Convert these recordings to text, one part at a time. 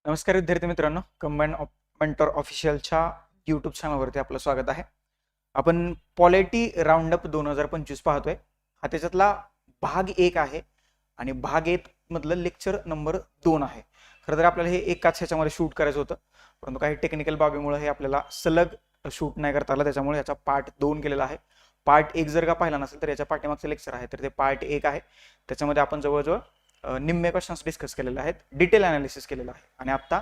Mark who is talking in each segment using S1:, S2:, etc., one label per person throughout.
S1: नमस्कार विद्यार्थी मित्रांनो, कंबाईन मेंटॉर ऑफिशियलच्या यूट्यूब चॅनलवरती आपलं स्वागत आहे. आपण पॉलिटी राऊंडअप 2025 पाहतोय. हा त्याच्यातला भाग 1 आहे आणि भाग 1 मधलं लेक्चर नंबर 2 आहे. खरं तर आपल्याला हे एकाच ह्याच्यामध्ये शूट करायचं होतं, परंतु काही टेक्निकल बाबीमुळे हे आपल्याला सलग शूट नाही करता आलं, त्याच्यामुळे याचा पार्ट 2 केलेला आहे. पार्ट 1 जर का पाहिला नसेल तर याच्या पाठीमागचं लेक्चर आहे, तर ते पार्ट 1 आहे. त्याच्यामध्ये आपण जवळजवळ निम्मे क्वेश्चन्स डिस्कस केलेले आहेत, डिटेल अनालिसिस केलेलं आहे आणि आता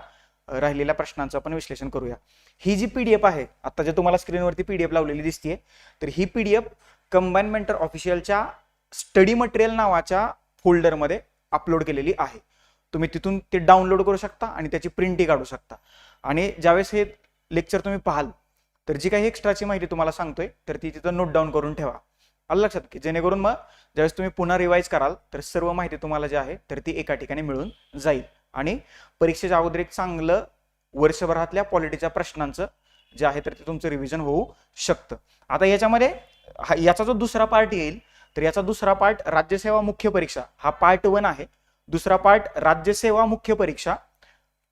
S1: राहिलेल्या प्रश्नांचं आपण विश्लेषण करूया. ही जी पीडीएफ आहे, आता जे तुम्हाला स्क्रीनवरती पीडीएफ लावलेली दिसते, तर ही पीडीएफ कंबाईन मेंटर ऑफिशियलच्या स्टडी मटेरियल नावाच्या फोल्डरमध्ये अपलोड केलेली आहे. तुम्ही तिथून ते डाउनलोड करू शकता आणि त्याची प्रिंटही काढू शकता. आणि ज्यावेळेस हे लेक्चर तुम्ही पाहाल तर जी काही एक्स्ट्राची माहिती तुम्हाला सांगतोय तर ती तिथं नोट डाऊन करून ठेवा. आलं लक्षात, की जेणेकरून मग ज्यावेळेस तुम्ही पुन्हा रिवाइज कराल तर सर्व माहिती तुम्हाला जी आहे तर ती एका ठिकाणी मिळून जाईल आणि परीक्षेच्या अगोदर एक चांगलं वर्षभरातल्या पॉलिटीच्या प्रश्नांचं जे आहे तर ते तुमचं रिव्हिजन होऊ शकतं. आता याच्यामध्ये याचा जो दुसरा पार्ट येईल तर याचा दुसरा पार्ट राज्यसेवा मुख्य परीक्षा हा पार्ट 1 आहे. दुसरा पार्ट राज्यसेवा मुख्य परीक्षा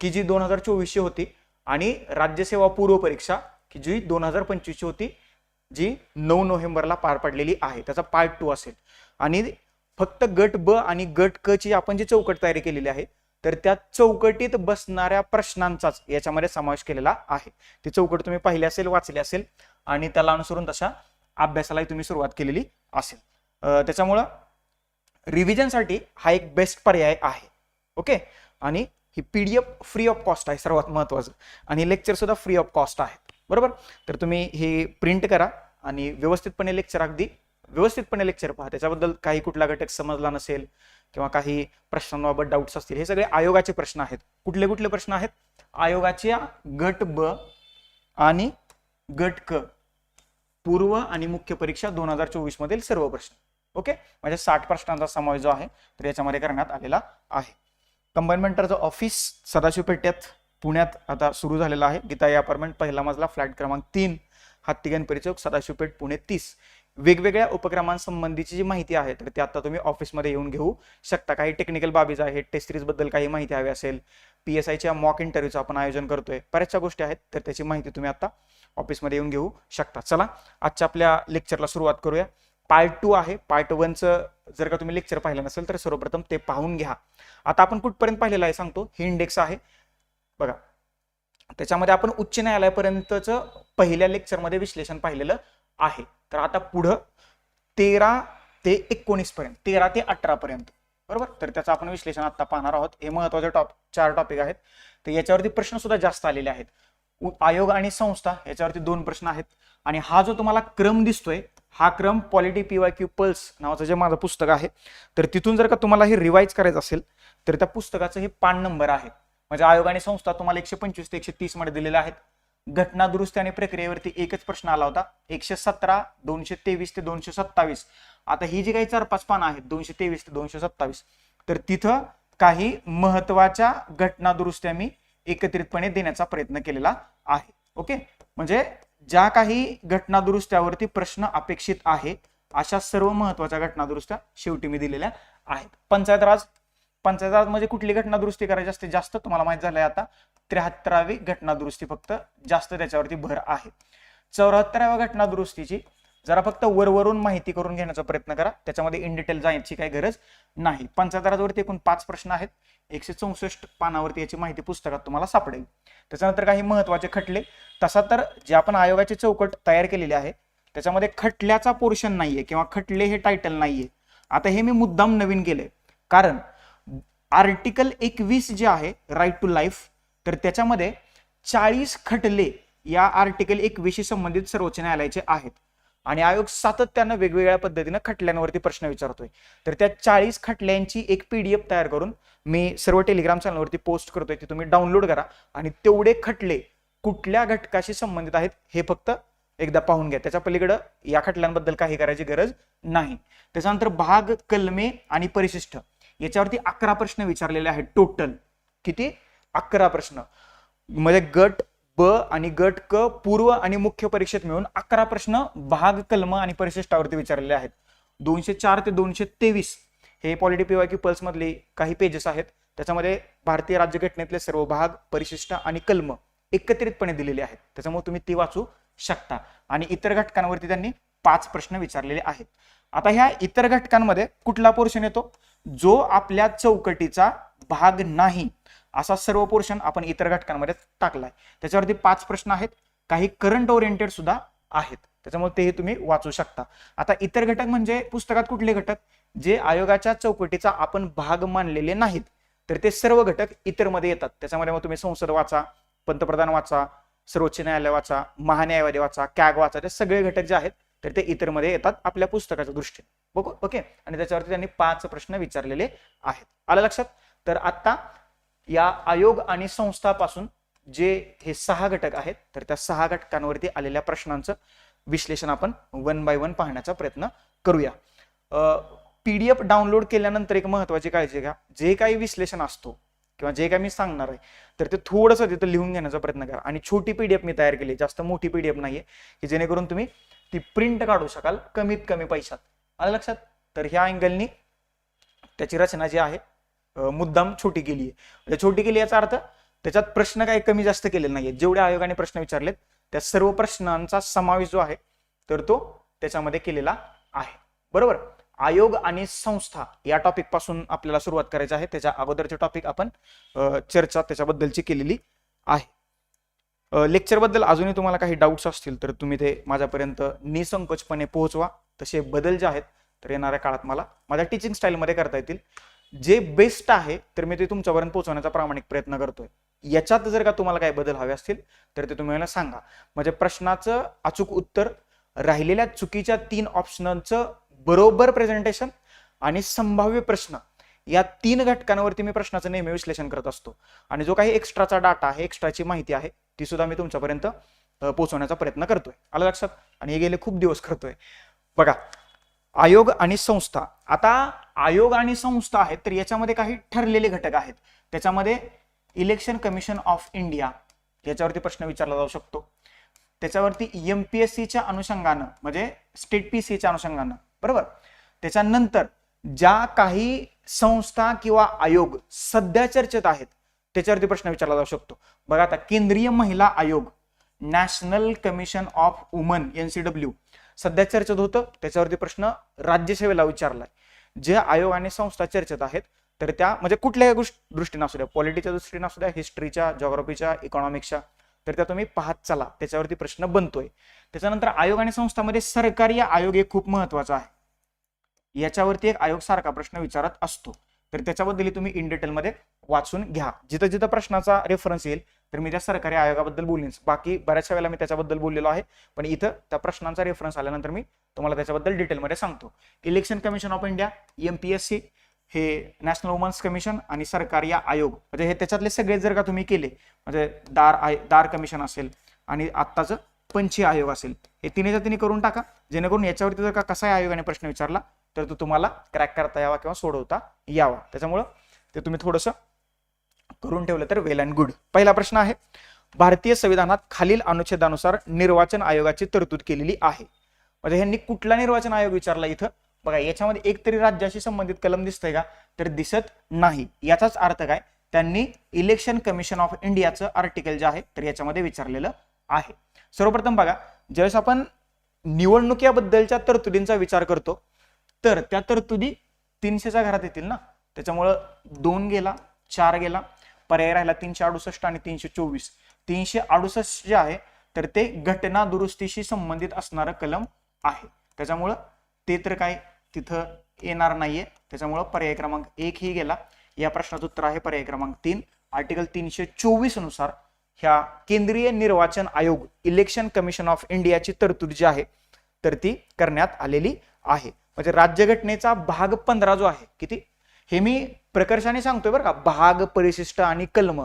S1: की जी 2024 होती आणि राज्यसेवा पूर्व परीक्षा की जी 2025 होती, जी 9 नोव्हेंबरला पार पडलेली आहे. त्याचा पार्ट 2 असेल आणि फक्त गट ब आणि गट क ची आपण जी चौकट तयारी केलेली आहे तर त्या चौकटीत बसणाऱ्या प्रश्नांचाच याच्यामध्ये समावेश केलेला आहे. ती चौकट तुम्ही पाहिली असेल, वाचली असेल आणि त्याला अनुसरून तशा अभ्यासालाही तुम्ही सुरुवात केलेली असेल. त्याच्यामुळं रिव्हिजनसाठी हा एक बेस्ट पर्याय आहे. ओके, आणि ही पीडीएफ फ्री ऑफ कॉस्ट आहे, सर्वात महत्वाचं, आणि लेक्चर सुद्धा फ्री ऑफ कॉस्ट आहे. बरोबर, तर तुम्ही हे प्रिंट करा आणि व्यवस्थितपणे लेक्चर, अगदी व्यवस्थितपणे लेक्चर पहा. त्याच्याबद्दल काही कुठला घटक समजला नसेल किंवा काही प्रश्नांबाबत डाऊट्स असतील, हे सगळे आयोगाचे प्रश्न आहेत. कुठले कुठले प्रश्न आहेत? आयोगाच्या गट ब आणि गट क पूर्व आणि मुख्य परीक्षा 2024 मधील सर्व प्रश्न. ओके, म्हणजे 60 प्रश्नांचा समावेश जो आहे तर याच्यामध्ये करण्यात आलेला आहे. कंबाईन मेंटरचं ऑफिस सदाशिव पेठेत पुण्यात आता सुरू झालेला आहे. गीताई अपार्टमेंट, पहिला मजला, फ्लॅट क्रमांक 3, हत्ती गणपती चौक, सदाशिव पेठ, पुणे 30. वेगवेगळ्या उपक्रमांसंबंधीची जी माहिती आहे तर ती आता तुम्ही ऑफिसमध्ये येऊन घेऊ शकता. काही टेक्निकल बाबीज आहेत, टेस्ट सिरीज बद्दल काही माहिती हवी असेल, PSIच्या मॉक इंटरव्ह्यूचं आपण आयोजन करतोय, बऱ्याचशा गोष्टी आहेत, तर त्याची माहिती तुम्ही आता ऑफिसमध्ये येऊन घेऊ शकता. चला आजच्या आपल्या लेक्चरला सुरुवात करूया. पार्ट 2 आहे. पार्ट 1चं जर का तुम्ही लेक्चर पाहिलं नसेल तर सर्वप्रथम ते पाहून घ्या. आता आपण कुठपर्यंत पाहिलेलं आहे सांगतो. ही इंडेक्स आहे बघा, त्याच्यामध्ये आपण उच्च न्यायालयापर्यंतचं पहिल्या लेक्चरमध्ये विश्लेषण पाहिलेलं आहे. तर आता पुढं 13 ते 19 पर्यंत, 13 ते 18 पर्यंत, बरोबर, तर त्याचं आपण विश्लेषण आता पाहणार आहोत. हे महत्वाचे 4 टॉपिक आहेत. तर याच्यावरती प्रश्न सुद्धा जास्त आलेले आहेत. आयोग आणि संस्था याच्यावरती 2 प्रश्न आहेत. आणि हा जो तुम्हाला क्रम दिसतोय हा क्रम पॉलिटी PYQ पल्स नावाचं जे माझं पुस्तक आहे तर तिथून जर का तुम्हाला हे रिवाइज करायचं असेल तर त्या पुस्तकाचं हे पान नंबर आहे. म्हणजे आयोग आणि संस्था तुम्हाला 125 ते 130 मध्ये दिलेले आहेत. घटना दुरुस्ती आणि प्रक्रियेवरती एकच प्रश्न आला होता, 117, 223 ते 227. आता ही जी काही 4-5 पानं आहेत 223 ते 227, तर तिथं काही महत्वाच्या घटना दुरुस्त्या मी एकत्रितपणे देण्याचा प्रयत्न केलेला आहे. ओके, म्हणजे ज्या काही घटना दुरुस्त्यावरती प्रश्न अपेक्षित आहे अशा सर्व महत्वाच्या घटना दुरुस्त्या शेवटी मी दिलेल्या आहेत. पंचायत राज म्हणजे कुठली घटना दुरुस्ती करायची असते जास्त तुम्हाला माहित झालंय आता, 73वी घटना दुरुस्ती फक्त जास्त त्याच्यावरती भर आहे. 74व्या घटना दुरुस्तीची जरा फक्त वरवरून माहिती करून घेण्याचा प्रयत्न करा, त्याच्यामध्ये इन डिटेल जायची काही गरज नाही. पंचायत राजवरती एकूण 5 प्रश्न आहेत, 164 पानावरती याची माहिती पुस्तकात तुम्हाला सापडेल. त्याच्यानंतर काही महत्वाचे खटले. तसा तर जे आपण आयोगाची चौकट तयार केलेली आहे त्याच्यामध्ये खटल्याचा पोर्शन नाहीये किंवा खटले हे टायटल नाहीये. आता हे मी मुद्दाम नवीन केले कारण आर्टिकल 21 जे आहे राईट टू लाईफ, तर त्याच्यामध्ये 40 खटले या आर्टिकल 21 संबंधित सर्वोच्च न्यायालयाचे आहेत आणि आयोग सातत्यानं वेगवेगळ्या पद्धतीनं खटल्यांवरती प्रश्न विचारतोय. तर त्या 40 खटल्यांची एक PDF तयार करून मी सर्व टेलिग्राम चॅनलवरती पोस्ट करतोय, ते तुम्ही डाउनलोड करा आणि तेवढे खटले कुठल्या घटकाशी संबंधित आहेत हे फक्त एकदा पाहून घ्या. त्याच्या पलीकडे या खटल्यांबद्दल काही करायची गरज नाही. त्याच्यानंतर भाग, कलमे आणि परिशिष्ट याच्यावरती 11 प्रश्न विचारलेले आहेत. टोटल किती? 11 प्रश्न. म्हणजे गट ब आणि गट क पूर्व आणि मुख्य परीक्षेत मिळून 11 प्रश्न भाग, कलम आणि परिशिष्टावरती विचारलेले आहेत. 204 ते 223 हे पॉलिटी PYQ पल्स मधले काही पेजेस आहेत, त्याच्यामध्ये भारतीय राज्यघटनेतले सर्व भाग, परिशिष्ट आणि कलम एकत्रितपणे दिलेले आहेत, त्याच्यामुळे तुम्ही ती वाचू शकता. आणि इतर घटकांवरती त्यांनी 5 प्रश्न विचारलेले आहेत. आता ह्या इतर घटकांमध्ये कुठला पोर्शन येतो? जो आपल्या चौकटीचा भाग नाही असा सर्व पोर्शन आपण इतर घटकांमध्ये टाकलाय. त्याच्यावरती 5 प्रश्न आहेत, काही करंट ओरिएंटेड सुद्धा आहेत, त्याच्यामुळे तेही तुम्ही वाचू शकता. आता इतर घटक म्हणजे पुस्तकात कुठले घटक? जे आयोगाच्या चौकटीचा आपण भाग मानलेले नाहीत, तर ते सर्व घटक इतर मध्ये येतात. त्याच्यामध्ये मग तुम्ही संसद वाचा, पंतप्रधान वाचा, सर्वोच्च न्यायालय वाचा, महान्यायवादी वाचा, कॅग वाचा, ते सगळे घटक जे आहेत तर ते इतर मध्ये येतात आपल्या पुस्तकाच्या दृष्टीने. बघू ओके. आणि त्याच्यावरती त्यांनी 5 प्रश्न विचारलेले आहेत. आलं लक्षात? तर आता या आयोग आणि संस्थापासून जे हे 6 घटक आहेत तर त्या 6 घटकांवरती आलेल्या प्रश्नांचं विश्लेषण आपण 1 बाय 1 पाहण्याचा प्रयत्न करूया. PDF डाउनलोड केल्यानंतर एक महत्वाची काळजी घ्या, जे काही विश्लेषण असतो किंवा जे काही मी सांगणार आहे तर ते थोडंसं तिथं लिहून घेण्याचा प्रयत्न करा. आणि छोटी PDF मी तयार केली, जास्त मोठी PDF नाहीये, की जेणेकरून तुम्ही ती प्रिंट काढू शकाल कमीत कमी पैशात. आलं लक्षात? तर ह्या अँगलनी त्याची रचना जी आहे मुद्दाम छोटी केली आहे. छोटी केली याचा अर्थ त्याच्यात प्रश्न काही कमी जास्त केलेले नाहीये. जेवढ्या आयोगाने प्रश्न विचारलेत त्या सर्व प्रश्नांचा समावेश जो आहे तर तो त्याच्यामध्ये केलेला आहे. बरोबर. आयोग आणि संस्था या टॉपिक पासून आपल्याला सुरुवात करायची आहे. त्याच्या अगोदरचे टॉपिक आपण चर्चा त्याच्याबद्दलची केलेली आहे. लेक्चर बद्दल अजूनही तुम्हाला काही डाऊट्स असतील तर तुम्ही ते माझ्यापर्यंत निसंकोचपणे पोहोचवा. तसे बदल जे आहेत तर येणाऱ्या काळात मला माझ्या टीचिंग स्टाईलमध्ये करता येतील. जे बेस्ट आहे तर मी ते तुमच्यापर्यंत पोहोचवण्याचा प्रामाणिक प्रयत्न करतोय. याच्यात जर का तुम्हाला काही बदल हवे असतील तर ते तुम्ही मला सांगा. म्हणजे प्रश्नाचं अचूक उत्तर, राहिलेल्या चुकीच्या 3 ऑप्शनांचं बरोबर प्रेझेंटेशन आणि संभाव्य प्रश्न, या 3 घटकांवरती मी प्रश्नाचं नेहमी विश्लेषण करत असतो. आणि जो काही एक्स्ट्राचा डाटा आहे, एक्स्ट्राची माहिती आहे ती सुद्धा मी तुमच्यापर्यंत पोहोचवण्याचा प्रयत्न करतोय. आलं लक्षात? आणि हे गेले खूप दिवस करतोय. बघा, आयोग आणि संस्था. आता आयोग आणि संस्था आहेत तर याच्यामध्ये काही ठरलेले घटक आहेत. त्याच्यामध्ये इलेक्शन कमिशन ऑफ इंडिया याच्यावरती प्रश्न विचारला जाऊ शकतो. त्याच्यावरती MPSCच्या अनुषंगानं म्हणजे स्टेट PCच्या अनुषंगानं, बरोबर. त्याच्यानंतर ज्या काही संस्था किंवा आयोग सध्या चर्चेत आहेत त्याच्यावरती प्रश्न विचारला जाऊ शकतो. बघा, आता केंद्रीय महिला आयोग, national commission of woman NCW सध्या चर्चेत होतं, त्याच्यावरती प्रश्न राज्यसेवेला विचारलाय. जे आयोग आणि संस्था चर्चेत आहेत तर त्या म्हणजे कुठल्याही दृष्टीने असू द्या, पॉलिटिक्सच्या दृष्टीने असू द्या, हिस्ट्रीच्या, जिओग्राफीच्या, इकॉनॉमिक्सच्या, तर त्या तुम्ही पाहत चला, त्याच्यावरती प्रश्न बनतोय. त्याच्यानंतर आयोग आणि संस्थांमध्ये सरकारी आयोग एक खूप महत्वाचा आहे. याच्यावरती एक आयोग सारखा प्रश्न विचारत असतो, तर त्याच्याबद्दल तुम्ही इन डिटेल मध्ये वाचून घ्या. जिथं जिथं प्रश्नाचा रेफरन्स येईल तर मी त्या सरकारी आयोगाबद्दल बोलेन. बाकी बऱ्याचशा वेळेला मी त्याच्याबद्दल बोललेलो आहे, पण इथं त्या प्रश्नांचा रेफरन्स आल्यानंतर मी तुम्हाला त्याच्याबद्दल डिटेलमध्ये सांगतो. Election commission of India, MPSC, हे नॅशनल वुमन्स कमिशन आणि सरकारी आयोग, म्हणजे हे त्याच्यातले सगळे जर का तुम्ही केले, म्हणजे दार कमिशन असेल आणि आत्ताचं पंची आयोग असेल, हे तिन्हीच्या तिन्ही करून टाका, जेणेकरून याच्यावरती जर का कसा आयोगाने प्रश्न विचारला तर तो तुम्हाला क्रॅक करता यावा किंवा सोडवता यावा. त्याच्यामुळं ते तुम्ही थोडंसं करून ठेवलं तर वेल अँड गुड. पहिला प्रश्न आहे, भारतीय संविधानात खालील अनुच्छेदानुसार निर्वाचन आयोगाची तरतूद केलेली आहे. म्हणजे ह्यांनी कुठला निर्वाचन आयोग विचारला इथं? बघा, याच्यामध्ये एक तरी राज्याशी संबंधित कलम दिसतंय का? तर दिसत नाही. याचाच अर्थ काय? त्यांनी इलेक्शन कमिशन ऑफ इंडियाचं आर्टिकल जे आहे तर याच्यामध्ये विचारलेलं आहे. सर्वप्रथम बघा, ज्यावेळेस आपण निवडणुकीबद्दलच्या तरतुदींचा विचार करतो तर त्या तरतुदी 300च्या घरात येतील ना. त्याच्यामुळं 2 गेला, 4 गेला, पर्याय राहिला 368 आणि 324. 368 जे आहे तर ते घटना दुरुस्तीशी संबंधित असणारं कलम आहे. त्याच्यामुळं ते तर काय तिथं येणार नाहीये. त्याच्यामुळं पर्याय क्रमांक 1 ही गेला. या प्रश्नाचं उत्तर आहे पर्याय क्रमांक 3. आर्टिकल 324 नुसार ह्या केंद्रीय निर्वाचन आयोग, इलेक्शन कमिशन ऑफ इंडियाची तरतूद जी आहे तर ती करण्यात आलेली आहे. म्हणजे राज्यघटनेचा भाग 15 जो आहे, किती हे मी प्रकर्षाने सांगतोय बरं का, भाग, परिशिष्ट आणि कलम,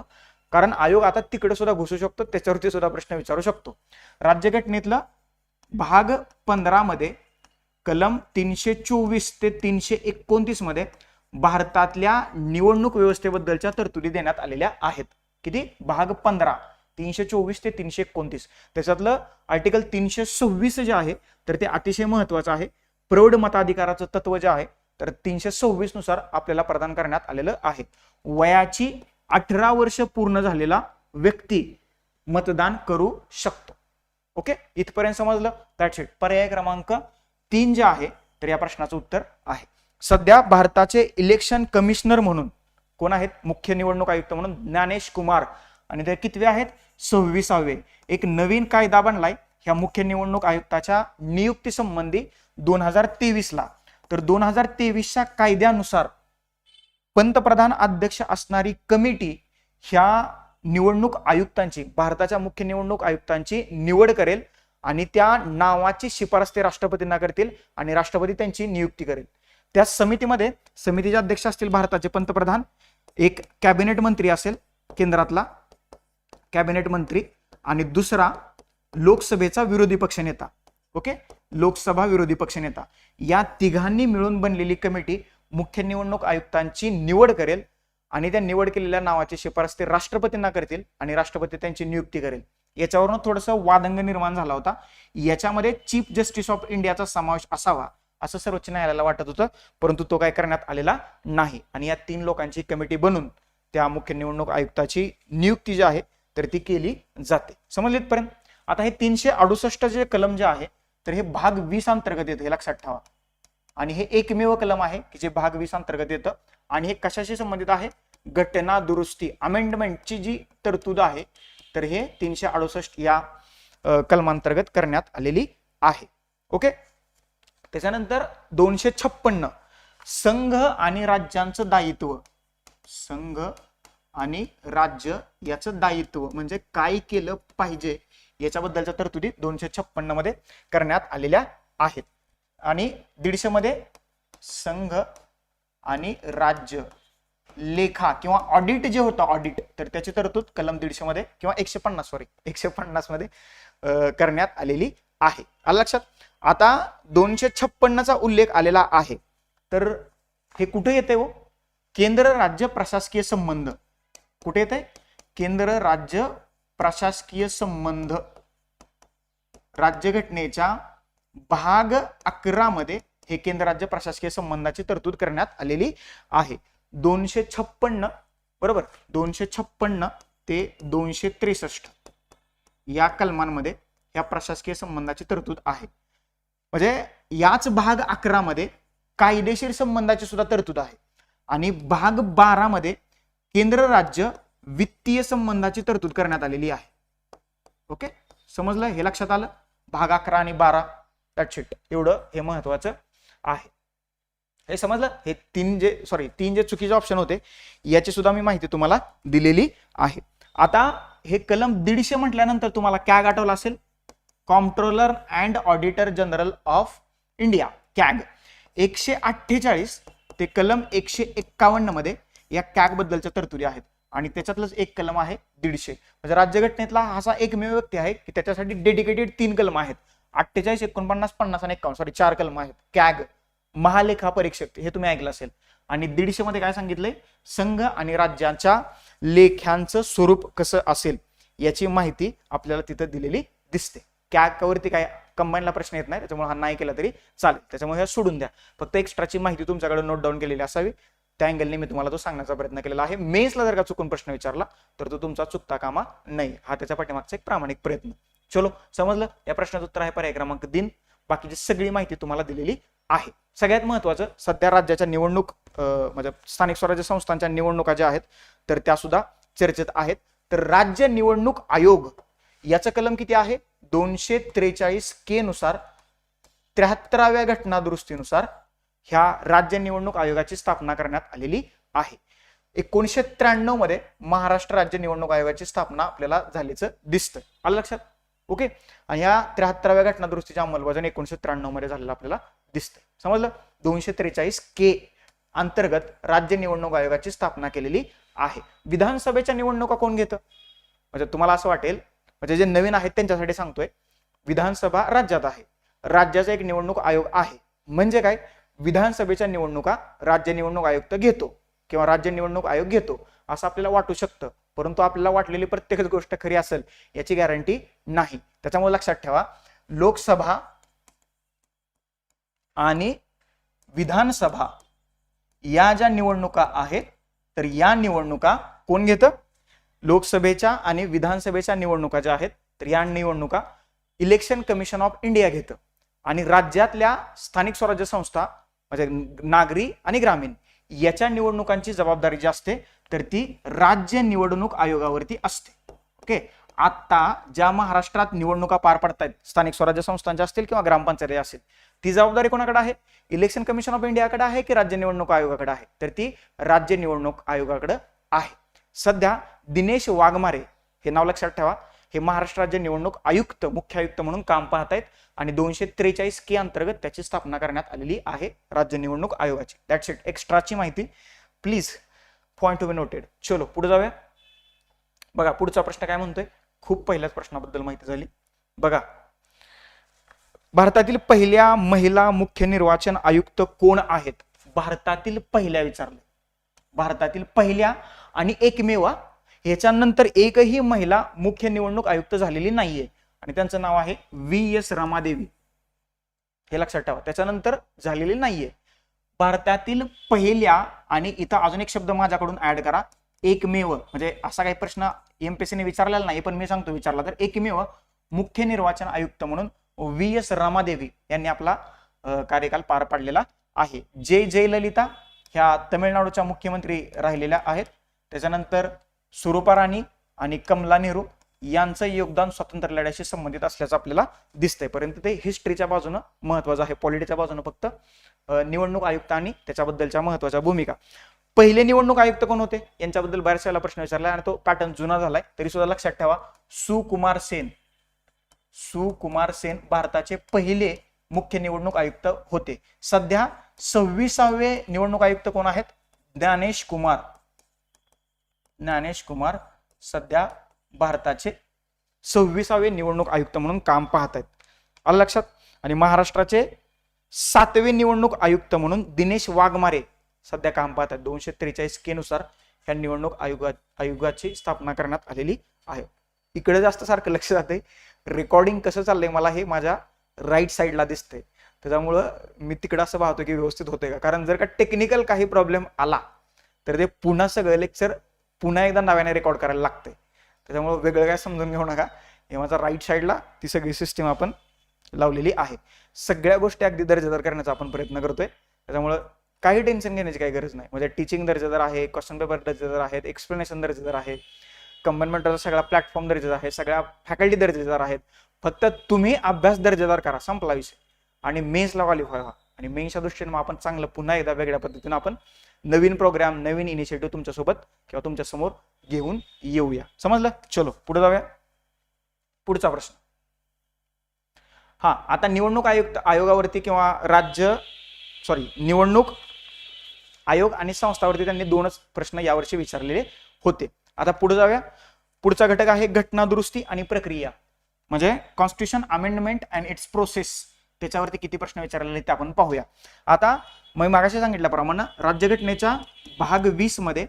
S1: कारण आयोग आता तिकडे सुद्धा घुसू शकतो, त्याच्यावरती सुद्धा प्रश्न विचारू शकतो. राज्यघटनेतला भाग 15 मध्ये कलम 324 ते 329 मध्ये भारतातल्या निवडणूक व्यवस्थेबद्दलच्या तरतुदी देण्यात आलेल्या आहेत. किती? भाग 15, 324 ते 329. त्याच्यातलं आर्टिकल 326 जे आहे तर ते अतिशय महत्वाचं आहे. प्रौढ मताधिकाराचं तत्व जे आहे तर 326 नुसार आपल्याला प्रदान करण्यात आलेलं आहे. वयाची 18 वर्ष पूर्ण झालेला व्यक्ती मतदान करू शकतो. ओके, इथपर्यंत समजलं? That's it. पर्याय क्रमांक 3 जे आहे तर या प्रश्नाचं उत्तर आहे. सध्या भारताचे इलेक्शन कमिशनर म्हणून कोण आहेत? मुख्य निवडणूक आयुक्त म्हणून ज्ञानेश कुमार, आणि ते कितवे आहेत? 26वे. एक नवीन कायदा बनलाय ह्या मुख्य निवडणूक आयुक्ताच्या नियुक्ती संबंधी 2023 ला. तर 2023च्या कायद्यानुसार पंतप्रधान अध्यक्ष असणारी कमिटी ह्या निवडणूक आयुक्तांची, भारताच्या मुख्य निवडणूक आयुक्तांची निवड करेल आणि त्या नावाची शिफारस ते राष्ट्रपतींना करतील आणि राष्ट्रपती त्यांची नियुक्ती करेल. त्या समितीमध्ये समितीचे अध्यक्ष असतील भारताचे पंतप्रधान, एक कॅबिनेट मंत्री असेल केंद्रातला कॅबिनेट मंत्री, आणि दुसरा लोकसभेचा विरोधी पक्षनेता. ओके, लोकसभा विरोधी पक्षनेता. या तिघांनी मिळून बनलेली कमिटी मुख्य निवडणूक आयुक्तांची निवड करेल आणि त्या निवड केलेल्या नावाची शिफारस ते राष्ट्रपतींना करतील आणि राष्ट्रपती त्यांची नियुक्ती करेल. याच्यावरून थोडंसं वादंग निर्माण झाला होता. याच्यामध्ये चीफ जस्टिस ऑफ इंडियाचा समावेश असावा असं सर्वोच्च न्यायालयाला वाटत होतं, परंतु तो काय करण्यात आलेला नाही आणि या 3 लोकांची कमिटी बनून त्या मुख्य निवडणूक आयुक्ताची नियुक्ती जी आहे तर ती केली जाते. समजलेत पर्यंत? आता हे 368 जे कलम जे आहे तर हे भाग 20 अंतर्गत येतं, हे लक्षात ठेवा. आणि हे एकमेव कलम आहे की जे भाग 20 अंतर्गत येतं आणि हे कशाशी संबंधित आहे? घटना दुरुस्ती, अमेंडमेंटची जी तरतूद आहे तर हे 368 या कलमांतर्गत करण्यात आलेली आहे. ओके, त्याच्यानंतर 256 संघ आणि राज्यांचं दायित्व. संघ आणि राज्य याचं दायित्व म्हणजे काय केलं पाहिजे याच्याबद्दलच्या तरतुदी 256 मध्ये करण्यात आलेल्या आहेत. आणि 150 मध्ये संघ आणि राज्य लेखा किंवा ऑडिट जे होतं ऑडिट, तर त्याची तरतूद कलम 150 मध्ये किंवा 150 मध्ये करण्यात आलेली आहे. आलं लक्षात? आता 256 चा उल्लेख आलेला आहे तर हे कुठे येते हो? केंद्र राज्य प्रशासकीय संबंध. कुठे येते? केंद्र राज्य प्रशासकीय संबंध राज्यघटनेच्या भाग 11 मध्ये हे केंद्र राज्य प्रशासकीय संबंधाची तरतूद करण्यात आलेली आहे. 256 बरोबर, 256 ते 263 या कलमांमध्ये या प्रशासकीय संबंधाची तरतूद आहे. म्हणजे याच भाग 11 मध्ये कायदेशीर संबंधाची सुद्धा तरतूद आहे आणि भाग 12 मध्ये केंद्र राज्य वित्तीय संबंधाची तरतूद करण्यात आलेली आहे. ओके, समजलं? हे लक्षात आलं? भाग 11 आणि 12 दॅट्स इट. एवढं हे महत्वाचं आहे. हे समजलं? हे 3 जे चुकीचे ऑप्शन होते याची सुद्धा मी माहिती तुम्हाला दिलेली आहे. आता हे कलम 150 म्हटल्यानंतर तुम्हाला कॅग आठवलं असेल, comptroller and auditor general of India, CAG. 148 ते कलम 151 मध्ये या कॅग बद्दलच्या तरतुदी आहेत आणि त्याच्यातलंच एक कलम आहे 150. म्हणजे राज्यघटनेतला असा एकमेव व्यक्ती आहे की त्याच्यासाठी डेडिकेटेड 3 कलम आहेत. 48, 49, 50 आणि 51 4 कलम आहेत. कॅग, महालेखा परीक्षक, हे तुम्ही ऐकलं असेल. आणि 150 मध्ये काय सांगितलंय? संघ आणि राज्यांच्या लेख्यांचं स्वरूप कसं असेल याची माहिती आपल्याला तिथं दिलेली दिसते. कॅग वरती काय कंबाईनला प्रश्न येत नाही, त्याच्यामुळे हा नाही केला तरी चालेल, त्याच्यामुळे हे सोडून द्या. फक्त एक्स्ट्राची माहिती तुमच्याकडे नोट डाऊन केलेली असावी, त्या अँगलने मी तुम्हाला तो सांगण्याचा प्रयत्न केलेला आहे. मेन्सला जर का चुकून प्रश्न विचारला तर तो तुमचा चुकता कामा नाही, हा त्याच्या पाठीमागचा एक प्रामाणिक प्रयत्न. चलो, समजलं? या प्रश्नाचं उत्तर आहे पर्याय क्रमांक 3. बाकीची सगळी माहिती तुम्हाला दिलेली आहे. सगळ्यात महत्वाचं, सध्या राज्याच्या निवडणूक म्हणजे स्थानिक स्वराज्य संस्थांच्या निवडणुका ज्या आहेत तर त्या सुद्धा चर्चेत आहेत. तर राज्य निवडणूक आयोग याचं कलम किती आहे? 243 के नुसार 73व्या घटना दुरुस्तीनुसार ह्या राज्य निवडणूक आयोगाची स्थापना करण्यात आलेली आहे. 1993 मध्ये महाराष्ट्र राज्य निवडणूक आयोगाची स्थापना आपल्याला झाल्याचं दिसतं. आलं लक्षात? ओके, आणि ह्या 73व्या घटना दुरुस्तीची अंमलबजावणी 1993 मध्ये झालेलं आपल्याला दिसतं. समजलं? 243 के अंतर्गत राज्य निवडणूक आयोगाची स्थापना केलेली आहे. विधानसभेच्या निवडणुका कोण घेतं? म्हणजे तुम्हाला असं वाटेल, म्हणजे जे नवीन आहेत त्यांच्यासाठी सांगतोय, विधानसभा राज्यात आहे, राज्याचा एक निवडणूक आयोग आहे. म्हणजे काय? विधानसभेच्या निवडणुका राज्य निवडणूक आयुक्त घेतो किंवा राज्य निवडणूक आयोग घेतो असं आपल्याला वाटू शकतं, परंतु आपल्याला वाटलेली प्रत्येकच गोष्ट खरी असेल याची गॅरंटी नाही. त्याच्यामुळे लक्षात ठेवा, लोकसभा आणि विधानसभा या ज्या निवडणुका आहेत तर या निवडणुका कोण घेतं? लोकसभेच्या आणि विधानसभेच्या निवडणुका ज्या आहेत तर या निवडणुका इलेक्शन कमिशन ऑफ इंडिया घेतं आणि राज्यातल्या स्थानिक स्वराज्य संस्था म्हणजे नागरी आणि ग्रामीण याच्या निवडणुकांची जबाबदारी जी असते तर ती राज्य निवडणूक आयोगावरती असते. ओके, आता ज्या महाराष्ट्रात निवडणुका पार पडतायत स्थानिक स्वराज्य संस्थांच्या असतील किंवा ग्रामपंचायती असतील ती जबाबदारी कोणाकडे आहे? इलेक्शन कमिशन ऑफ इंडियाकडे आहे की राज्य निवडणूक आयोगाकडे आहे? तर ती राज्य निवडणूक आयोगाकडे आहे. सध्या दिनेश वाघमारे हे नाव लक्षात ठेवा, हे महाराष्ट्र राज्य निवडणूक आयुक्त मुख्य आयुक्त म्हणून काम पाहत आहेत आणि 243 के अंतर्गत त्याची स्थापना करण्यात आलेली आहे राज्य निवडणूक आयोगाची. That's it. एक्स्ट्राची माहिती please point to be noted. चलो पुढे जाऊया. बघा पुढचा प्रश्न काय म्हणतोय, खूप पहिल्याच प्रश्नाबद्दल माहिती झाली. बघा, भारतातील पहिल्या महिला मुख्य निर्वाचन आयुक्त कोण आहेत? भारतातील पहिल्या विचारले, भारतातील पहिल्या आणि एकमेव. ह्याच्यानंतर एकही महिला मुख्य निवडणूक आयुक्त झालेली नाहीये आणि त्यांचं नाव आहे VS रमादेवी. हे लक्षात ठेवा, त्याच्यानंतर झालेली नाहीये. भारतातील पहिल्या, आणि इथं अजून एक शब्द माझ्याकडून ऍड करा, एकमेव. म्हणजे असा काही प्रश्न MPSC ने विचारलेला नाही पण मी सांगतो विचारला तर एकमेव मुख्य निर्वाचन आयुक्त म्हणून VS रमादेवी यांनी आपला कार्यकाल पार पाडलेला आहे. जयललिता ह्या तमिळनाडूच्या मुख्यमंत्री राहिलेल्या आहेत. त्याच्यानंतर स्वरूपा राणी आणि कमला नेहरू यांचं योगदान स्वातंत्र्य लढ्याशी संबंधित असल्याचं आपल्याला दिसतंय. परंतु ते हिस्ट्रीच्या बाजूने महत्वाचं आहे, पॉलिटिक्सच्या बाजूने फक्त निवडणूक आयुक्त आणि त्याच्याबद्दलच्या महत्वाच्या भूमिका. पहिले निवडणूक आयुक्त कोण होते यांच्याबद्दल बऱ्याच वेळेला प्रश्न विचारला आणि तो पॅटर्न जुना झालाय तरी सुद्धा लक्षात ठेवा, सुकुमार सेन. सुकुमार सेन भारताचे पहिले मुख्य निवडणूक आयुक्त होते. सध्या 26वे निवडणूक आयुक्त कोण आहेत? ज्ञानेश कुमार. ज्ञानेश कुमार सध्या भारताचे 26वे निवडणूक आयुक्त म्हणून काम पाहत आहेत. आलं लक्षात. आणि महाराष्ट्राचे 7वे निवडणूक आयुक्त म्हणून दिनेश वाघमारे सध्या काम पाहत आहेत. 243 के नुसार ह्या निवडणूक आयोगाची स्थापना करण्यात आलेली आहे. इकडे जास्त सारखं लक्ष जाते, रेकॉर्डिंग कसं चाललंय मला हे माझ्या राईट साईडला दिसतंय, त्याच्यामुळं मी तिकडं असं पाहतो की व्यवस्थित होतंय का. कारण जर का टेक्निकल काही प्रॉब्लेम आला तर ते पुन्हा सगळं लेक्चर पुन्हा एकदा नव्याने रेकॉर्ड करायला लागते. त्याच्यामुळे वेगळं काय समजून घेऊ नका. हे माझा राईट साईडला ती सगळी सिस्टीम आपण लावलेली आहे. सगळ्या गोष्टी अगदी दर्जेदार करण्याचा आपण प्रयत्न करतोय. त्याच्यामुळं काही टेन्शन घेण्याची काही गरज नाही. म्हणजे टीचिंग दर्जेदार आहे, क्वेश्चन पेपर दर्जेदार आहेत, एक्सप्लेनेशन दर्जेदार आहे, कंबाईन सगळा प्लॅटफॉर्म दर्जेदार आहे, सगळ्या फॅकल्टी दर्जेदार आहेत. फक्त तुम्ही अभ्यास दर्जेदार करा, संपला विषय. आणि मेन्सला क्वालिफाय व्हा. आणि मेन्सच्या दृष्टीने आपण चांगलं पुन्हा एकदा वेगळ्या पद्धतीने आपण नवीन प्रोग्राम नवीन इनिशिएटिव्ह तुमच्यासोबत किंवा तुमच्या समोर घेऊन येऊया. समजलं. चलो पुढे जाऊया. पुढचा प्रश्न. आता निवडणूक आयोगावरती किंवा निवडणूक आयोग आणि संस्थावरती त्यांनी 2च प्रश्न यावर्षी विचारलेले होते. आता पुढे जाऊया. पुढचा घटक आहे घटना दुरुस्ती आणि प्रक्रिया, म्हणजे constitution amendment and it's process. त्याच्यावरती किती प्रश्न विचारलेले ते आपण पाहूया. आता मी मागाशी सांगितल्याप्रमाणे राज्यघटनेच्या भाग 20 मध्ये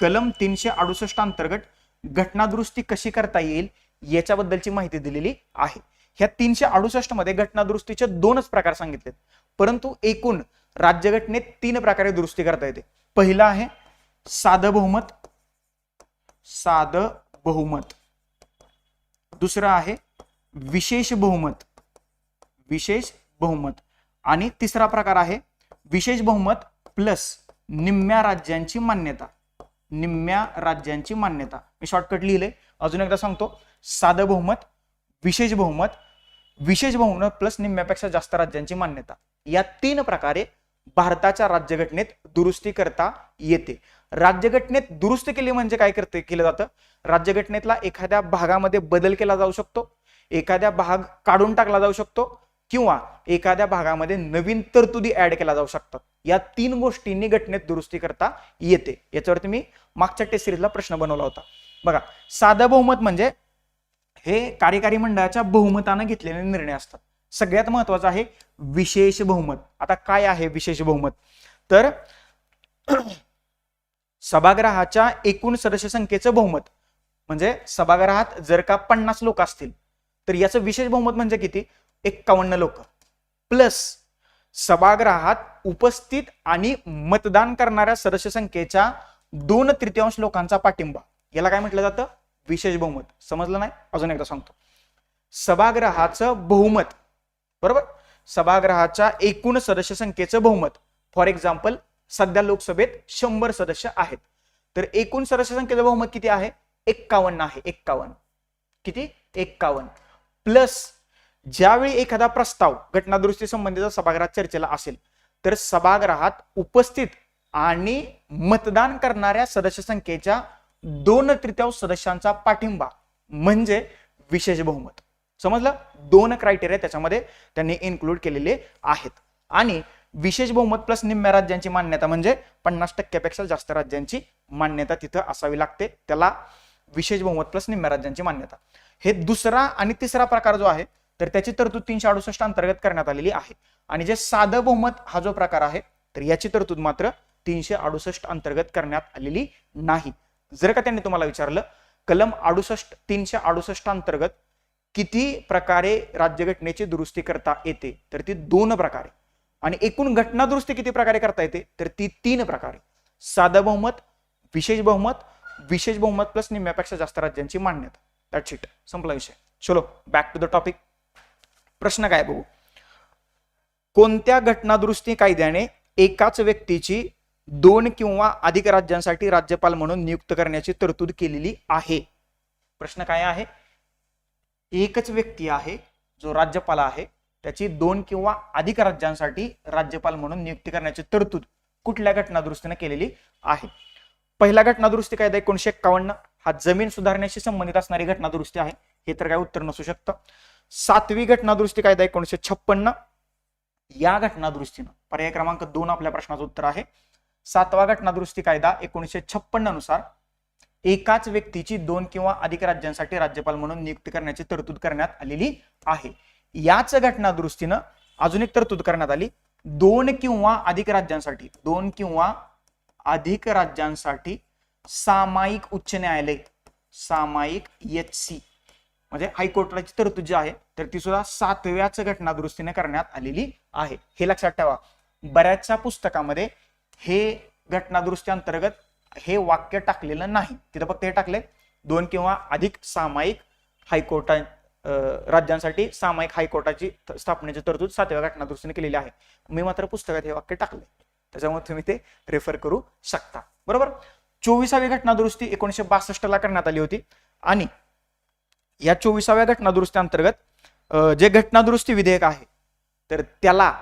S1: कलम 368 अंतर्गत घटना दुरुस्ती कशी करता येईल याच्याबद्दलची माहिती दिलेली आहे. ह्या 368 मध्ये घटना दुरुस्तीचे 2च प्रकार सांगितलेत, परंतु एकूण राज्यघटनेत 3 प्रकारे दुरुस्ती करता येते. पहिला आहे साधं बहुमत. साधं बहुमत. दुसरं आहे विशेष बहुमत. विशेष बहुमत. आणि तिसरा प्रकार आहे विशेष बहुमत प्लस निम्म्या राज्यांची मान्यता. निम्म्या राज्यांची मान्यता. मी शॉर्टकट लिहिले, अजून एकदा सांगतो. साधं बहुमत, विशेष बहुमत, विशेष बहुमत प्लस निम्म्यापेक्षा जास्त राज्यांची मान्यता. या 3 प्रकारे भारताच्या राज्यघटनेत दुरुस्ती करता येते. राज्यघटनेत दुरुस्ती केली म्हणजे काय केलं जातं? राज्यघटनेतला एखाद्या भागामध्ये बदल केला जाऊ शकतो, एखाद्या भाग काढून टाकला जाऊ शकतो किंवा एखाद्या भागामध्ये नवीन तरतुदी ऍड केला जाऊ शकतात. या 3 गोष्टींनी घटनेत दुरुस्ती करता येते. याच्यावरती मी मागच्या टेस्ट सिरीजला प्रश्न बनवला होता. बघा, साधं बहुमत म्हणजे हे कार्यकारी मंडळाच्या बहुमताने घेतलेले निर्णय असतात. सगळ्यात महत्वाचं आहे विशेष बहुमत. आता काय आहे विशेष बहुमत? तर सभागृहाच्या एकूण सदस्य संख्येचं बहुमत, म्हणजे सभागृहात जर का 50 लोक असतील तर याचं विशेष बहुमत म्हणजे किती? 51 लोक प्लस सभागृहात उपस्थित आणि मतदान करणाऱ्या सदस्य संख्येच्या 2/3 लोकांचा पाठिंबा, याला काय म्हटलं जातं? विशेष बहुमत. समजलं नाही? अजून एकदा सांगतो. सभागृहाचं बहुमत, बरोबर, सभागृहाच्या एकूण सदस्य संख्येचं बहुमत. फॉर एक्झाम्पल सध्या लोकसभेत 100 सदस्य आहेत, तर एकूण सदस्य संख्येचं बहुमत किती आहे? 51 आहे. 51 किती? 51. प्लस ज्यावेळी एखादा प्रस्ताव घटनादुरुस्ती संबंधीचा सभागृहात चर्चेला असेल तर सभागृहात उपस्थित आणि मतदान करणाऱ्या सदस्य संख्येच्या 2/3 सदस्यांचा पाठिंबा म्हणजे विशेष बहुमत. समजलं? 2 क्रायटेरिया त्याच्यामध्ये त्यांनी इन्क्लूड केलेले आहेत. आणि विशेष बहुमत प्लस निम्म्या राज्यांची मान्यता म्हणजे 50% जास्त राज्यांची मान्यता तिथं असावी लागते. त्याला विशेष बहुमत प्लस निम्म्या राज्यांची मान्यता. हे दुसरा आणि तिसरा प्रकार जो आहे तर त्याची तरतूद 368 अंतर्गत करण्यात आलेली आहे. आणि जे साधं बहुमत हा जो प्रकार आहे तर याची तरतूद मात्र 368 अंतर्गत करण्यात आलेली नाही. जर का त्यांनी तुम्हाला विचारलं कलम 368 अंतर्गत किती प्रकारे राज्यघटनेची दुरुस्ती करता येते तर ती 2 प्रकारे. आणि एकूण घटना दुरुस्ती किती प्रकारे करता येते तर ती 3 प्रकारे. साधं बहुमत, विशेष बहुमत, विशेष बहुमत प्लस निम्म्यापेक्षा जास्त राज्यांची मान्यता. That's it. संपला विषय. चलो बॅक टू द टॉपिक. प्रश्न काय बघू. कोणत्या घटना दुरुस्ती कायद्याने एकाच व्यक्तीची 2 किंवा अधिक राज्यांसाठी राज्यपाल म्हणून नियुक्त करण्याची तरतूद केलेली आहे? प्रश्न काय आहे? एकच व्यक्ती आहे जो राज्यपाल आहे, त्याची 2 किंवा अधिक राज्यांसाठी राज्यपाल म्हणून नियुक्ती करण्याची तरतूद कुठल्या घटना दुरुस्तीने केलेली आहे? पहिला घटना दुरुस्ती कायदा 1951 हा जमीन सुधारण्याशी संबंधित असणारी घटना दुरुस्ती आहे. हे तर काय उत्तर नसू शकतं. 7वी घटना दुरुस्ती कायदा 1956 या घटना दुरुस्तीनं पर्याय क्रमांक 2 आपल्या प्रश्नाचं उत्तर आहे. 7वा घटना दुरुस्ती कायदा 1956 नुसार एकाच व्यक्तीची 2 किंवा अधिक राज्यांसाठी राज्यपाल म्हणून नियुक्ती करण्याची तरतूद करण्यात आलेली आहे. याच घटना दुरुस्तीनं अजून एक तरतूद करण्यात आली. 2 किंवा अधिक राज्यांसाठी, 2 किंवा अधिक राज्यांसाठी सामायिक उच्च न्यायालय, सामायिक HC म्हणजे हायकोर्टाची तरतूद जी आहे तर ती सुद्धा 7व्याच घटना दुरुस्तीने करण्यात आलेली आहे. हे लक्षात ठेवा. बऱ्याचशा पुस्तकामध्ये हे घटना दुरुस्ती अंतर्गत हे वाक्य टाकलेलं नाही. तिथं फक्त हे टाकले 2 किंवा अधिक सामायिक हायकोर्टा राज्यांसाठी सामायिक हायकोर्टाची स्थापनेची तरतूद 7व्या घटना दुरुस्तीने केलेली आहे. मी मात्र पुस्तकात हे वाक्य टाकले, त्याच्यामुळे तुम्ही ते रेफर करू शकता. बरोबर. 24वी घटना दुरुस्ती 1962 करण्यात आली होती. आणि या 24व्या घटना दुरुस्ती अंतर्गत जे घटना दुरुस्ती विधेयक आहे तर त्याला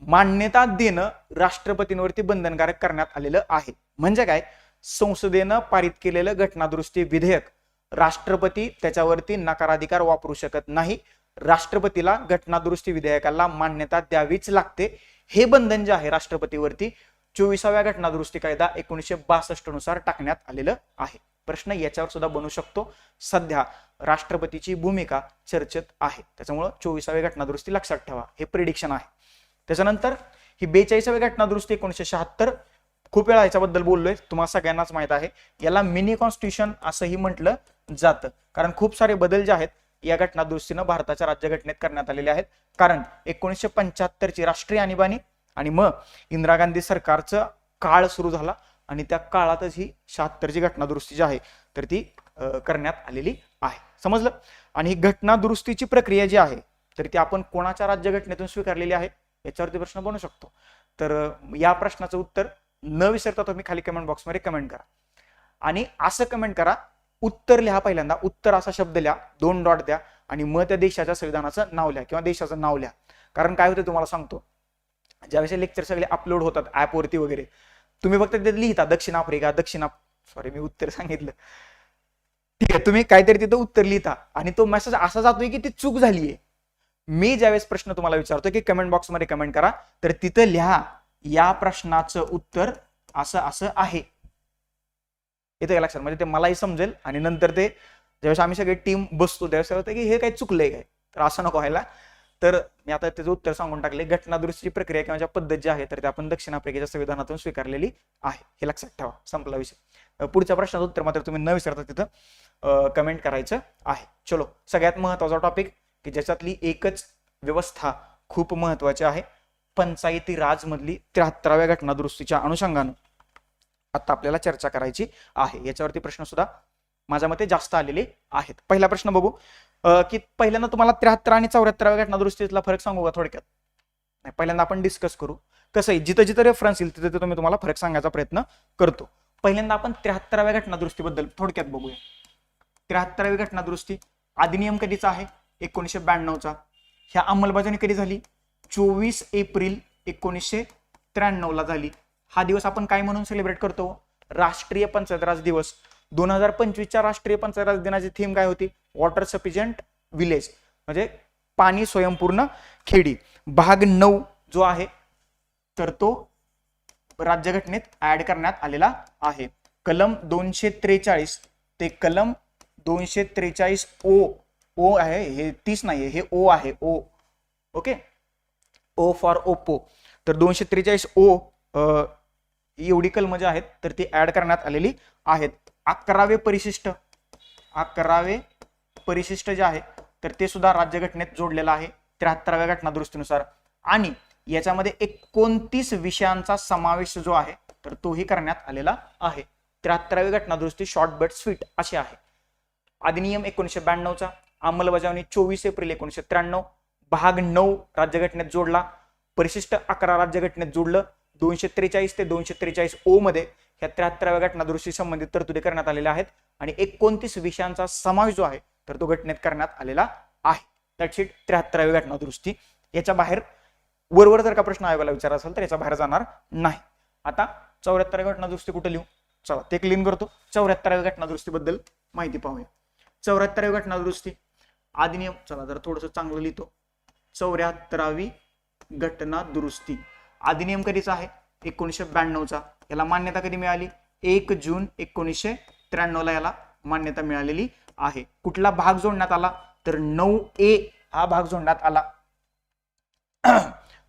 S1: मान्यता देणं राष्ट्रपतींवरती बंधनकारक करण्यात आलेलं आहे. म्हणजे काय? संसदेनं पारित केलेलं घटना दुरुस्ती विधेयक राष्ट्रपती त्याच्यावरती नकाराधिकार वापरू शकत नाही. राष्ट्रपतीला घटना दुरुस्ती विधेयकाला मान्यता द्यावीच लागते. हे बंधन जे आहे राष्ट्रपतीवरती 24व्या घटना दुरुस्ती कायदा 1962 नुसार टाकण्यात आलेलं आहे. प्रश्न याच्यावर सुद्धा बनू शकतो. सध्या राष्ट्रपतीची भूमिका चर्चेत आहे, त्याच्यामुळे 24वी घटना दुरुस्ती लक्षात ठेवा. हे प्रिडिक्शन आहे. त्याच्यानंतर ही 42वी घटना दुरुस्ती 1976 खूप वेळा याच्याबद्दल बोललोय, तुम्हाला सगळ्यांनाच माहित आहे. याला मिनी कॉन्स्टिट्यूशन असंही म्हटलं जातं, कारण खूप सारे बदल जे आहेत या घटना दुरुस्तीनं भारताच्या राज्यघटनेत करण्यात आलेले आहेत. कारण 1975ची राष्ट्रीय आणीबाणी आणि मग इंदिरा गांधी सरकारचा काळ सुरू झाला आणि त्या काळातच ही 76ची घटना दुरुस्ती जी आहे तर ती करण्यात आलेली आहे. समजलं. आणि ही घटना दुरुस्तीची प्रक्रिया जी आहे तर ती आपण कोणाच्या राज्यघटनेतून स्वीकारलेली आहे याच्यावरती प्रश्न बनू शकतो. तर या प्रश्नाचं उत्तर न विसरता तुम्ही खाली कमेंट बॉक्समध्ये कमेंट करा. आणि असं कमेंट करा, उत्तर लिहा. पहिल्यांदा उत्तर असा शब्द लिहा, 2 डॉट द्या आणि मग त्या देशाच्या संविधानाचं नाव लिहा किंवा देशाचं नाव लिहा. कारण काय होतं तुम्हाला सांगतो, ज्यावेळेस लेक्चर सगळे अपलोड होतात ऍपवरती वगैरे, तुम्ही फक्त ते लिहिता दक्षिण आफ्रिका, सॉरी मी उत्तर सांगितलं, ठीक आहे, तुम्ही काहीतरी तिथं उत्तर लिहिता आणि तो मेसेज असा जातोय की ती चूक झालीये. मी ज्यावेळेस प्रश्न तुम्हाला विचारतो की कमेंट बॉक्समध्ये कमेंट करा, तर तिथं लिहा या प्रश्नाचं उत्तर असं असं आहे. येतं का लक्षात? म्हणजे ते मलाही समजेल आणि नंतर ते ज्यावेळेस आम्ही सगळे टीम बसतो त्यावेळेस होतं की हे काही चुकलंय काय, तर असं नको व्हायला. तर मी आता त्याचं उत्तर सांगून टाकले. घटना दुरुस्तीची प्रक्रिया किंवा पद्धत जी आहे तर ते आपण दक्षिण आफ्रिकेच्या संविधानातून स्वीकारलेली आहे. हे लक्षात ठेवा. संपला विषय. पुढच्या प्रश्नाचं उत्तर मात्र तुम्ही न विसरता तिथं कमेंट करायचं आहे. चलो, सगळ्यात महत्वाचा टॉपिक की ज्याच्यातली एकच व्यवस्था खूप महत्वाची आहे, पंचायती राज मधली 73व्या घटनादुरुस्तीच्या अनुषंगानं आता आपल्याला चर्चा करायची आहे. याच्यावरती प्रश्न सुद्धा माझ्या मते जास्त आलेले आहेत. पहिला प्रश्न बघू की पहिल्यांदा तुम्हाला 73 आणि 74व्या घटनादुरुस्तीतला फरक सांगू का थोडक्यात? नाही, पहिल्यांदा आपण डिस्कस करू. कसं आहे, जिथं जिथं रेफरन्स येईल तिथे मी तुम्हाला फरक सांगायचा प्रयत्न करतो. पहिल्यांदा आपण 73व्या घटनादुरुस्तीबद्दल थोडक्यात बघूया. 73वी घटनादुरुस्ती अधिनियम कधीचा आहे? 1992चा. ह्या अंमलबजावणी कधी झाली? 24 एप्रिल 1993 ला झाली. हा दिवस आपण काय म्हणून सेलिब्रेट करतो? राष्ट्रीय पंचायत राज दिवस. 2025च्या राष्ट्रीय पंचायत राज दिनाची थीम काय होती? वॉटर सफिशियंट विलेज, म्हणजे पाणी स्वयंपूर्ण खेडी. भाग 9 जो आहे तर तो राज्यघटनेत ऍड करण्यात आलेला आहे. कलम 243 ते कलम 243 ओ आहे, हे 30 नाहीये, हे ओ आहे, O. Okay, O for Oppo. तर 243 ओ एवढी कलम जे आहेत तर ती ऍड करण्यात आलेली आहेत. 11वे परिशिष्ट जे आहे तर ते सुद्धा राज्यघटनेत जोडलेलं आहे 73व्या घटनादुरुस्तीनुसार. आणि याच्यामध्ये 29 विषयांचा समावेश जो आहे तर तोही करण्यात आलेला आहे. 73वी घटनादुरुस्ती शॉर्ट बट स्वीट अशी आहे. अधिनियम 1992चा, अंमलबजावणी 24 एप्रिल 1993. भाग 9 राज्यघटनेत जोडला, परिशिष्ट 11 राज्यघटनेत जोडलं. 243 ते 243 ओ मध्ये ह्या 73व्या घटनादुरुस्ती संबंधित तरतुदी करण्यात आलेल्या आहेत आणि 29 विषयांचा समावेश जो आहे तर तो घटनेत करण्यात आलेला आहे. दॅट्स इट, 73वी घटनादुरुस्ती. याच्या बाहेर वरवर जर का प्रश्न आयोगाला विचार असेल तर याच्या बाहेर जाणार नाही. आता 74वी घटनादुरुस्ती कुठे लिहू? चला ते क्लीन करतो. 74व्या घटनादुरुस्तीबद्दल माहिती पाहूया. 74वी घटनादुरुस्ती अधिनियम, चला जरा थोडंसं चांगलं लिहितो. 74वी घटनादुरुस्ती अधिनियम कधीचा आहे? 1992चा. याला मान्यता कधी मिळाली? 1 जून 1993 ला याला मान्यता मिळालेली आहे. कुठला भाग जोडण्यात आला? तर 9A हा भाग जोडण्यात आला.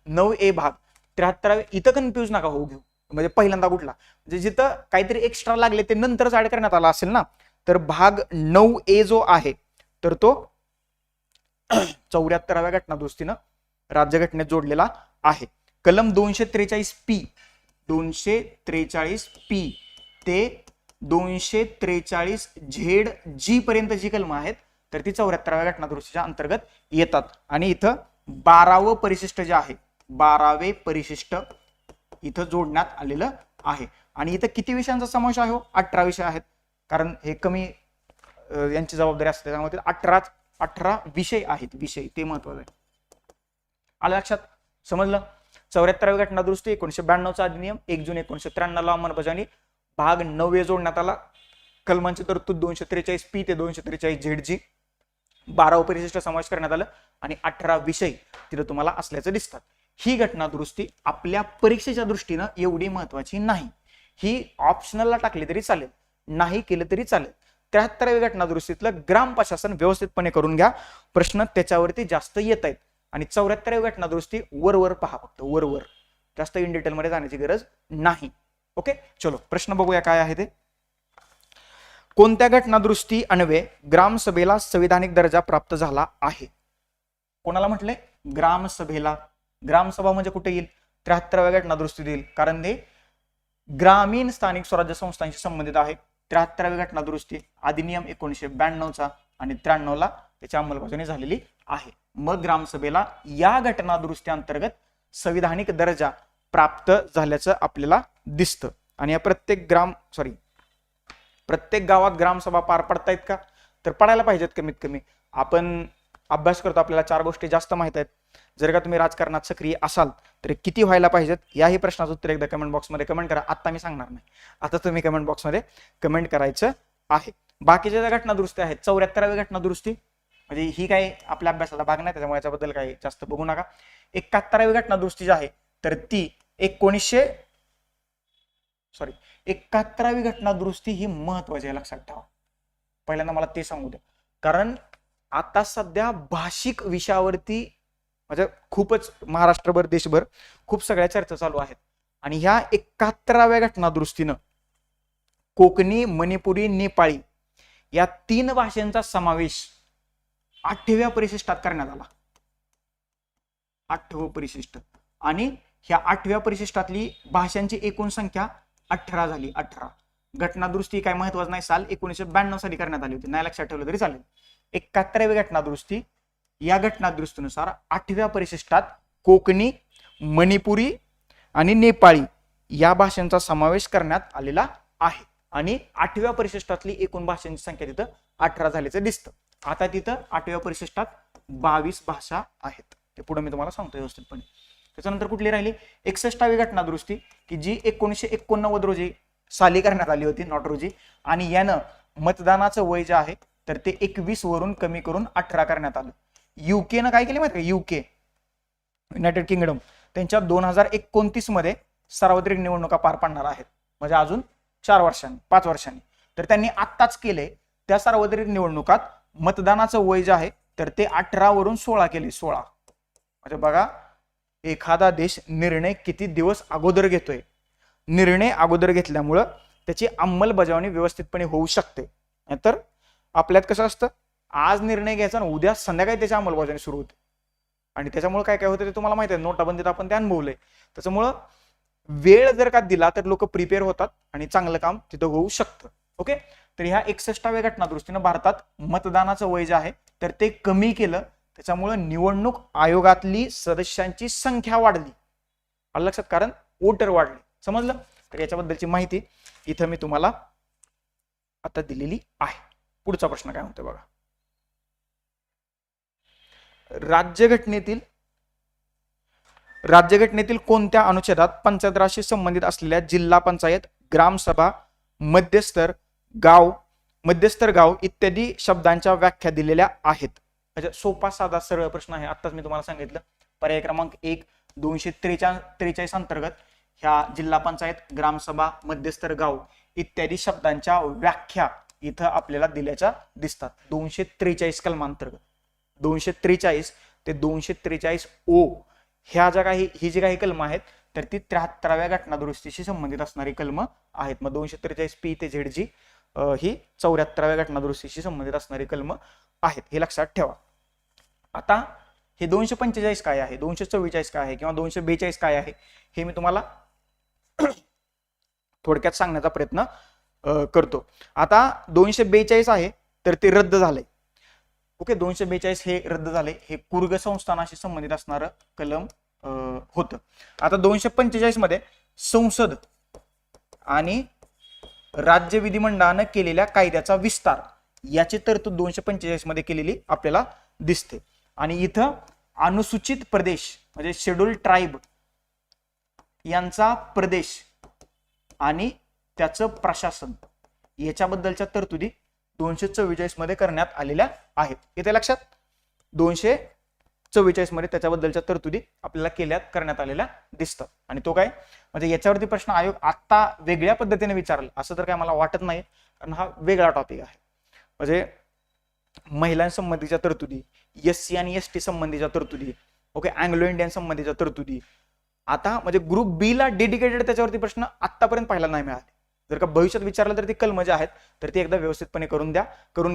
S1: 9A भाग 73. इथं कन्फ्यूज नका होऊ घेऊ, म्हणजे पहिल्यांदा कुठला, म्हणजे जिथं काहीतरी एक्स्ट्रा लागले ते नंतरच ऍड करण्यात आला असेल ना, तर भाग 9A जो आहे तर तो 74व्या घटनादुरुस्तीनं राज्यघटनेत जोडलेला आहे. कलम 243P ते 243ZG पर्यंत जी कलम आहेत तर ती 74व्या घटनादुरुस्तीच्या अंतर्गत येतात. आणि इथं 12वे परिशिष्ट जे आहे, 12वे परिशिष्ट इथं जोडण्यात आलेलं आहे. आणि इथं किती विषयांचा समावेश आहे? 18 विषय आहेत, कारण हे कमी यांची जबाबदारी असते त्यामुळे 18 विषय आहेत. विषय ते महत्वाचं आहे. आलं लक्षात? समजलं? 74वी घटनादुरुस्ती 1992चा अधिनियम 1 जून 1993 ला अंमलबजावणी. भाग 9 जोडण्यात आला. कलमांची तरतूद 243P ते 243ZG. 12वे परिशिष्ट समावेश करण्यात आलं आणि 18 विषय तिथं तुम्हाला असल्याचं दिसतात. ही घटनादुरुस्ती आपल्या परीक्षेच्या दृष्टीनं एवढी महत्वाची नाही. ही ऑप्शनलला टाकली तरी चालेल, नाही केलं तरी चालेल. 73वी घटनादुरुस्तीतलं ग्राम प्रशासन व्यवस्थितपणे करून घ्या, प्रश्न त्याच्यावरती जास्त येत आहेत. आणि 74वी घटनादुरुस्ती वरवर पहा, फक्त वरवर, जास्त इन डिटेल मध्ये जाण्याची गरज नाही. ओके, चलो प्रश्न बघूया काय आहे ते. कोणत्या घटनादुरुस्ती अन्वये ग्रामसभेला संविधानिक दर्जा प्राप्त झाला आहे? कोणाला म्हटले? ग्रामसभेला. ग्रामसभा म्हणजे कुठे येईल? 73व्या घटनादुरुस्तीत येईल, कारण ते ग्रामीण स्थानिक स्वराज्य संस्थांशी संबंधित आहे. 73वी घटनादुरुस्ती अधिनियम 1992चा आणि 93 ला त्याची अंमलबजावणी झालेली आहे. मग ग्रामसभेला या घटनादुरुस्ती अंतर्गत संविधानिक दर्जा प्राप्त झाल्याचं आपल्याला दिसतं. आणि या प्रत्येक गावात ग्रामसभा पार पडतायत का? तर पडायला पाहिजेत कमीत कमी. आपण अभ्यास करतो, आपल्याला 4 गोष्टी जास्त माहित आहेत. जर का तुम्ही राजकारणात सक्रिय असाल तर किती व्हायला पाहिजेत याही प्रश्नाचं उत्तर एकदा कमेंट बॉक्समध्ये कमेंट करा. आता मी सांगणार नाही, आता तुम्ही कमेंट बॉक्समध्ये कमेंट करायचं आहे. बाकीच्या ज्या घटनादुरुस्ती आहेत, 74वी घटनादुरुस्ती म्हणजे ही काही आपल्या अभ्यासाला भाग नाही, त्याच्यामुळे याच्याबद्दल काही जास्त बघू नका. 71वी घटनादुरुस्ती जी आहे तर ती 71वी घटनादुरुस्ती ही महत्वाची आहे, लक्षात ठेवा. पहिल्यांदा मला ते सांगू द्या, कारण आता सध्या भाषिक विषयावरती म्हणजे खूपच महाराष्ट्रभर देशभर खूप सगळ्या चर्चा चालू आहेत. आणि ह्या 71व्या घटनादुरुस्तीनं कोकणी, मणिपुरी, नेपाळी या 3 भाषांचा समावेश 8व्या परिशिष्टात करण्यात आला. 8वं परिशिष्ट आणि ह्या 8व्या परिशिष्टातली भाषांची एकूण संख्या 18 झाली. 18. घटनादुरुस्ती काय महत्वाचं नाही, साल 1992 साली करण्यात आली होती, नाही लक्षात ठेवलं तरी चालेल. 71वी घटनादुरुस्ती. या घटनादुरुस्तीनुसार 8व्या परिशिष्टात कोकणी, मणिपुरी आणि नेपाळी या भाषांचा समावेश करण्यात आलेला आहे. आणि 8व्या परिशिष्टातली एकूण भाषांची संख्या तिथं 18 झाल्याचं दिसतं. आता तिथं 8व्या परिशिष्टात 22 भाषा आहेत. ते पुढे मी तुम्हाला सांगतो व्यवस्थितपणे. त्याच्यानंतर कुठली राहिली? 61वी घटनादुरुस्ती, की जी 1989 रोजी साली करण्यात आली होती, नॉट रोजी. आणि यानं मतदानाचं वय जे आहे तर ते 21 वरून कमी करून 18 करण्यात आलं. युकेनं काय केले माहिती का? युके, युनायटेड किंगडम, त्यांच्या 2029 मध्ये सार्वत्रिक निवडणुका पार पाडणार आहेत, म्हणजे अजून 5 वर्षांनी. तर त्यांनी आत्ताच केले त्या सार्वत्रिक निवडणुकात मतदानाचं वय जे आहे तर ते 18 वरून 16 केले. 16 म्हणजे बघा, एखादा देश निर्णय किती दिवस अगोदर घेतोय. निर्णय अगोदर घेतल्यामुळं त्याची अंमलबजावणी व्यवस्थितपणे होऊ शकते. नाहीतर आपल्यात कसं असतं, आज निर्णय घ्यायचा आणि उद्या संध्याकाळी त्याची अंमलबजावणी सुरू होते. आणि त्याच्यामुळे काय काय होतं ते तुम्हाला माहिती आहे, नोटाबंदीत आपण ते अनुभवलंय. त्याच्यामुळं वेळ जर का दिला तर लोक प्रिपेअर होतात आणि चांगलं काम तिथं होऊ शकतं. ओके. तर ह्या 61व्या घटनादुरुस्तीनं भारतात मतदानाचं वय जे आहे तर ते कमी केलं. त्याच्यामुळे निवडणूक आयोगातली सदस्यांची संख्या वाढली. आलं लक्षात? कारण वोटर वाढले. समजलं? तर याच्याबद्दलची माहिती इथं मी तुम्हाला आता दिलेली आहे. पुढचा प्रश्न काय म्हणतोय बघा. राज्यघटनेतील कोणत्या अनुच्छेदात पंचायत राजशी संबंधित असलेल्या जिल्हा पंचायत, ग्रामसभा, मध्यस्तर गाव इत्यादी शब्दांच्या व्याख्या दिलेल्या आहेत? म्हणजे सोपा साधा सरळ प्रश्न आहे. आत्ताच मी तुम्हाला सांगितलं. पर्याय क्रमांक 1, 243 अंतर्गत ह्या जिल्हा पंचायत, ग्रामसभा, मध्यस्तर गाव इत्यादी शब्दांच्या व्याख्या इथं आपल्याला दिल्याच्या दिसतात. 243 कलमांतर्गत 243 ते 243 ओ ह्या ज्या काही ही जी काही कलम आहेत तर ती 73व्या घटनादुरुस्तीशी संबंधित असणारी कलम आहेत. मग 243 पी ते झेड जी ही 74व्या घटनादुरुस्तीशी संबंधित असणारी कलम आहेत, हे लक्षात ठेवा. आता हे 245 काय आहे, 244 काय आहे किंवा 242 काय आहे हे मी तुम्हाला थोडक्यात सांगण्याचा प्रयत्न करतो. आता 242 आहे तर ते रद्द झालंय. ओके. 242 हे रद्द झाले. हे कुर्ग संस्थानाशी संबंधित असणारं कलम होतं. आता 245 मध्ये संसद आणि राज्य विधिमंडळानं केलेल्या कायद्याचा विस्तार याची तरतूद 245 मध्ये केलेली आपल्याला दिसते. आणि इथं अनुसूचित प्रदेश म्हणजे शेड्यूल्ड ट्राईब यांचा प्रदेश आणि त्याचं प्रशासन याच्याबद्दलच्या तरतुदी 244 मध्ये करण्यात आलेल्या आहेत. इथे लक्षात, 244 मध्ये त्याच्याबद्दलच्या तरतुदी आपल्याला करण्यात आलेल्या दिसतात. आणि तो काय म्हणजे याच्यावरती प्रश्न आयोग आता वेगळ्या पद्धतीने विचारला असं तर काय मला वाटत नाही, कारण हा वेगळा टॉपिक आहे. म्हणजे महिलांसंबंधीच्या तरतुदी, SC आणि ST संबंधीच्या तरतुदी, ओके, अँग्लो इंडियन संबंधीच्या तरतुदी. आता म्हणजे ग्रुप बी ला डेडिकेटेड त्याच्यावरती प्रश्न आतापर्यंत पाहायला नाही मिळाले. जर का भविष्यात विचारलं तर ती कलम जे आहेत तर ती एकदा व्यवस्थितपणे करून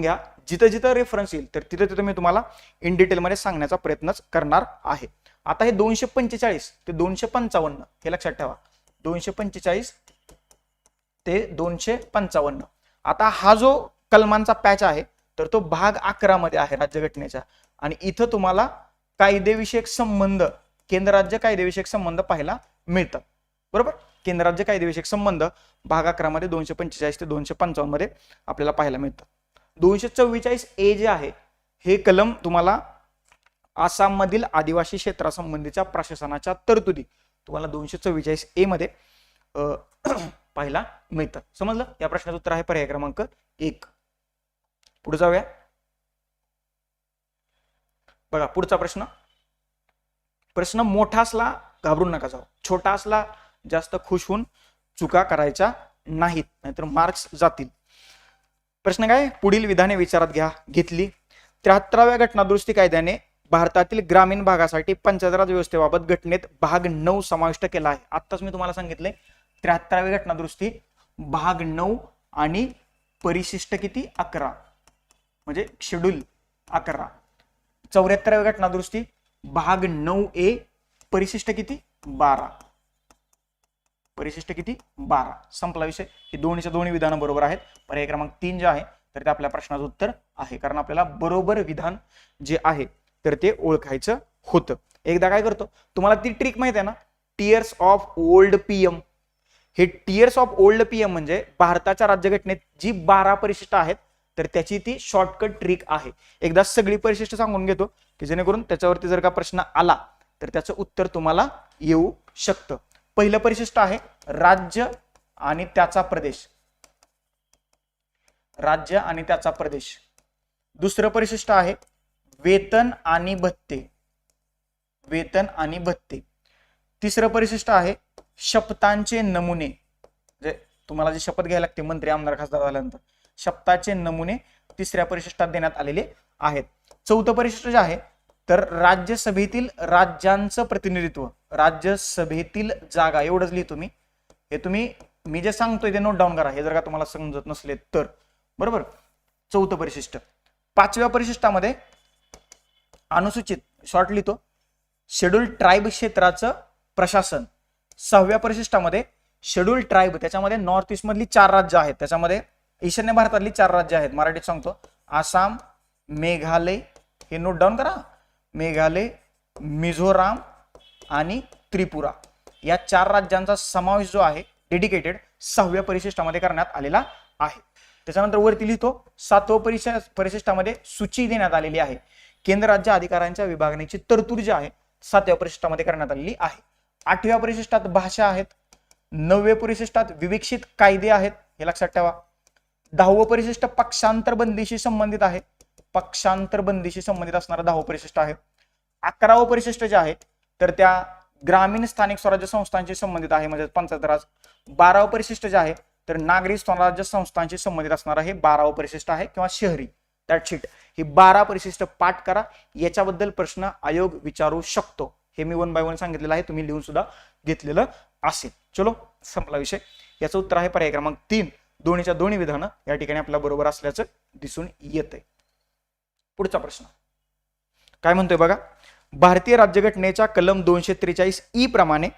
S1: घ्या. जिथं जिथं रेफरन्स येईल तर तिथं तिथं मी तुम्हाला इन डिटेल मध्ये सांगण्याचा प्रयत्नच करणार आहे. आता हे 245 ते 255 हे लक्षात ठेवा. 245 ते 255. आता हा जो कलमांचा पॅच आहे तर तो भाग 11 मध्ये आहे राज्यघटनेच्या. आणि इथं तुम्हाला कायदेविषयक संबंध, केंद्र राज्य कायदेविषयक संबंध पाहायला मिळतात. बरोबर. केंद्र राज्य कायदेविषयक संबंध भाग 11 मध्ये 245 ते 255 मध्ये आपल्याला पाहायला मिळतात. 244 ए जे आहे हे कलम तुम्हाला आसाम मधील आदिवासी क्षेत्रासंबंधीच्या प्रशासनाच्या तरतुदी तुम्हाला 244 ए मध्ये पाहायला मिळतात. समजलं? या प्रश्नाचं उत्तर आहे पर्याय क्रमांक 1. पुढे जाऊया. बघा पुढचा प्रश्न मोठा असला घाबरून नका जाऊ, छोटा असला जास्त खुश होऊन चुका करायच्या नाहीत, नाहीतर मार्क्स जातील. प्रश्न काय? पुढील विधाने विचारात घेतली. 73व्या घटनादुरुस्ती कायद्याने भारतातील ग्रामीण भागासाठी पंचायत राज व्यवस्थेबाबत घटनेत भाग 9 समाविष्ट केला आहे. आत्ताच मी तुम्हाला सांगितले 73वी घटनादुरुस्ती भाग 9 आणि परिशिष्ट किती 11 म्हणजे शेड्यूल 11. 74वी घटनादुरुस्ती भाग 9A परिशिष्ट किती 12. परिशिष्ट किती? 12. संपला विषय. ही दोन्हीच्या दोन्ही विधानं बरोबर आहेत. पर्याय क्रमांक 3 जे आहे तर ते आपल्या प्रश्नाचं उत्तर आहे, कारण आपल्याला बरोबर विधान जे आहे तर ते ओळखायचं होतं. एकदा काय करतो, तुम्हाला ती ट्रिक माहिती आहे ना, टियर्स ऑफ ओल्ड पीएम. हे टियर्स ऑफ ओल्ड पीएम म्हणजे भारताच्या राज्यघटनेत जी 12 परिशिष्ट आहेत तर त्याची ती शॉर्टकट ट्रिक आहे. एकदा सगळी परिशिष्ट सांगून घेतो की जेणेकरून त्याच्यावरती जर का प्रश्न आला तर त्याचं उत्तर तुम्हाला येऊ शकतं. पहिलं परिशिष्ट आहे राज्य आणि त्याचा प्रदेश. राज्य आणि त्याचा प्रदेश. दुसरं परिशिष्ट आहे वेतन आणि भत्ते. वेतन आणि भत्ते. तिसरं परिशिष्ट आहे शपथांचे नमुने. म्हणजे तुम्हाला जी शपथ घ्यायला लागते मंत्री आमदार खासदार झाल्यानंतर, शपथाचे नमुने तिसऱ्या परिशिष्टात देण्यात आलेले आहेत. चौथं परिशिष्ट जे आहे तर राज्यसभेतील राज्यांचं प्रतिनिधित्व. राज्यसभेतील जागा एवढंच लिहितो मी. हे तुम्ही मी जे सांगतोय ते नोट डाऊन करा, हे जर का तुम्हाला समजत नसले तर. बरोबर. चौथं परिशिष्ट. पाचव्या परिशिष्टामध्ये अनुसूचित शॉर्ट लिहितो शेड्यूल ट्राईब क्षेत्राचं प्रशासन. सहाव्या परिशिष्टामध्ये शेड्यूल ट्राईब, त्याच्यामध्ये नॉर्थ ईस्ट मधली 4 राज्य आहेत, त्याच्यामध्ये ईशान्य भारतातली 4 राज्य आहेत. मराठीत सांगतो आसाम, मेघालय, हे नोट डाऊन करा, मेघालय, मिझोराम आणि त्रिपुरा. या 4 राज्यांचा समावेश जो आहे डेडिकेटेड 6व्या परिशिष्टामध्ये करण्यात आलेला आहे. त्याच्यानंतर वरती लिहितो 7व्या परिशिष्टामध्ये सूची देण्यात आलेली आहे. केंद्र राज्य अधिकारांच्या विभागणीची तरतूद जी आहे 7व्या परिशिष्टामध्ये करण्यात आलेली आहे. 8व्या परिशिष्टात भाषा आहेत. 9व्या परिशिष्टात विवेक्षित कायदे आहेत, हे लक्षात ठेवा. 10वं परिशिष्ट पक्षांतर बंदीशी संबंधित आहे. पक्षांतर बंदीशी संबंधित असणारा 10वं परिशिष्ट आहे. 11वं परिशिष्ट जे आहे तर त्या ग्रामीण स्थानिक स्वराज्य संस्थांशी संबंधित आहे, म्हणजे पंचायत राज. 12वं परिशिष्ट जे आहे तर नागरी स्वराज्य संस्थांशी संबंधित असणारा हे 12वं परिशिष्ट आहे, किंवा शहरी. That's it. ही 12 परिशिष्ट पाठ करा. याच्याबद्दल प्रश्न आयोग विचारू शकतो. हे मी 1 बाय 1 सांगितलेलं आहे, तुम्ही लिहून सुद्धा घेतलेलं असेल. चलो, संपला विषय. याचं उत्तर आहे पर्याय क्रमांक 3. दोन्हीच्या दोन्ही विधानं या ठिकाणी आपल्या बरोबर असल्याचं दिसून येतंय. पुढचा प्रश्न काय म्हणतोय बघा. भारतीय राज्यघटनेच्या कलम 243 प्रमाणे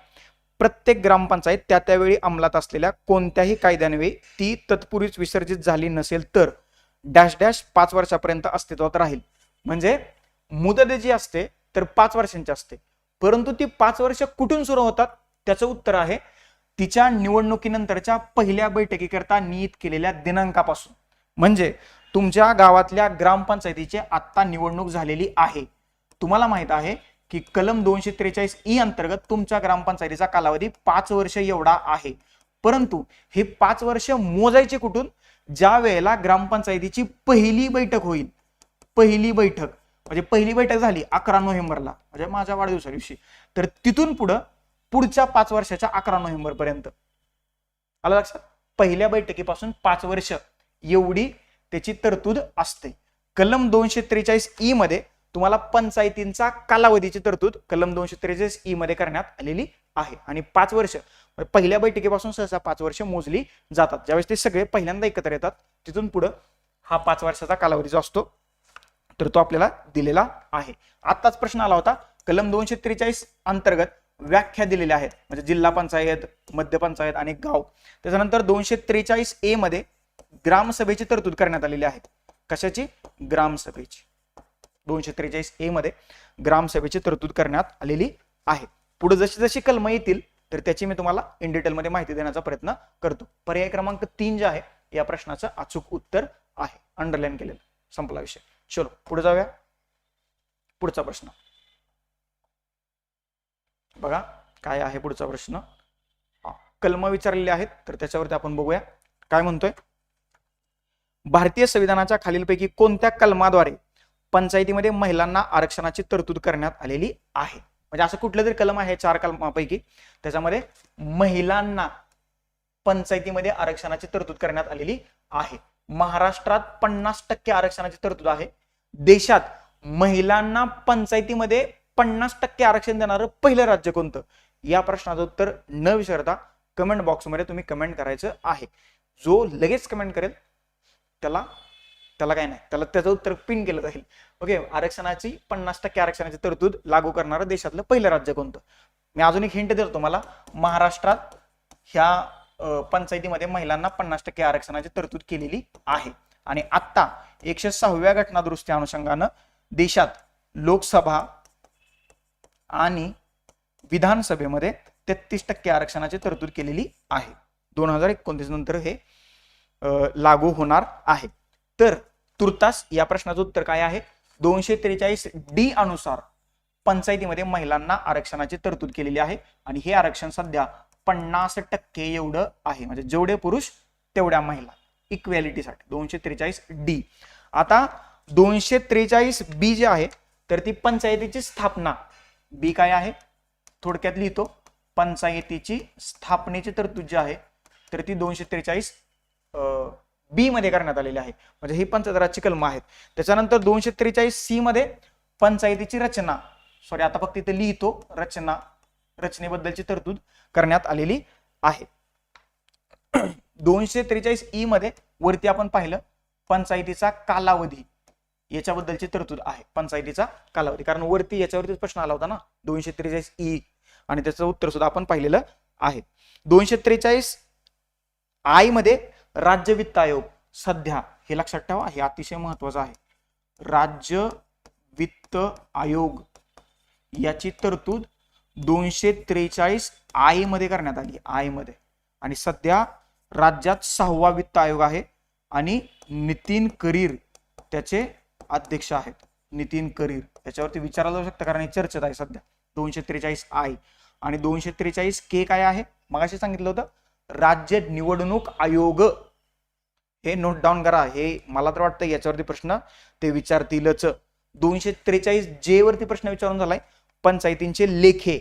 S1: प्रत्येक ग्रामपंचायत त्यावेळी अंमलात असलेल्या कोणत्याही कायद्यान्वये ती तत्पूर्वीच विसर्जित झाली नसेल तर डॅश डॅश 5 वर्षापर्यंत अस्तित्वात राहील. म्हणजे मुदत जी असते तर 5 वर्षांची असते, परंतु ती 5 वर्ष कुठून सुरू होतात त्याचं उत्तर आहे तिच्या निवडणुकीनंतरच्या पहिल्या बैठकीकरता नियत केलेल्या दिनांकापासून. म्हणजे तुमच्या गावातल्या ग्रामपंचायतीची आता निवडणूक झालेली आहे. तुम्हाला माहित आहे की कलम 243 अंतर्गत तुमच्या ग्रामपंचायतीचा कालावधी 5 वर्ष एवढा आहे, परंतु हे 5 वर्ष मोजायचे कुठून? ज्या वेळेला ग्रामपंचायतीची पहिली बैठक होईल. पहिली बैठक म्हणजे पहिली बैठक झाली 11 नोव्हेंबरला, म्हणजे माझ्या वाढदिवसा दिवशी, तर तिथून पुढच्या 5 वर्षाच्या 11 नोव्हेंबर पर्यंत. आलं लक्षात? पहिल्या बैठकीपासून 5 वर्ष एवढी त्याची तरतूद असते. कलम 243 मध्ये तुम्हाला पंचायतींचा कालावधीची तरतूद कलम 243 मध्ये करण्यात आलेली आहे. आणि 5 वर्ष पहिल्या बैठकीपासून सहसा 5 वर्ष मोजली जातात. ज्यावेळेस ते सगळे पहिल्यांदा एकत्र येतात तिथून पुढे हा 5 वर्षाचा कालावधी जो असतो तर तो आपल्याला दिलेला आहे. आताच प्रश्न आला होता, कलम 243 अंतर्गत व्याख्या दिलेल्या आहेत, म्हणजे जिल्हा पंचायत, मध्य पंचायत आणि गाव. त्याच्यानंतर 243 मध्ये ग्रामसभेची तरतूद करण्यात आलेली आहे. कशाची? ग्रामसभेची. 243 मध्ये ग्रामसभेची तरतूद करण्यात आलेली आहे. पुढे जशी जशी कलम येतील तर त्याची मी तुम्हाला इन डिटेल मध्ये माहिती देण्याचा प्रयत्न करतो. पर्याय क्रमांक 3 जे आहे या प्रश्नाचं अचूक उत्तर आहे, अंडरलाईन केलेलं. संपला विषय. चलो पुढे जाऊया. पुढचा प्रश्न बघा काय आहे. पुढचा प्रश्न कलम विचारलेले आहेत तर त्याच्यावरती आपण बघूया. काय म्हणतोय, भारतीय संविधानाच्या खालीलपैकी कोणत्या कलमाद्वारे पंचायतीमध्ये महिलांना आरक्षणाची तरतूद करण्यात आलेली आहे? म्हणजे असं कुठलं तरी कलम आहे 4 कलमापैकी त्याच्यामध्ये महिलांना पंचायतीमध्ये आरक्षणाची तरतूद करण्यात आलेली आहे. महाराष्ट्रात 50% आरक्षणाची तरतूद आहे. देशात महिलांना पंचायतीमध्ये 50% आरक्षण देणारं पहिलं राज्य कोणतं? या प्रश्नाचं उत्तर न विसरता कमेंट बॉक्समध्ये तुम्ही कमेंट करायचं आहे. जो लगेच कमेंट करेल त्याला काय नाही, त्याला त्याचं उत्तर पिन केलं जाईल. ओके, आरक्षणाची 50% आरक्षणाची तरतूद लागू करणारं देशातलं पहिलं राज्य कोणतं? मी अजून एक हिंट देतो तुम्हाला, महाराष्ट्रात ह्या पंचायतीमध्ये महिलांना 50% आरक्षणाची तरतूद केलेली आहे. आणि आता 106व्या घटना दुरुस्ती अनुषंगानं देशात लोकसभा आणि विधानसभेमध्ये 33% आरक्षणाची तरतूद केलेली आहे. 2029 नंतर हे लागू होणार आहे. तर तुर्तास या प्रश्नाचं उत्तर काय आहे? 243D अनुसार पंचायतीमध्ये महिलांना आरक्षणाची तरतूद केलेली आहे आणि हे आरक्षण सध्या 50% एवढं आहे. म्हणजे जेवढे पुरुष तेवढ्या महिला, इक्वॅलिटीसाठी 243D. आता 243B जे आहे तर ती पंचायतीची स्थापना. बी काय आहे थोडक्यात लिहितो, पंचायतीची स्थापनेची तरतूद जी आहे तर ती 243 मध्ये करण्यात आलेली आहे. म्हणजे ही पंचायत राजची कलम आहेत. त्याच्यानंतर 243C मध्ये पंचायतीची रचना, सॉरी आता फक्त इथे लिहितो रचनेबद्दलची तरतूद करण्यात आलेली आहे. 243E मध्ये वरती आपण पाहिलं पंचायतीचा कालावधी, याच्याबद्दलची तरतूद आहे. पंचायतीचा कालावधी, कारण वरती याच्यावरतीच प्रश्न आला होता ना 243E, आणि त्याचं उत्तर सुद्धा आपण पाहिलेलं आहे. 243I मध्ये राज्य वित्त आयोग, सध्या हे लक्षात ठेवा, हे अतिशय महत्वाचं आहे. राज्य वित्त आयोग याची तरतूद 243I मध्ये करण्यात आली, आय मध्ये. आणि सध्या राज्यात 6वा वित्त आयोग आहे आणि नितीन करीर त्याचे अध्यक्ष आहेत. नितीन करीर याच्यावरती विचारलं जाऊ शकतं कारण हे चर्चेत आहे सध्या. 243I आणि 243K काय आहे मगाशी सांगितलं होतं, राज्य निवडणूक आयोग. हे नोट डाऊन करा, हे मला तर वाटतं याच्यावरती प्रश्न ते विचारतीलच. 243J वरती प्रश्न विचारून झालाय, पंचायतींचे लेखे.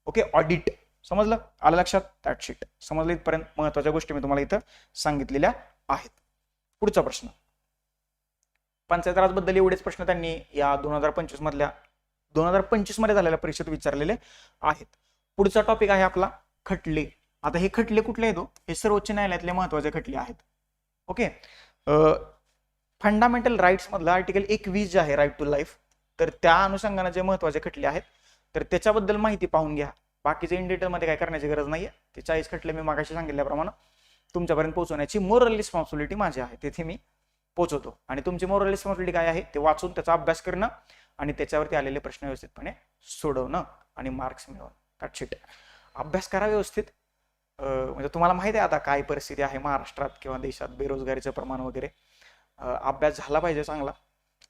S1: Okay, audit. समजलं, आलं लक्षात? That sheet. समजलं इथपर्यंत? महत्वाच्या गोष्टी मी तुम्हाला इथं सांगितलेल्या आहेत. पुढचा प्रश्न, पंचायत राज बद्दल एवढेच प्रश्न त्यांनी या 2025 मध्ये झालेल्या परीक्षेत विचारलेले आहेत. पुढचा टॉपिक आहे आपला खटले. आता हे खटले कुठले आहेत? हे सर्वोच्च न्यायालयातले महत्वाचे खटले आहेत. ओके, फंडामेंटल राईट्स मधलं आर्टिकल 21 जे आहे, राईट टू लाईफ, तर त्या अनुषंगाने जे महत्वाचे खटले आहेत तर त्याच्याबद्दल माहिती पाहून घ्या. बाकीचे इन डिटेल मध्ये काय करण्याची गरज नाहीये. ते 40 खटले मी मागाशी सांगितल्याप्रमाणे तुमच्यापर्यंत पोहोचवण्याची मोरल रिस्पॉन्सिबिलिटी माझी आहे, तेथे मी पोहोचवतो. आणि तुमची मोरल रिस्पॉन्सिबिलिटी काय आहे ते वाचून त्याचा अभ्यास करणं आणि त्याच्यावरती आलेले प्रश्न व्यवस्थितपणे सोडवणं आणि मार्क्स मिळवणं. That sheet. अभ्यास करा व्यवस्थित. म्हणजे तुम्हाला माहिती आहे आता काय परिस्थिती आहे महाराष्ट्रात किंवा देशात, बेरोजगारीचं प्रमाण वगैरे. अभ्यास झाला पाहिजे चांगला,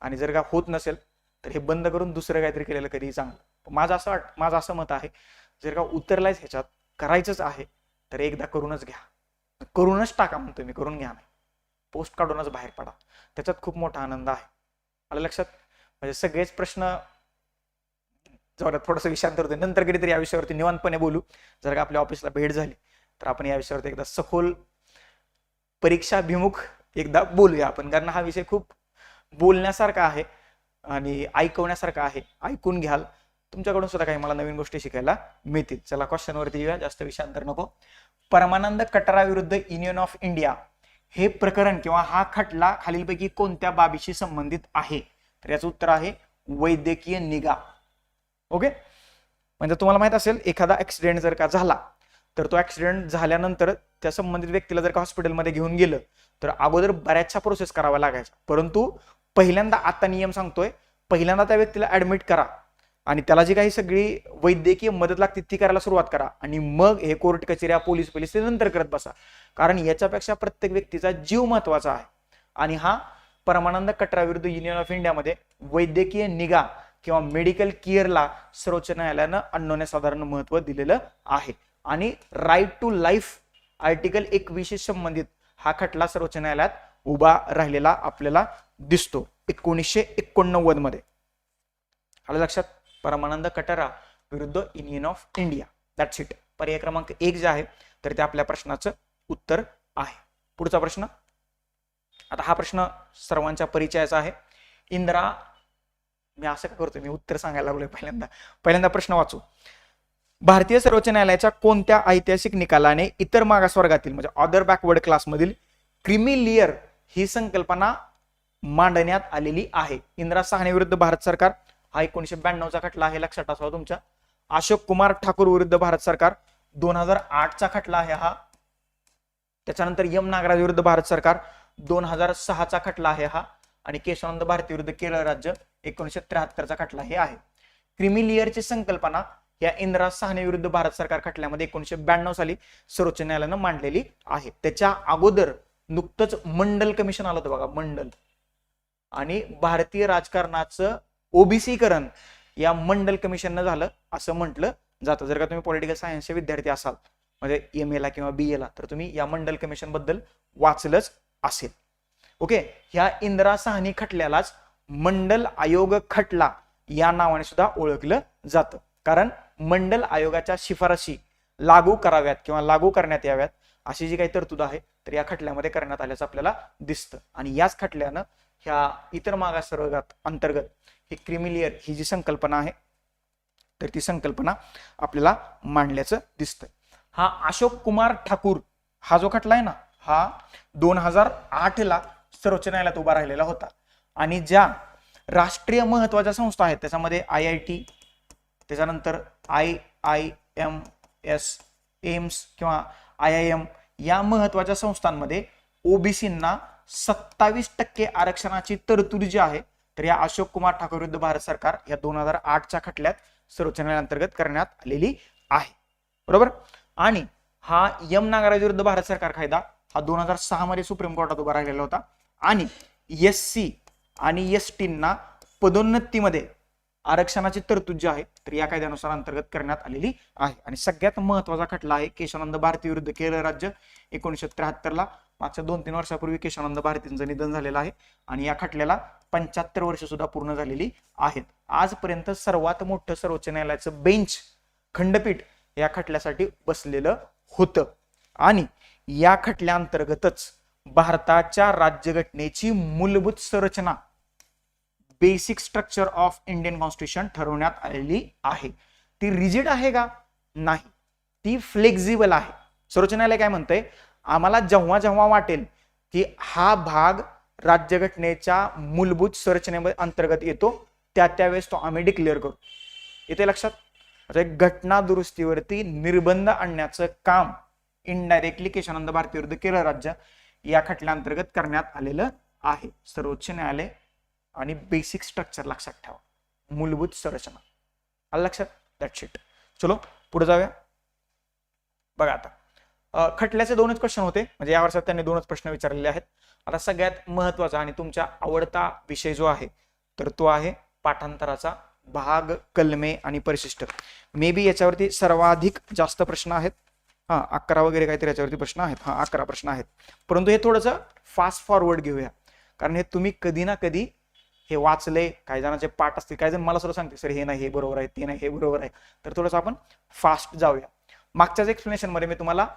S1: आणि जर का होत नसेल तर हे बंद करून दुसरं काहीतरी केलेलं कधीही चांगलं. माझं असं मत आहे, जर का उतरलायच ह्याच्यात, करायचंच आहे तर एकदा करूनच घ्या. करूनच टाका म्हणतो मी, करून घ्या नाही. पोस्ट काढूनच बाहेर पडा, त्याच्यात खूप मोठा आनंद आहे. आलं लक्षात? म्हणजे सगळेच प्रश्न जवळ थोडंसं विषयांतर होते, नंतर कधीतरी या विषयावरती निवांतपणे बोलू. जर का आपल्या ऑफिसला भेट झाली तर आपण या विषयावरती एकदा सखोल परीक्षाभिमुख एकदा बोलूया आपण, कारण हा विषय खूप बोलण्यासारखा आहे आणि ऐकवण्यासारखा आहे. ऐकून घ्याल, तुमच्याकडून सुद्धा काही मला नवीन गोष्टी शिकायला मिळतील. चला क्वेश्चन वरती येऊया, जास्त विषयांतर नको. परमानंद कटारा विरुद्ध युनियन ऑफ इंडिया हे प्रकरण किंवा हा खटला खालीलपैकी कोणत्या बाबीशी संबंधित आहे? तर याचं उत्तर आहे वैद्यकीय निगा. ओके, म्हणजे तुम्हाला माहित असेल एखादा ऍक्सिडेंट जर का झाला तर तो ऍक्सिडेंट झाल्यानंतर त्या संबंधित व्यक्तीला जर का हॉस्पिटलमध्ये घेऊन गेलं तर अगोदर बऱ्याचशा प्रोसेस कराव्या लागायच्या, परंतु पहिल्यांदा आता नियम सांगतोय, पहिल्यांदा त्या व्यक्तीला ऍडमिट करा आणि त्याला जी काही सगळी वैद्यकीय मदत लागते ती करायला सुरुवात करा, आणि मग हे कोर्ट कचेऱ्या पोलीस ते नंतर करत बसा, कारण याच्यापेक्षा प्रत्येक व्यक्तीचा जीव महत्वाचा आहे. आणि हा परमानंद कटरा विरुद्ध युनियन ऑफ इंडियामध्ये वैद्यकीय निगा किंवा मेडिकल केअरला सर्वोच्च न्यायालयानं अनन्यसाधारण महत्व दिलेलं आहे. आणि राईट टू लाईफ आर्टिकल 21 संबंधित हा खटला सर्वोच्च न्यायालयात उभा राहिलेला आपल्याला दिसतो 1989 मध्ये. आलं लक्षात? परमानंद कटारा विरुद्ध union of India. That's it. पर्याय क्रमांक 1 जे आहे तर ते आपल्या प्रश्नाचं उत्तर आहे. पुढचा प्रश्न, आता हा प्रश्न सर्वांच्या परिचयाचा आहे. इंदिरा, मी असं का करतोय, मी उत्तर सांगायला लागलोय पहिल्यांदा प्रश्न वाचू. भारतीय सर्वोच्च न्यायालयाच्या कोणत्या ऐतिहासिक निकालाने इतर मागासवर्गातील म्हणजे अदर बॅकवर्ड क्लास मधील क्रिमी लेअर ही संकल्पना मांडण्यात आलेली आहे? इंदिरा साहनी विरुद्ध भारत सरकार हा 1992चा खटला आहे, लक्षात असावा तुमच्या. अशोक कुमार ठाकूर विरुद्ध भारत सरकार 2008चा खटला आहे हा. त्याच्यानंतर एम नागराज विरुद्ध भारत सरकार 2006चा खटला आहे हा. आणि केशवानंद भारती विरुद्ध केरळ राज्य 1973चा खटला हे आहे. क्रिमी लेअरची संकल्पना या इंदिरा साहनी विरुद्ध भारत सरकार खटल्यामध्ये 1992 साली सर्वोच्च न्यायालयानं मांडलेली आहे. त्याच्या अगोदर नुकतंच मंडल कमिशन आलं होतं बघा, मंडल, आणि भारतीय राजकारणाचं ओबीसीकरण या मंडल कमिशननं झालं असं म्हटलं जातं. जर का तुम्ही पॉलिटिकल सायन्सचे विद्यार्थी असाल म्हणजे एम ला किंवा बी ला, तर तुम्ही या मंडल कमिशन बद्दल वाचलंच असेल. ओके, ह्या इंदिरा साहनी खटल्यालाच मंडल आयोग खटला या नावाने सुद्धा ओळखलं जातं. कारण मंडल आयोगाच्या शिफारशी लागू कराव्यात किंवा लागू करण्यात याव्यात अशी जी काही तरतूद आहे तर या खटल्यामध्ये करण्यात आल्याचं आपल्याला दिसतं. आणि याच खटल्यानं ह्या इतर मागासवर्गात अंतर्गत ही क्रिमी लेअर ही जी संकल्पना आहे तर ती संकल्पना आपल्याला मांडल्याचं दिसतं. हा अशोक कुमार ठाकूर हा जो खटला आहे ना, हा 2008 ला सर्वोच्च न्यायालयात उभा राहिलेला होता. आणि ज्या राष्ट्रीय महत्वाच्या संस्था आहेत त्याच्यामध्ये IIT, त्याच्यानंतर IIMS, एम्स किंवा IIM या महत्वाच्या संस्थांमध्ये ओबीसींना 27% आरक्षणाची तरतूद जी आहे तर या अशोक कुमार ठाकूर विरुद्ध भारत सरकार या 2008च्या खटल्यात सर्वोच्च न्यायालयाअंतर्गत करण्यात आलेली आहे. बरोबर. आणि हा एम नागराज विरुद्ध भारत सरकार कायदा हा 2006 मध्ये सुप्रीम कोर्टात उभा राहिलेला होता. आणि SC आणि ST पदोन्नतीमध्ये आरक्षणाची तरतूद जी आहे तर या कायद्यानुसार अंतर्गत करण्यात आलेली आहे. आणि सगळ्यात महत्वाचा खटला आहे केशवानंद भारती विरुद्ध केरळ राज्य 1973 ला. मागच्या 2-3 वर्षापूर्वी केशवानंद भारतींचं निधन झालेलं आहे आणि या खटल्याला 75 वर्ष सुद्धा पूर्ण झालेली आहेत. आजपर्यंत सर्वात मोठं सर्वोच्च न्यायालयाचं बेंच, खंडपीठ या खटल्यासाठी बसलेलं होतं. आणि या खटल्याअंतर्गतच भारताच्या राज्यघटनेची मूलभूत संरचना, basic structure of Indian constitution ठरवण्यात आलेली आहे. ती रिजिड आहे का? नाही, ती फ्लेक्झिबल आहे. सर्वोच्च न्यायालय काय म्हणतंय, आम्हाला जेव्हा जेव्हा वाटेल की हा भाग राज्यघटनेच्या मूलभूत संरचनेमध्ये अंतर्गत येतो त्यावेळेस तो आम्ही डिक्लेअर करू. येते लक्षात? घटना दुरुस्तीवरती निर्बंध आणण्याचं काम इनडायरेक्टली केशवानंद भारती विरुद्ध केरळ राज्य या खटल्याअंतर्गत करण्यात आलेलं आहे. सर्वोच्च न्यायालय आणि बेसिक स्ट्रक्चर लक्षात ठेवा, मूलभूत संरचना. आलं लक्षात? That's it. चलो पुढे जाऊया. बघा आता खटल्याचे 2च क्वेश्चन होते, म्हणजे या वर्षात त्यांनी 2च प्रश्न विचारलेले आहेत. आता सगळ्यात महत्वाचा आणि तुमच्या आवडता विषय जो आहे तर तो आहे पाठांतराचा भाग, कलमे आणि परिशिष्ट. मे बी याच्यावरती सर्वाधिक जास्त प्रश्न आहेत. 11 वगैरे काहीतरी याच्यावरती प्रश्न आहेत. 11 प्रश्न आहेत. परंतु हे थोडंसं फास्ट फॉरवर्ड घेऊया, कारण हे तुम्ही कधी ना कधी हे वाचले. काही जणांचे पाठ असतील, काही जण मला सुद्धा सांगते सर हे नाही हे बरोबर आहे, ते नाही हे बरोबर आहे. तर थोडंसं आपण फास्ट जाऊया. मागच्याच एक्सप्लेनेशन मध्ये मी तुम्हाला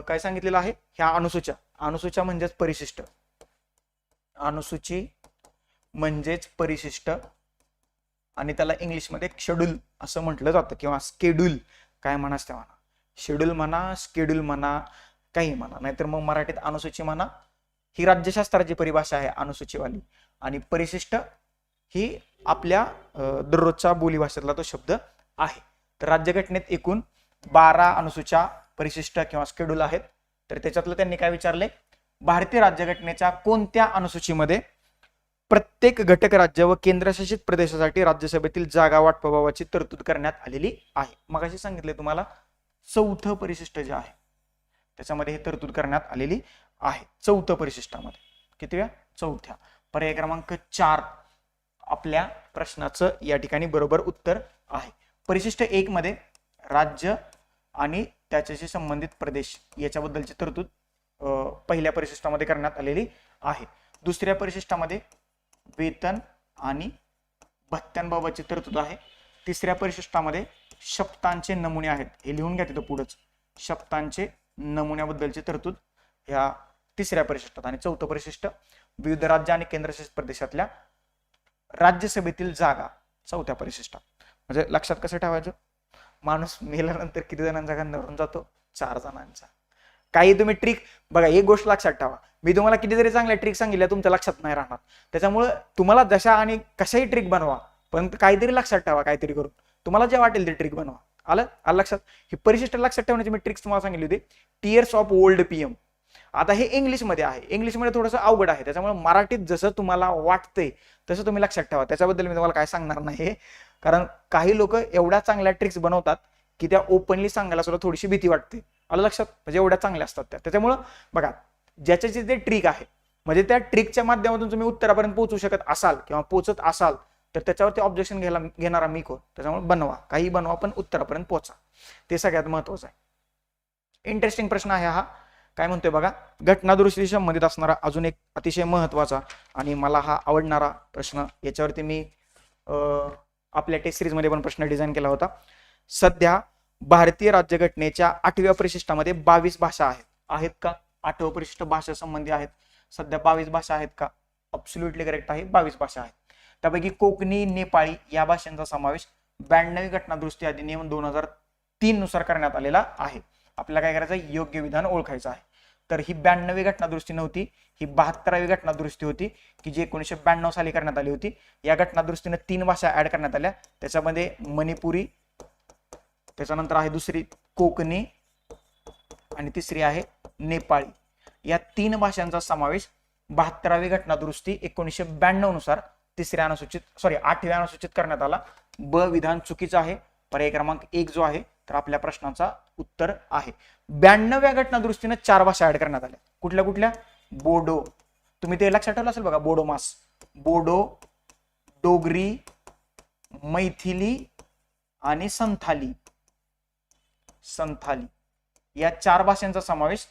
S1: काय सांगितलेलं आहे, ह्या अनुसूच्या म्हणजेच परिशिष्ट, अनुसूची म्हणजेच परिशिष्ट, आणि त्याला इंग्लिशमध्ये शेड्यूल असं म्हटलं जातं किंवा स्केड्यूल, काय म्हणाच ते म्हणा, शेड्यूल म्हणा, स्केड्यूल म्हणा, काही म्हणा, नाहीतर मग मराठीत अनुसूची म्हणा. ही राज्यशास्त्राची परिभाषा आहे अनुसूचीवाली. आणि परिशिष्ट ही आपल्या दररोजच्या बोलीभाषेतला तो शब्द आहे. तर राज्यघटनेत एकूण 12 अनुसूच्या, परिशिष्ट किंवा शेड्यूल आहेत. तर त्याच्यातलं त्यांनी काय विचारले, भारतीय राज्यघटनेच्या कोणत्या अनुसूचीमध्ये प्रत्येक घटक राज्य व केंद्रशासित प्रदेशासाठी राज्यसभेतील जागा वाटपाबाबतची तरतूद करण्यात आलेली आहे. मग अशी सांगितले तुम्हाला 4थं परिशिष्ट जे आहे त्याच्यामध्ये हे तरतूद करण्यात आलेली आहे. 4थं परिशिष्टामध्ये. कितव्या? 4थ्या. पर्याय क्रमांक 4 आपल्या प्रश्नाचं या ठिकाणी बरोबर उत्तर आहे. परिशिष्ट 1 मध्ये राज्य आणि त्याच्याशी संबंधित प्रदेश याच्याबद्दलची तरतूद पहिल्या परिशिष्टामध्ये करण्यात आलेली आहे. दुसऱ्या परिशिष्टामध्ये वेतन आणि भत्त्यांबाबतची तरतूद आहे. तिसऱ्या परिशिष्टामध्ये शपथांचे नमुने आहेत, हे लिहून घ्या तिथं पुढंच. शपथांचे नमुन्याबद्दलची तरतूद ह्या तिसऱ्या परिशिष्टात. आणि 4थं परिशिष्ट विविध राज्य आणि केंद्रशासित प्रदेशातल्या राज्यसभेतील जागा 4थ्या परिशिष्टात. म्हणजे लक्षात कसं ठेवायचं, माणूस मेल्यानंतर किती जणांचा गंधावरून जातो? 4 जणांचा. काही तुम्ही ट्रिक बघा, एक गोष्ट लक्षात ठेवा, मी तुम्हाला किती जरी चांगल्या ट्रिक सांगितल्या तुमच्या लक्षात नाही राहणार. त्याच्यामुळे तुम्हाला जशा आणि कशाही ट्रिक बनवा, पण काहीतरी लक्षात ठेवा काहीतरी करून. तुम्हाला जे वाटेल ते ट्रिक बनवा. आलं लक्षात. ही परिशिष्ट लक्षात ठेवण्याची मी ट्रिक्स तुम्हाला सांगितली होती. Tears of old PM. आता हे इंग्लिशमध्ये आहे, इंग्लिशमध्ये थोडंसं अवघड आहे, त्याच्यामुळे मराठीत जसं तुम्हाला वाटतंय तसं तुम्ही लक्षात ठेवा. त्याच्याबद्दल मी तुम्हाला काय सांगणार नाही, कारण काही लोक एवढ्या चांगल्या ट्रिक्स बनवतात की त्या ओपनली सांगायला सुद्धा थोडीशी भीती वाटते. आलं लक्षात. म्हणजे एवढ्या चांगल्या असतात त्या. त्याच्यामुळं बघा, ज्याच्याची ते ट्रिक आहे, म्हणजे त्या ट्रिकच्या माध्यमातून तुम्ही उत्तरापर्यंत पोहोचू शकत असाल किंवा पोहोचत असाल तर त्याच्यावरती ऑब्जेक्शन घेणारा मी कोण. त्याच्यामुळे बनवा, काही बनवा, पण उत्तरापर्यंत पोहोचा, ते सगळ्यात महत्वाचं आहे. इंटरेस्टिंग प्रश्न आहे हा. काय म्हणतोय बघा, घटनादुरुस्ती संबंधित असणारा अजून एक अतिशय महत्वाचा आणि मला हा आवडणारा प्रश्न. याच्यावरती मी आपल्या टेस्ट सिरीज मध्ये पण प्रश्न डिझाईन केला होता. सध्या भारतीय राज्यघटनेच्या 8व्या परिशिष्टामध्ये 22 भाषा आहेत का? 8वं परिशिष्ट भाषा संबंधी आहेत. सध्या 22 भाषा आहेत का? अब्सोल्युटली करेक्ट आहे, 22 भाषा आहेत. त्यापैकी कोकणी, नेपाळी या भाषांचा समावेश 92वी घटनादुरुस्ती अधिनियम 2003 नुसार करण्यात आलेला आहे. आपल्याला काय करायचं, योग्य विधान ओळखायचं आहे. तर ही 92वी घटनादुरुस्ती नव्हती, ही 72वी घटनादुरुस्ती होती की जी 1992 साली करण्यात आली होती. या घटनादुरुस्तीने 3 भाषा ऍड करण्यात आल्या. त्याच्यामध्ये मणिपुरी, त्याच्यानंतर आहे दुसरी कोकणी आणि तिसरी आहे नेपाळी. या 3 भाषांचा समावेश 72वी घटनादुरुस्ती 1992 नुसार 8व्या अनुसूचित करण्यात आला. ब विधान चुकीचं आहे. पर्याय क्रमांक 1 जो आहे तर आपल्या प्रश्नाचा उत्तर आहे. 92व्या घटनादुरुस्तीने 4 भाषा ऍड करण्यात आल्या. कुठल्या कुठल्या? बोडो, तुम्ही ते लक्षात ठेवलं असेल बघा, बोडो मास, बोडो, डोगरी, मैथिली आणि संथाली. या 4 भाषांचा समावेश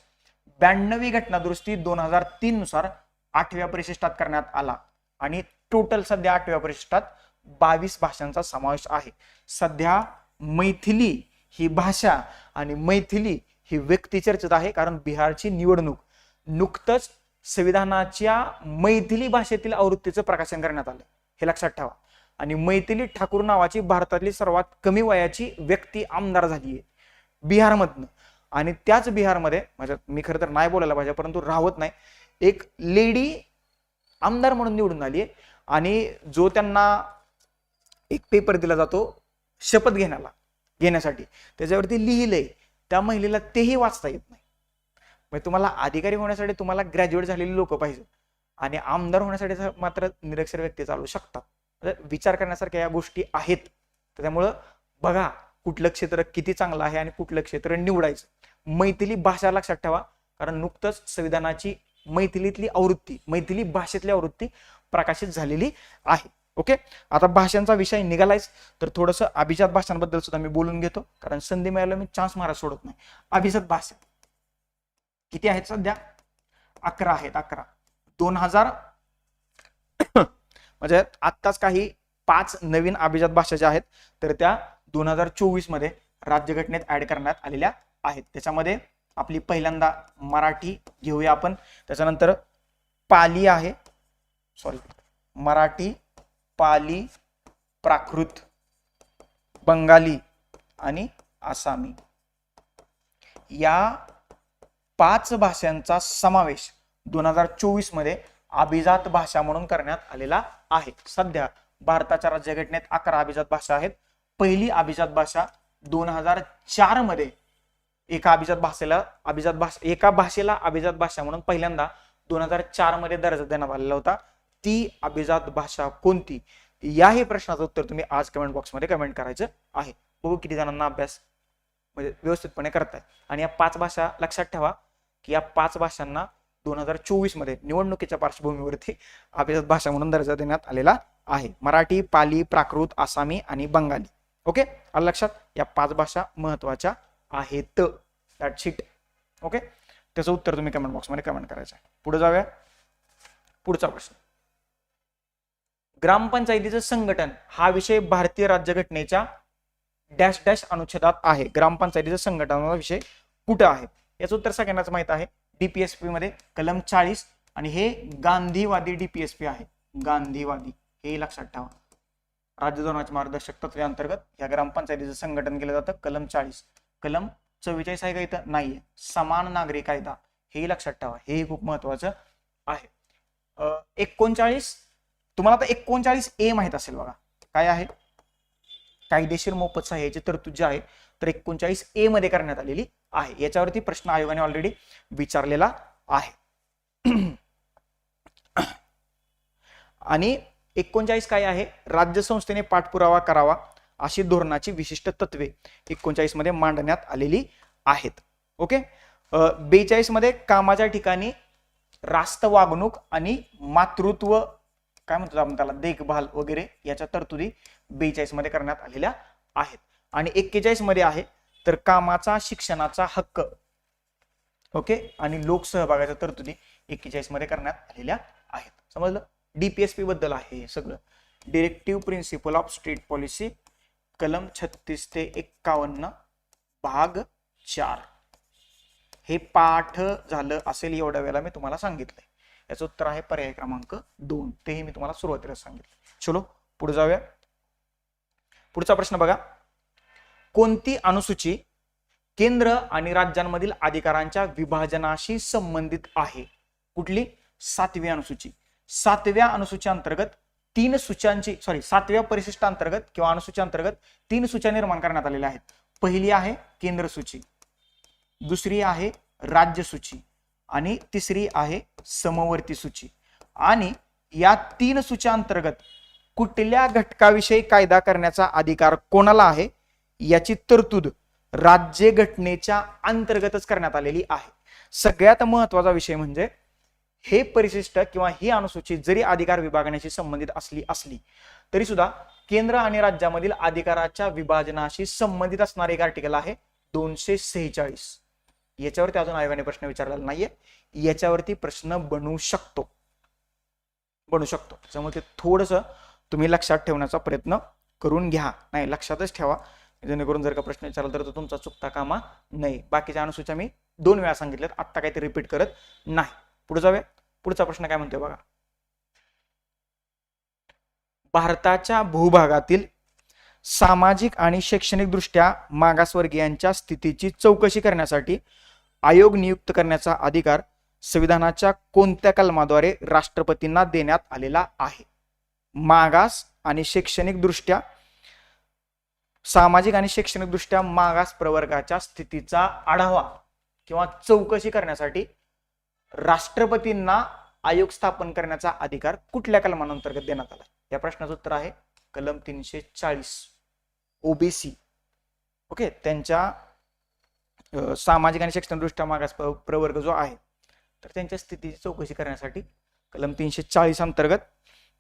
S1: 92वी घटनादुरुस्ती 2003 नुसार 8व्या परिशिष्टात करण्यात आला आणि टोटल सध्या 8व्या परिशिष्टात 22 भाषांचा समावेश आहे. सध्या मैथिली ही भाषा आणि मैथिली ही व्यक्ती चर्चेत आहे, कारण बिहारची निवडणूक नुकतंच संविधानाच्या मैथिली भाषेतील आवृत्तीचं प्रकाशन करण्यात आलं, हे लक्षात ठेवा. आणि मैथिली ठाकूर नावाची भारतातली सर्वात कमी वयाची व्यक्ती आमदार झाली आहे बिहारमधनं. आणि त्याच बिहारमध्ये, म्हणजे मी खरं तर नाही बोलायला पाहिजे परंतु राहत नाही, एक लेडी आमदार म्हणून निवडून आली आहे. आणि जो त्यांना एक पेपर दिला जातो शपथ घेण्यासाठी, त्याच्यावरती लिहिलंय त्या महिलेला तेही वाचता येत नाही. म्हणजे तुम्हाला अधिकारी होण्यासाठी तुम्हाला ग्रॅज्युएट झालेली लोक पाहिजे आणि आमदार होण्यासाठी मात्र निरक्षर व्यक्ती चालू शकतात. म्हणजे विचार करण्यासारख्या या गोष्टी आहेत. त्याच्यामुळं बघा कुठलं क्षेत्र किती चांगलं आहे आणि कुठलं क्षेत्र निवडायचं. मैथिली भाषा लक्षात ठेवा, कारण नुकतंच संविधानाची मैथिलीतली आवृत्ती, मैथिली भाषेतली आवृत्ती प्रकाशित झालेली आहे. ओके, आता भाषांचा विषय निघालायच तर थोडंसं अभिजात भाषांबद्दल सुद्धा मी बोलून घेतो, कारण संधी मिळाल्यावर मी चान्स मारा सोडत नाही. अभिजात भाषा किती आहेत सध्या? 11 आहेत. 11 2000 म्हणजे आत्ताच काही 5 नवीन अभिजात भाषा ज्या आहेत तर त्या 2024 मध्ये राज्यघटनेत ऍड करण्यात आलेल्या आहेत. त्याच्यामध्ये आपली पहिल्यांदा मराठी घेऊया आपण, त्याच्यानंतर पाली आहे, मराठी, पाली, प्राकृत, बंगाली आणि आसामी. या 5 भाषांचा समावेश 2024 मध्ये अभिजात भाषा म्हणून करण्यात आलेला आहे. सध्या भारताच्या राज्यघटनेत 11 अभिजात भाषा आहेत. पहिली अभिजात भाषा 2004 मध्ये एका भाषेला अभिजात भाषा म्हणून पहिल्यांदा 2004 मध्ये दर्जा देण्यात आलेला होता. ती अभिजात भाषा कोणती? याही प्रश्नाचं उत्तर तुम्ही आज कमेंट बॉक्स मध्ये कमेंट करायचं आहे. बघू किती जणांना अभ्यास म्हणजे व्यवस्थितपणे करताय. आणि या 5 भाषा लक्षात ठेवा की या 5 भाषांना 2024 मध्ये निवडणुकीच्या पार्श्वभूमीवरती अभिजात भाषा म्हणून दर्जा देण्यात आलेला आहे. मराठी, पाली, प्राकृत, आसामी आणि बंगाली. ओके, आलं लक्षात. या 5 भाषा महत्वाच्या आहेत. That's it. ओके, त्याचं उत्तर तुम्ही कमेंट बॉक्स मध्ये कमेंट करायचं आहे. पुढे जाऊया. पुढचा प्रश्न, ग्रामपंचायतीचं संघटन हा विषय भारतीय राज्यघटनेच्या डॅश डॅश अनुच्छेदात आहे. ग्रामपंचायतीचं संघटनाचा विषय कुठं आहे? याचं उत्तर सगळ्यांनाच माहित आहे. डीपीएसपी मध्ये कलम 40 आणि हे गांधीवादी डीपीएसपी आहे. गांधीवादी हे लक्षात ठेवा. राज्य धोरणाच्या मार्गदर्शक तत्वांतर्गत या ग्रामपंचायतीचं संघटन केलं जातं. कलम 40. कलम 44 आहे का इथं? नाहीये. समान नागरी कायदा हे लक्षात ठेवा, हे खूप महत्वाचं आहे. 39 तुम्हाला आता 39A माहित असेल बघा. काय आहे? कायदेशीर मोफत सहाय्याची तरतूद जी आहे तर 39A मध्ये करण्यात आलेली आहे. याच्यावरती प्रश्न आयोगाने ऑलरेडी विचारलेला आहे. आणि 39 काय आहे, राज्य संस्थेने पाठपुरावा करावा अशी धोरणाची विशिष्ट तत्वे 39 मध्ये मांडण्यात आलेली आहेत. ओके. 42 मध्ये कामाच्या ठिकाणी रास्त वागणूक आणि मातृत्व काय म्हणतो आपण त्याला देखभाल वगैरे याच्या तरतुदी 42 मध्ये करण्यात आलेल्या आहेत. आणि 41 मध्ये आहे तर कामाचा शिक्षणाचा हक्क, ओके, आणि लोकसहभागाच्या तरतुदी 41 मध्ये करण्यात आलेल्या आहेत. समजलं. DPSP बद्दल आहे सगळं. Directive principle of state policy, कलम 36 ते 51 भाग 4. हे पाठ झालं असेल एवढ्या वेळेला मी तुम्हाला सांगितलंय. याचं उत्तर आहे पर्याय क्रमांक 2. तेही मी तुम्हाला सुरुवातीला सांगितलं. चलो पुढे जाऊया. पुढचा प्रश्न बघा. कोणती अनुसूची केंद्र आणि राज्यांमधील अधिकारांच्या विभाजनाशी संबंधित आहे? कुठली? 7वी अनुसूची. 7व्या अनुसूची अंतर्गत 7व्या परिशिष्ट अंतर्गत किंवा अनुसूची अंतर्गत 3 सूच्या निर्माण करण्यात आलेल्या आहेत. पहिली आहे केंद्र सूची, दुसरी आहे राज्य सूची आणि तिसरी आहे समवर्ती सूची. आणि या 3 सूच्या अंतर्गत कुठल्या घटकाविषयी कायदा करण्याचा अधिकार कोणाला आहे याची तरतूद राज्य घटनेच्या अंतर्गतच करण्यात आलेली आहे. सगळ्यात महत्वाचा विषय म्हणजे हे परिशिष्ट किंवा ही अनुसूची जरी अधिकार विभागण्याशी संबंधित असली तरी सुद्धा केंद्र आणि राज्यामधील अधिकाराच्या विभाजनाशी संबंधित असणारे एक आर्टिकल आहे 246. याच्यावरती अजून आयोगाने प्रश्न विचारलेला नाहीये. याच्यावरती प्रश्न बनू शकतो. त्यामुळे ते थोडस तुम्ही लक्षात ठेवण्याचा प्रयत्न करून घ्या. नाही लक्षातच ठेवा, जेणेकरून जर का प्रश्न विचारला तर तो तुमचा चुकता कामा नाही. बाकीच्या अनुसूच्या मी 2 वेळा सांगितल्यात, आत्ता काही ते रिपीट करत नाही. पुढे जाऊया. पुढचा प्रश्न काय म्हणतोय बघा. भारताच्या भूभागातील सामाजिक आणि शैक्षणिक दृष्ट्या मागासवर्गीयांच्या स्थितीची चौकशी करण्यासाठी आयोग नियुक्त करण्याचा अधिकार संविधानाच्या कोणत्या कलमाद्वारे राष्ट्रपतींना देण्यात आलेला आहे? मागास आणि शैक्षणिक दृष्ट्या सामाजिक आणि शैक्षणिक दृष्ट्या मागास प्रवर्गाच्या स्थितीचा आढावा किंवा चौकशी करण्यासाठी राष्ट्रपतींना आयोग स्थापन करण्याचा अधिकार कुठल्या कलमांतर्गत देण्यात आला? या प्रश्नाचं उत्तर आहे कलम 340 ओबीसी. ओके. त्यांच्या सामाजिक आणि शैक्षणिक दृष्ट्या मागास प्रवर्ग जो आहे तर त्यांच्या स्थितीची चौकशी करण्यासाठी कलम 340 अंतर्गत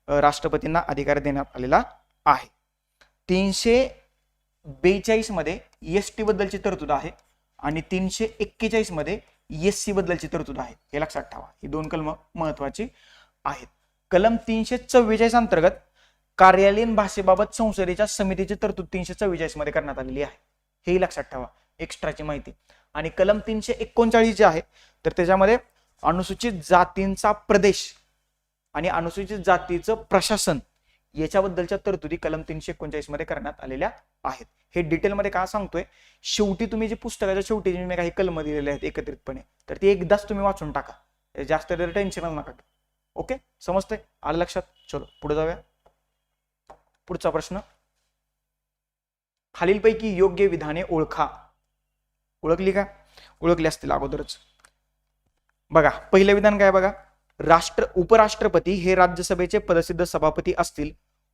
S1: राष्ट्रपतींना अधिकार देण्यात आलेला आहे. 342 मध्ये एसटी बद्दलची तरतूद आहे आणि 341 मध्ये SC बद्दलची तरतूद आहे. हे लक्षात ठेवा. ही 2 कलम महत्वाची आहेत. कलम 344 अंतर्गत कार्यालयीन भाषेबाबत संसदेच्या समितीची तरतूद 344 मध्ये करण्यात आलेली आहे. हेही लक्षात ठेवा, एक्स्ट्राची माहिती. आणि कलम 339 जे आहे तर त्याच्यामध्ये अनुसूचित जातींचा प्रदेश आणि अनुसूचित जातीचं प्रशासन याच्याबद्दलच्या तरतुदी कलम 339 मध्ये करण्यात आलेल्या आहेत. हे डिटेलमध्ये का सांगतोय, शेवटी तुम्ही जे पुस्तकाच्या शेवटी मी काही कलम दिलेले आहेत एकत्रितपणे तर ते एकदाच तुम्ही वाचून टाका, जास्त टेन्शन नका. ओके, समजतंय? आलं लक्षात? चलो पुढे जाऊया. पुढचा प्रश्न. खालीलपैकी योग्य विधाने ओळखा. ओळखली का? ओळखली असतील अगोदरच. बघा पहिलं विधान काय बघा. उपराष्ट्रपती हे राज्यसभेचे पदसिद्ध सभापती असतील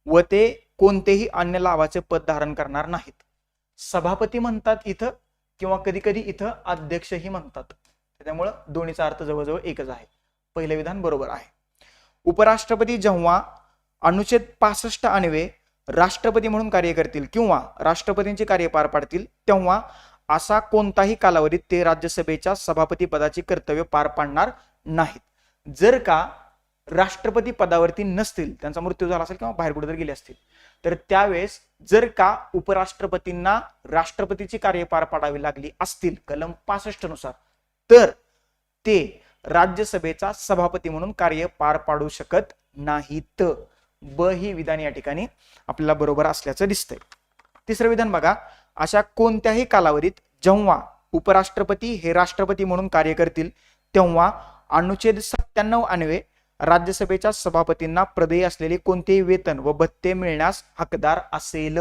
S1: व ते कोणतेही अन्य लाभाचे पद धारण करणार नाहीत. सभापती म्हणतात इथं किंवा कधी कधी इथं अध्यक्षही म्हणतात, त्यामुळे दोन्हीचा अर्थ जवळजवळ एकच आहे. पहिलं विधान बरोबर आहे. उपराष्ट्रपती जेव्हा अनुच्छेद 65 अन्वये राष्ट्रपती म्हणून कार्य करतील किंवा राष्ट्रपतींचे कार्य पार पाडतील तेव्हा असा कोणताही कालावधीत ते राज्यसभेच्या सभापती पदाची कर्तव्य पार पाडणार नाहीत. जर का राष्ट्रपती पदावरती नसतील, त्यांचा मृत्यू झाला असेल किंवा बाहेर कुठे गेले असतील तर त्यावेळेस जर का उपराष्ट्रपतींना राष्ट्रपतीची कार्य पार पाडावी लागली असतील कलम 65 नुसार तर ते राज्यसभेचा सभापती म्हणून कार्य पार पाडू शकत नाहीत. ब ही विधान या ठिकाणी आपल्याला बरोबर असल्याचं दिसतंय. तिसरं विधान बघा. अशा कोणत्याही कालावधीत जेव्हा उपराष्ट्रपती हे राष्ट्रपती म्हणून कार्य करतील तेव्हा अनुच्छेद 97 अन्वये राज्यसभेच्या सभापतींना प्रदेय असलेले कोणतेही वेतन व भत्ते मिळण्यास हकदार असेल.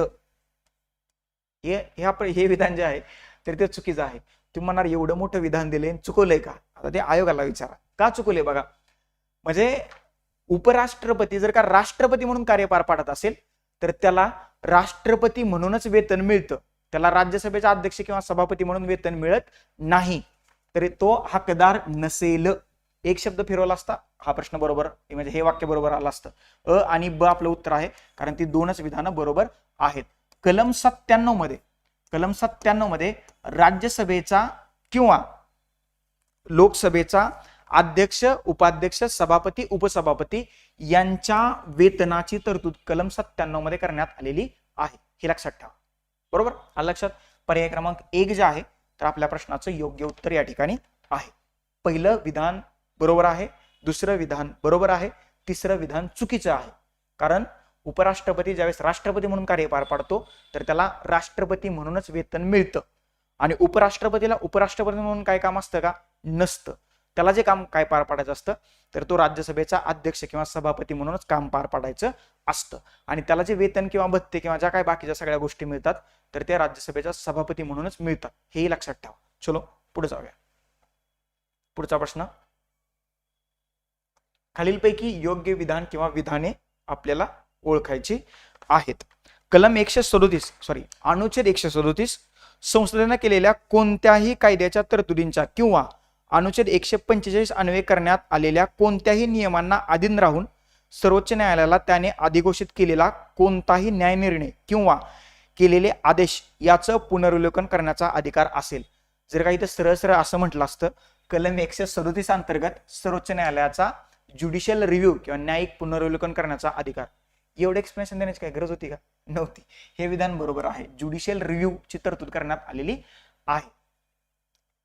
S1: हे विधान जे आहे तर ते चुकीचं आहे. तुम्ही म्हणणार एवढं मोठं विधान दिले चुकवलंय का? आता ते आयोगाला विचारा का चुकवलंय बघा. म्हणजे उपराष्ट्रपती जर का राष्ट्रपती म्हणून कार्य पार पाडत असेल तर त्याला राष्ट्रपती म्हणूनच वेतन मिळतं, त्याला राज्यसभेचा अध्यक्ष किंवा सभापती म्हणून वेतन मिळत नाही. तरी तो हकदार नसेल. एक शब्द फिरवला असता हा प्रश्न बरोबर, म्हणजे हे वाक्य बरोबर आलं असतं. अ आणि ब आपलं उत्तर आहे, कारण ती दोनच विधानं बरोबर आहेत. कलम 97 मध्ये राज्यसभेचा किंवा लोकसभेचा अध्यक्ष, उपाध्यक्ष, सभापती, उपसभापती यांच्या वेतनाची तरतूद कलम 97 मध्ये करण्यात आलेली आहे. हे लक्षात ठेवा. बरोबर आलं लक्षात. पर्याय क्रमांक 1 जे आहे तर आपल्या प्रश्नाचं योग्य उत्तर या ठिकाणी आहे. पहिलं विधान बरोबर आहे, दुसरं विधान बरोबर आहे, तिसरं विधान चुकीचं आहे. कारण उपराष्ट्रपती ज्यावेळेस राष्ट्रपती म्हणून कार्य पार पाडतो तर त्याला राष्ट्रपती म्हणूनच वेतन मिळतं, आणि उपराष्ट्रपतीला उपराष्ट्रपती म्हणून काय काम असतं का? नसतं. त्याला जे काम काय पार पाडायचं असतं तर तो राज्यसभेचा अध्यक्ष किंवा सभापती म्हणूनच काम पार पाडायचं असतं, आणि त्याला जे वेतन किंवा भत्ते किंवा ज्या काय बाकीच्या सगळ्या गोष्टी मिळतात तर ते राज्यसभेचा सभापती म्हणूनच मिळतात. हेही लक्षात ठेवा. चलो पुढे जाऊया. पुढचा प्रश्न, खालीलपैकी योग्य विधान किंवा विधाने आपल्याला ओळखायची आहेत. कलम 137 अनुच्छेद 137 संसदेने केलेल्या कोणत्याही कायद्याच्या तरतुदींच्या किंवा अनुच्छेद 145 अन्वये करण्यात आलेल्या कोणत्याही नियमांना अधीन राहून सर्वोच्च न्यायालयाला त्याने अधिघोषित केलेला कोणताही न्यायनिर्णय किंवा केलेले आदेश याचं पुनर्विलोकन करण्याचा अधिकार असेल. जर का इथं सरळ सरळ असं म्हटलं असतं, कलम 137 अंतर्गत सर्वोच्च न्यायालयाचा ज्युडिशियल रिव्ह्यू किंवा न्यायिक पुनर्विलोकन करण्याचा अधिकार, एवढं एक्सप्लेनेशन देण्याची काय गरज होती का? नव्हती. हे विधान बरोबर आहे. ज्युडिशियल रिव्ह्यू ची तरतूद करण्यात आलेली आहे.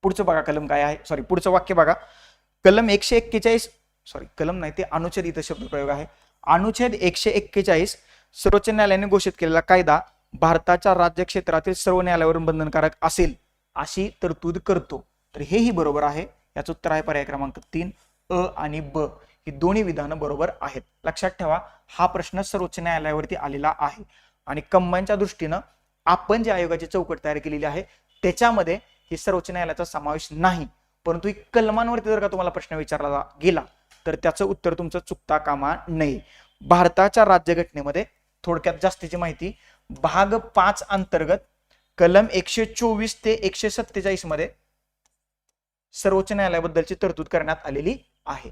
S1: पुढचं बघा कलम काय आहे, पुढचं वाक्य बघा. कलम 141 कलम नाही ते अनुच्छेद, इथं शब्द प्रयोग आहे. अनुच्छेद 141 सर्वोच्च न्यायालयाने घोषित केलेला कायदा भारताच्या राज्य क्षेत्रातील सर्व न्यायालयावरून बंधनकारक असेल अशी तरतूद करतो. तर हेही बरोबर आहे. याचं उत्तर आहे पर्याय क्रमांक 3. अ आणि ब ही दोन्ही विधानं बरोबर आहेत. लक्षात ठेवा, हा प्रश्न सर्वोच्च न्यायालयावरती आलेला आहे, आणि कंबाईनच्या दृष्टीनं आपण जे आयोगाची चौकट तयार केलेली आहे त्याच्यामध्ये ही सर्वोच्च न्यायालयाचा समावेश नाही. परंतु ही कलमांवरती जर का तुम्हाला प्रश्न विचारला गेला तर त्याचं उत्तर तुमचं चुकता कामा नये. भारताच्या राज्यघटनेमध्ये थोडक्यात जास्तीची माहिती, भाग 5 अंतर्गत कलम 124 ते 147 मध्ये सर्वोच्च न्यायालयाबद्दलची तरतूद करण्यात आलेली आहे.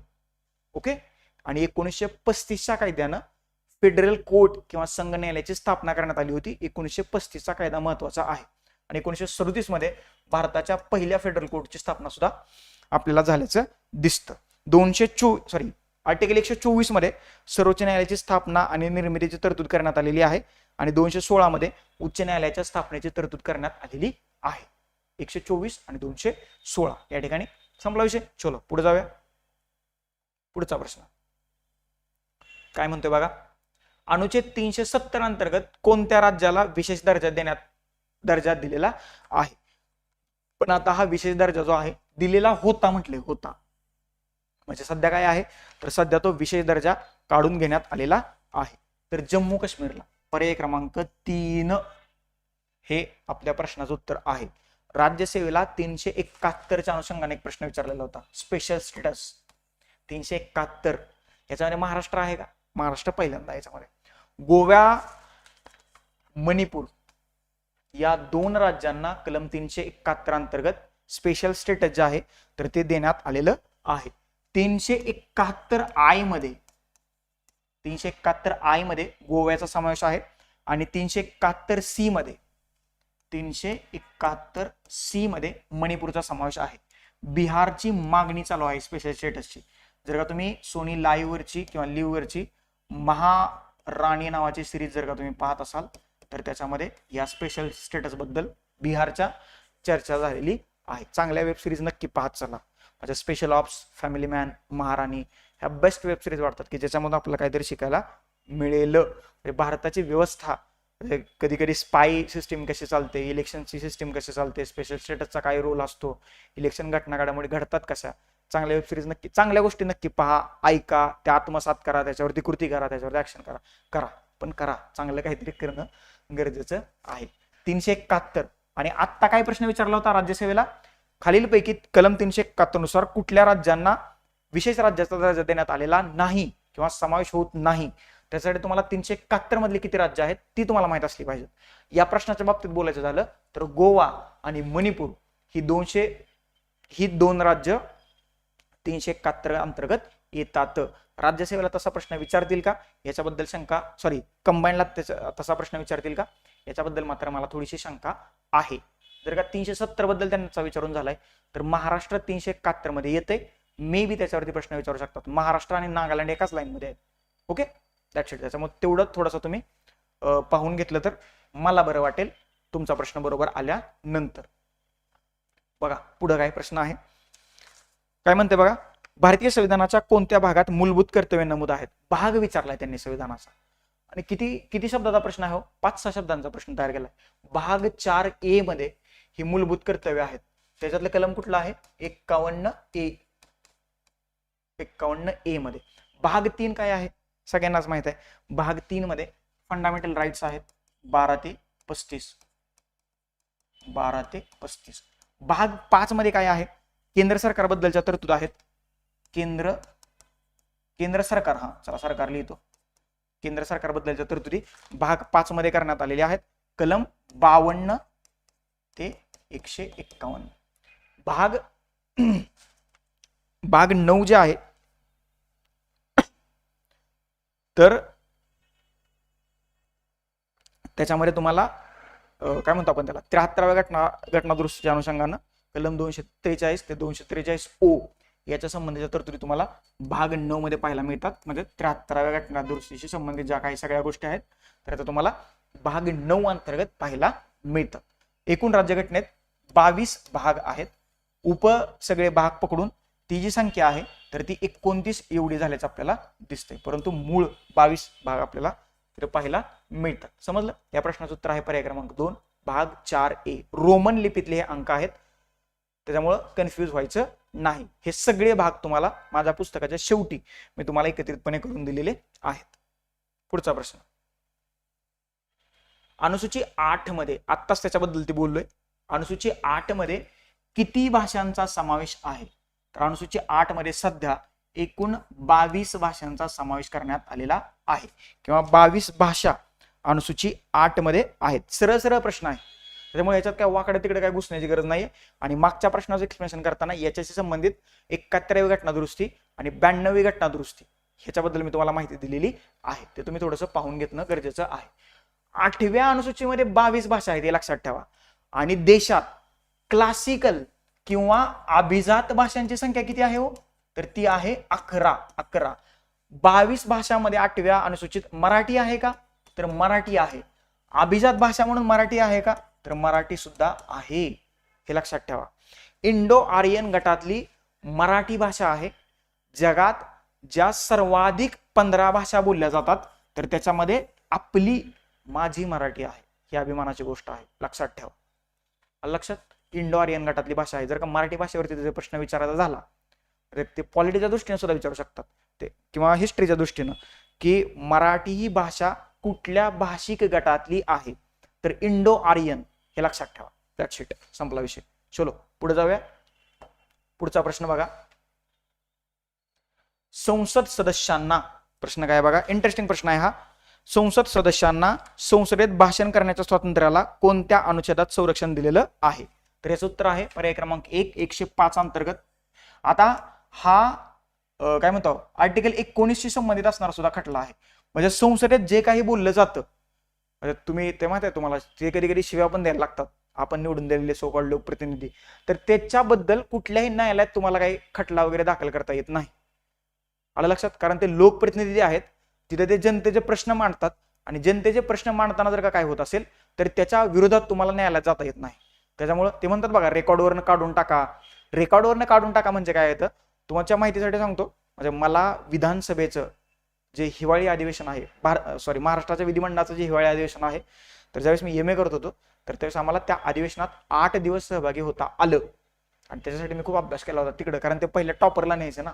S1: ओके. आणि 1935च्या कायद्यानं फेडरल कोर्ट किंवा संघ न्यायालयाची स्थापना करण्यात आली होती. 1935चा कायदा महत्वाचा आहे. आणि 1937 मध्ये भारताच्या पहिल्या फेडरल कोर्टची स्थापना सुद्धा आपल्याला झाल्याचं दिसतं. आर्टिकल 124 मध्ये सर्वोच्च न्यायालयाची स्थापना आणि निर्मितीची तरतूद करण्यात आलेली आहे, आणि 216 मध्ये उच्च न्यायालयाच्या स्थापनेची तरतूद करण्यात आलेली आहे. 124 आणि 216 या ठिकाणी संपला विषय. चलो पुढे जाऊया. पुढचा प्रश्न काय म्हणतोय बघा. अनुच्छेद 370 अंतर्गत कोणत्या राज्याला विशेष दर्जा दिलेला आहे? पण आता हा विशेष दर्जा जो आहे दिलेला होता होता, म्हणजे सध्या काय आहे तर सध्या तो विशेष दर्जा काढून घेण्यात आलेला आहे. तर जम्मू काश्मीरला पर्याय क्रमांक 3 हे आपल्या प्रश्नाचं उत्तर आहे. राज्यसेवेला 371च्या अनुषंगाने एक प्रश्न विचारलेला होता, स्पेशल स्टेटस 371. याच्यामध्ये महाराष्ट्र आहे का? महाराष्ट्र पहिल्यांदा याच्यामध्ये. गोवा, मणिपूर या दोन राज्यांना कलम 371 अंतर्गत स्पेशल स्टेटस जे आहे तर ते देण्यात आलेलं आहे. 371 I मध्ये गोव्याचा समावेश आहे, आणि 371 C मध्ये मणिपूरचा समावेश आहे. बिहारची मागणी चालू आहे स्पेशल स्टेटसची. जर का तुम्ही सोनी लाईव्ह वरची किंवा लिव्ह वरची महाराणी नावाची सिरीज जर का तुम्ही पाहत असाल तर त्याच्यामध्ये या स्पेशल स्टेटस बद्दल बिहारच्या चर्चा झालेली आहे. चांगल्या वेब सिरीज नक्की पाहत चला. म्हणजे स्पेशल ऑप्स, फॅमिली मॅन, महाराणी ह्या बेस्ट वेब सिरीज वाटतात की ज्याच्यामधून आपल्याला काहीतरी शिकायला मिळेल. भारताची व्यवस्था, कधी कधी स्पाय सिस्टीम कशी चालते, इलेक्शनची सिस्टीम कशी चालते, स्पेशल स्टेटसचा काय रोल असतो, इलेक्शन घडामोडी घडतात कशा, चांगल्या वेब सिरीज नक्की, चांगल्या गोष्टी नक्की पहा, ऐका, त्या आत्मसात करा, त्याच्यावरती कृती करा, त्याच्यावरती ऍक्शन करा, पण करा. चांगलं काहीतरी करणं गरजेचं आहे. 371 आणि आत्ता काय प्रश्न विचारला होता राज्यसेवेला, खालीलपैकी कलम 371 नुसार कुठल्या राज्यांना विशेष राज्याचा दर्जा देण्यात आलेला नाही किंवा समावेश होत नाही, त्यासाठी तुम्हाला 371 मधली किती राज्य आहेत ती तुम्हाला माहित असली पाहिजे. या प्रश्नाच्या बाबतीत बोलायचं झालं तर गोवा आणि मणिपूर ही दोन राज्य 371 अंतर्गत येतात. राज्यसेवेला तसा प्रश्न विचारतील का याच्याबद्दल शंका, कंबाईनला तसा प्रश्न विचारतील का याच्याबद्दल मात्र मला थोडीशी शंका आहे. जर का 370 बद्दल त्यांचा विचारून झालाय तर महाराष्ट्र 371 मध्ये येते, मे बी त्याच्यावरती प्रश्न विचारू शकतात. महाराष्ट्र आणि नागालँड एकाच लाईन मध्ये आहेत. Okay, that's it. त्याच्यामुळे तेवढं थोडंसं तुम्ही पाहून घेतलं तर मला बरं वाटेल तुमचा प्रश्न बरोबर आल्यानंतर. बघा पुढे काय प्रश्न आहे, काय म्हणते बघा, भारतीय संविधानाच्या कोणत्या भागात मूलभूत कर्तव्य नमूद आहेत. भाग विचारलाय त्यांनी संविधानाचा आणि किती शब्दाचा प्रश्न आहे हो, 5-6 शब्दांचा प्रश्न तयार केलाय. भाग 4A मध्ये ही मूलभूत कर्तव्य आहेत. त्याच्यातलं कलम कुठला आहे 51A मध्ये. भाग 3 काय आहे सगळ्यांनाच माहित आहे. भाग 3 मध्ये फंडामेंटल राईट्स आहेत 12 ते 35. भाग 5 मध्ये काय आहे, केंद्र सरकारबद्दलच्या तरतूद आहेत. केंद्र सरकार, सरकार लिहितो, केंद्र सरकारबद्दलच्या तरतुदी भाग 5 मध्ये करण्यात आलेल्या आहेत. कलम 52 ते 151. भाग 9 जे आहे तर त्याच्यामध्ये तुम्हाला काय म्हणतो आपण त्याला 73व्या घटना दुरुस्तीच्या अनुषंगानं कलम 243 ते 243O याच्या संबंधीच्या तरतुदी तुम्हाला भाग 9 मध्ये पाहायला मिळतात. म्हणजे 73व्या घटना दुरुस्तीशी संबंधित ज्या काही सगळ्या गोष्टी आहेत तर त्या तुम्हाला भाग 9 अंतर्गत पाहायला मिळतात. एकूण राज्यघटनेत 22 भाग आहेत. सगळे भाग पकडून ती जी संख्या आहे तर ती 29 एवढी झाल्याचं आपल्याला दिसतंय, परंतु मूळ 22 भाग आपल्याला पाहायला मिळतात. समजलं. या प्रश्नाचं उत्तर आहे पर्याय क्रमांक 2 भाग 4A. रोमन लिपीतले हे अंक आहेत, त्याच्यामुळं कन्फ्यूज व्हायचं नाही. हे सगळे भाग तुम्हाला माझ्या पुस्तकाच्या शेवटी मी तुम्हाला एकत्रितपणे करून दिलेले आहेत. पुढचा प्रश्न, अनुसूची 8 मध्ये आत्ताच त्याच्याबद्दल ते बोललोय. अनुसूची 8 मध्ये किती भाषांचा समावेश आहे, तर अनुसूची 8 मध्ये सध्या एकूण 22 भाषांचा समावेश करण्यात आलेला आहे किंवा 22 भाषा अनुसूची 8 मध्ये आहेत. सरळ प्रश्न आहे, त्यामुळे याच्यात काय वाकडे तिकडे काय घुसण्याची गरज नाही. आणि मागच्या प्रश्नाचं एक्सप्लेनेशन करताना याच्याशी संबंधित 71वी घटना दुरुस्ती आणि 92वी घटना दुरुस्ती ह्याच्याबद्दल मी तुम्हाला माहिती दिलेली आहे, ते तुम्ही थोडंसं पाहून घेणं गरजेचं आहे. 8व्या अनुसूचीमध्ये 22 भाषा आहेत हे लक्षात ठेवा. आणि देशात क्लासिकल किंवा अभिजात भाषांची संख्या किती आहे हो, तर ती आहे 11. 22 भाषांमध्ये 8व्या अनुसूचित मराठी आहे का, तर मराठी आहे. अभिजात भाषा म्हणून मराठी आहे का, तर मराठी सुद्धा आहे, हे लक्षात ठेवा. इंडो आर्यन गटातली मराठी भाषा आहे. जगात ज्या सर्वाधिक 15 भाषा बोलल्या जातात तर त्याच्यामध्ये आपली माझी मराठी आहे, ही अभिमानाची गोष्ट आहे, लक्षात ठेवा. लक्षात, इंडो आर्यन गटातली भाषा आहे. जर का मराठी भाषेवरती त्याचा प्रश्न विचारायचा झाला तर ते पॉलिटीच्या दृष्टीने सुद्धा विचारू शकतात ते, किंवा हिस्ट्रीच्या दृष्टीनं की मराठी ही भाषा कुठल्या भाषिक गटातली आहे, तर इंडो आर्यन, हे लक्षात ठेवा. दॅट्स इट, संपला विषय. चलो पुढे जाऊया. पुढचा प्रश्न बघा, संसद सदस्यांना, प्रश्न काय बघा, इंटरेस्टिंग प्रश्न आहे हा. संसद सदस्यांना संसदेत भाषण करण्याच्या स्वातंत्र्याला कोणत्या अनुच्छेदात संरक्षण दिलेलं आहे, तर याचं उत्तर आहे पर्याय क्रमांक 1 105 अंतर्गत. आता हा काय म्हणतो आर्टिकल 19 संबंधित असणारा सुद्धा खटला आहे. म्हणजे संसदेत जे काही बोललं जातं, म्हणजे तुम्ही ते माहिती आहे तुम्हाला, ते कधी कधी शिव्या पण द्यायला लागतात आपण निवडून दिलेले सो कॉल्ड लोकप्रतिनिधी, तर त्याच्याबद्दल कुठल्याही न्यायालयात तुम्हाला काही खटला वगैरे दाखल करता येत नाही. आलं लक्षात, कारण ते लोकप्रतिनिधी आहेत, तिथे ते जनतेचे प्रश्न मांडतात आणि जनतेचे प्रश्न मांडताना जर का काय होत असेल तर त्याच्या विरोधात तुम्हाला न्यायालयात जाता येत नाही. त्याच्यामुळे ते म्हणतात बघा, रेकॉर्डवरनं काढून टाका. रेकॉर्डवरनं काढून टाका म्हणजे काय येतं, तुमच्या माहितीसाठी सांगतो. म्हणजे मला विधानसभेचं जे हिवाळी अधिवेशन आहे, महाराष्ट्राच्या विधिमंडळाचं जे हिवाळी अधिवेशन आहे, तर ज्यावेळेस मी MA करत होतो तर त्यावेळेस आम्हाला त्या अधिवेशनात 8 दिवस सहभागी होता आलं. आणि त्याच्यासाठी मी खूप अभ्यास केला होता तिकडं, कारण ते पहिल्या टॉपरला न्यायचं ना,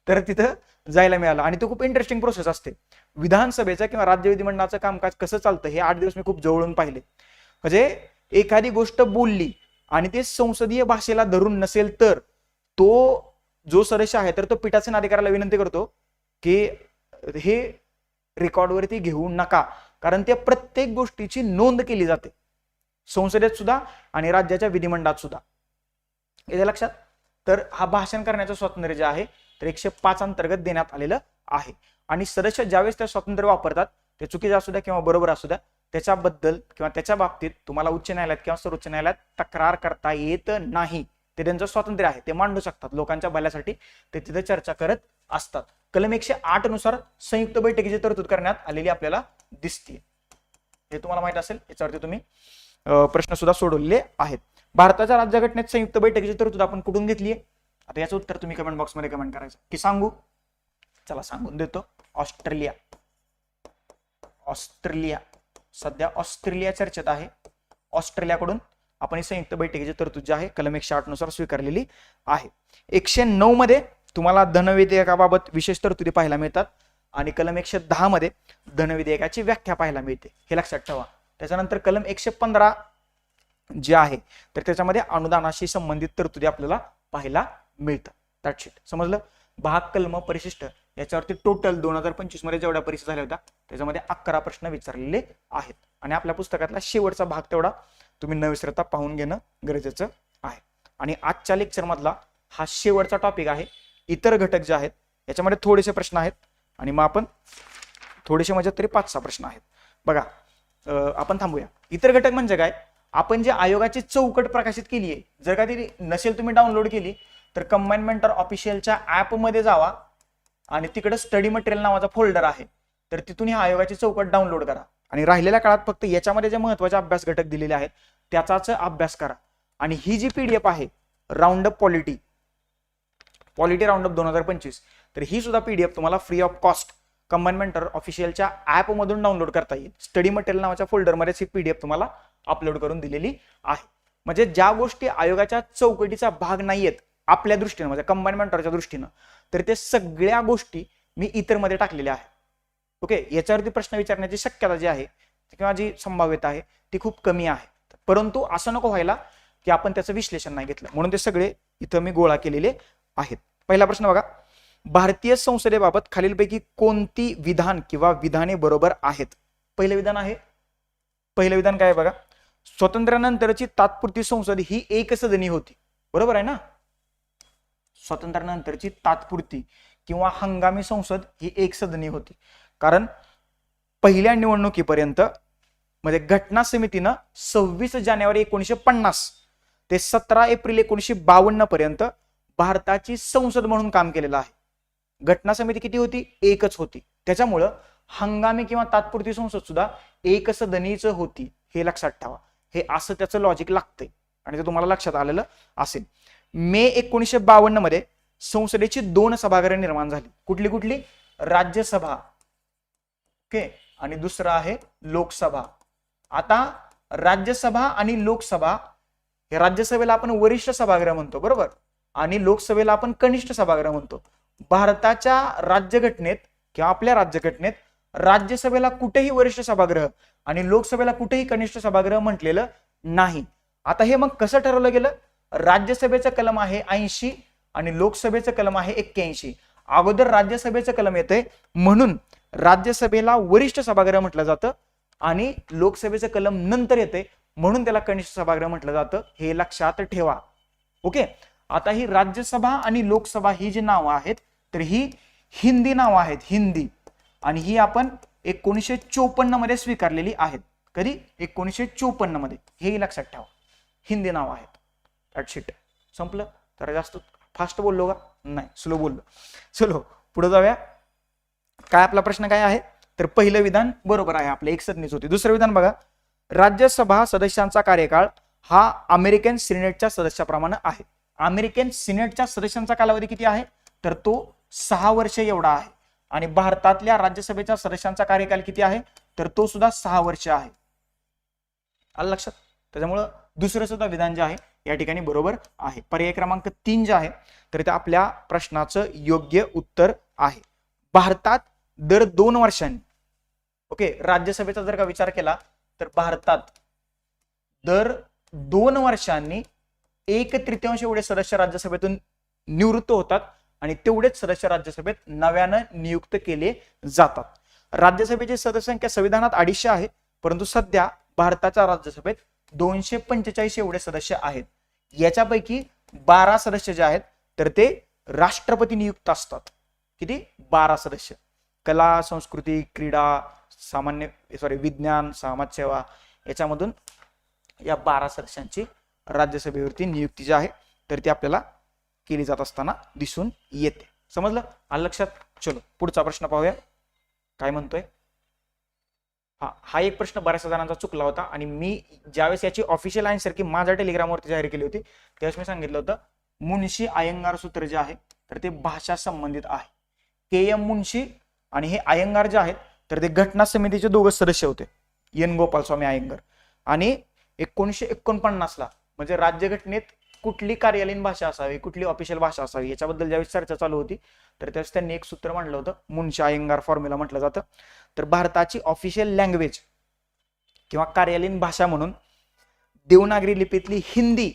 S1: तर तिथं जायला मिळालं. आणि तो खूप इंटरेस्टिंग प्रोसेस असते. विधानसभेचं किंवा राज्य विधिमंडळाचं कामकाज कसं चालतं हे 8 दिवस मी खूप जवळून पाहिले. म्हणजे एखादी गोष्ट बोलली आणि ते संसदीय भाषेला धरून नसेल तर तो जो सदस्य आहे तर तो पीठासीन अधिकाऱ्याला विनंती करतो की हे रेकॉर्डवरती घेऊ नका, कारण त्या प्रत्येक गोष्टीची नोंद केली जाते संसदेत सुद्धा आणि राज्याच्या विधिमंडळात सुद्धा. येते लक्षात. तर हा भाषण करण्याचं स्वातंत्र्य जे आहे तर 105 अंतर्गत देण्यात आलेलं आहे. आणि सदस्य ज्यावेळेस त्या स्वातंत्र्य वापरतात ते चुकीचं असू द्या किंवा बरोबर असू द्या त्याच्याबद्दल किंवा त्याच्या बाबतीत तुम्हाला उच्च न्यायालयात किंवा सर्वोच्च न्यायालयात तक्रार करता येत नाही. ते त्यांचं स्वातंत्र्य आहे, ते मांडू शकतात लोकांच्या भल्यासाठी, ते तिथे चर्चा करत असतात. कलम 108 नुसार संयुक्त बैठकीची तरतूद करण्यात आलेली आपल्याला दिसते. हे तुम्हाला माहित असेल, याच्यावरती तुम्ही प्रश्न सुद्धा सोडवलेले आहेत. भारताच्या राज्यघटनेत संयुक्त बैठकीची तरतूद आपण कुठून घेतली आहे? आता याचं उत्तर तुम्ही कमेंट बॉक्समध्ये कमेंट करायचं की सांगू. चला सांगून देतो. ऑस्ट्रेलिया. ऑस्ट्रेलिया सध्या ऑस्ट्रेलिया चर्चेत आहे. ऑस्ट्रेलियाकडून आपण ही संयुक्त बैठकीची तरतूद जी आहे कलम 108 नुसार स्वीकारलेली आहे. 109 मध्ये तुम्हाला धनविधेयकाबाबत विशेष तरतुदी पाहायला मिळतात आणि कलम 110 मध्ये धनविधेयकाची व्याख्या पाहायला मिळते, हे लक्षात ठेवा. त्याच्यानंतर कलम 115 जे आहे तर त्याच्यामध्ये अनुदानाशी संबंधित तरतुदी आपल्याला पाहायला मिळतात. That's it. समजलं. भाग कलम परिशिष्ट याच्यावरती टोटल 2025 मध्ये जेवढ्या परीक्षा झाल्या होत्या त्याच्यामध्ये 11 प्रश्न विचारलेले आहेत आणि आपल्या पुस्तकातला शेवटचा भाग तेवढा तुम्ही न विसरता पाहून घेणं गरजेचं आहे. आणि आजच्या लेक्चर मधला हा शेवटचा टॉपिक आहे. इतर घटक जे आहेत याच्यामध्ये थोडेसे प्रश्न आहेत आणि मग आपण थोडेसे म्हणजे तरी 5-6 प्रश्न आहेत. बघा आपण थांबूया. इतर घटक म्हणजे काय? आपण जे आयोगाची चौकट प्रकाशित केली आहे, जर का ती नसेल तुम्ही डाउनलोड केली तर कंबाईन मेंटर ऑफिशियलच्या ऍपमध्ये जावा आणि तिकडे स्टडी मटेरियल नावाचा फोल्डर आहे, तर तिथून ही आयोगाची चौकट डाउनलोड करा आणि राहिलेल्या काळात फक्त याच्यामध्ये जे महत्त्वाचे अभ्यास घटक दिलेले आहेत त्याचाच अभ्यास करा. आणि ही जी पीडीएफ आहे राऊंडअप पॉलिटी राऊंडअप 2025, तर ही सुद्धा पीडीएफ तुम्हाला free of cost combine mentor ऑफिशियलच्या ऍप मधून डाउनलोड करता येईल. स्टडी मटेरियल नावाच्या फोल्डरमध्येच ही पीडीएफ तुम्हाला अपलोड करून दिलेली आहे. म्हणजे ज्या गोष्टी आयोगाच्या चौकटीचा भाग नाहीयेत आपल्या दृष्टीनं म्हणजे कंबाईन मेंटरच्या दृष्टीनं, तर ते सगळ्या गोष्टी मी इतर मध्ये टाकलेल्या आहेत. ओके. याच्यावरती प्रश्न विचारण्याची शक्यता जी आहे किंवा जी संभाव्यता आहे ती खूप कमी आहे. परंतु असं नको व्हायला की आपण त्याचं विश्लेषण नाही घेतलं, म्हणून ते सगळे इथं मी गोळा केलेले आहेत. पहिला प्रश्न बघा. भारतीय संसदेबाबत खालीलपैकी कोणती विधान किंवा विधाने बरोबर आहेत? पहिलं विधान आहे. पहिलं विधान काय आहे बघा. स्वातंत्र्यानंतरची तात्पुरती संसद ही एकसदनी होती. बरोबर आहे ना. स्वातंत्र्यानंतरची तात्पुरती किंवा हंगामी संसद ही एकसदनी होती, कारण पहिल्या निवडणुकीपर्यंत म्हणजे घटना समितीनं 26 जानेवारी 1950 ते 17 एप्रिल 1952 पर्यंत भारताची संसद म्हणून काम केलेलं आहे. घटना समिती किती होती? एकच होती. त्याच्यामुळं हंगामी किंवा तात्पुरती संसद सुद्धा एकसदनीच होती, हे लक्षात ठेवा. हे असं त्याचं लॉजिक लागतंय आणि ते तुम्हाला लक्षात आलेलं असेल. मे 1952 मध्ये संसदेची 2 सभागृहे निर्माण झाली. कुठली कुठली? राज्यसभा ओके आणि दुसरं आहे लोकसभा. आता राज्यसभा आणि लोकसभा, राज्यसभेला आपण वरिष्ठ सभागृह म्हणतो बरोबर, आणि लोकसभेला आपण कनिष्ठ सभागृह म्हणतो. भारताच्या राज्यघटनेत किंवा आपल्या राज्यघटनेत राज्यसभेला कुठेही वरिष्ठ सभागृह आणि लोकसभेला कुठेही कनिष्ठ सभागृह म्हटलेलं नाही. आता हे मग कसं ठरवलं गेलं? राज्यसभेचं कलम आहे 80 आणि लोकसभेचं कलम आहे 81. अगोदर राज्यसभेचं कलम येतंय म्हणून राज्यसभेला वरिष्ठ सभागृह म्हटलं जातं आणि लोकसभेचं कलम नंतर येते म्हणून त्याला कनिष्ठ सभागृह म्हटलं जातं, हे लक्षात ठेवा. ओके. आता ही राज्यसभा आणि लोकसभा ही जी नावं आहेत तर ही हिंदी नावं आहेत, हिंदी, आणि ही आपण 1954 मध्ये स्वीकारलेली आहेत. कधी? 1954 मध्ये. हेही लक्षात ठेवा. हिंदी नाव आहेत. That's it. संपलं. तर जास्त फास्ट बोललो का? नाही, स्लो बोललो. चलो पुढे जाऊया. काय आपला प्रश्न काय आहे? तर पहिलं विधान बरोबर आहे, आपले एकसदनीच होती. दुसरं विधान बघा. राज्यसभा सदस्यांचा कार्यकाळ हा अमेरिकन सिनेटच्या सदस्याप्रमाणे आहे. अमेरिकन सिनेटच्या सदस्यांचा कालावधी किती आहे? तर तो 6 वर्ष एवढा आहे. आणि भारतातल्या राज्यसभेच्या सदस्यांचा कार्यकाल किती आहे? तर तो सुद्धा 6 वर्ष आहे. आलं लक्षात? त्याच्यामुळं दुसरं सुद्धा विधान जे आहे या ठिकाणी बरोबर आहे. पर्याय क्रमांक 3 जे आहे तर ते आपल्या प्रश्नाचं योग्य उत्तर आहे. भारतात दर 2 वर्षांनी, ओके, राज्यसभेचा जर का विचार केला तर भारतात दर 2 वर्षांनी 1/3 एवढे सदस्य राज्यसभेतून निवृत्त होतात आणि तेवढेच सदस्य राज्यसभेत नव्यानं नियुक्त केले जातात. राज्यसभेची सदस्य संख्या संविधानात 250 आहे, परंतु सध्या भारताच्या राज्यसभेत 245 एवढे सदस्य आहेत. याच्यापैकी 12 सदस्य जे आहेत तर ते राष्ट्रपती नियुक्त असतात. किती? 12 सदस्य. कला, संस्कृती, क्रीडा, विज्ञान, समाजसेवा याच्यामधून या 12 सदस्यांची राज्यसभेवरती नियुक्ती जी आहे तर ती आपल्याला केली जात असताना दिसून येते. समजलं? आलं लक्षात? चलो पुढचा प्रश्न पाहूया काय म्हणतोय. हा एक प्रश्न बऱ्याच जणांचा चुकला होता आणि मी ज्यावेळेस याची ऑफिशियल आन्सर की माझ्या टेलिग्रामवरती जाहीर केली होती त्यावेळेस मी सांगितलं होतं मुन्शी अय्यंगार सूत्र जे आहे तर ते भाषा संबंधित आहे. के.एम. मुन्शी आणि हे अय्यंगार जे आहेत तर ते घटना समितीचे दोघं सदस्य होते, एन गोपालस्वामी अय्यंगार. आणि 1949ला म्हणजे राज्यघटनेत कुठली कार्यालयीन भाषा असावी, कुठली ऑफिशियल भाषा असावी याच्याबद्दल ज्यावेळेस चर्चा चालू होती तर त्यावेळेस त्यांनी एक सूत्र मांडलं होतं, मुन्शी अय्यंगार फॉर्म्युला म्हटलं जातं. तर भारताची ऑफिशियल लँग्वेज किंवा कार्यालयीन भाषा म्हणून देवनागरी लिपीतली हिंदी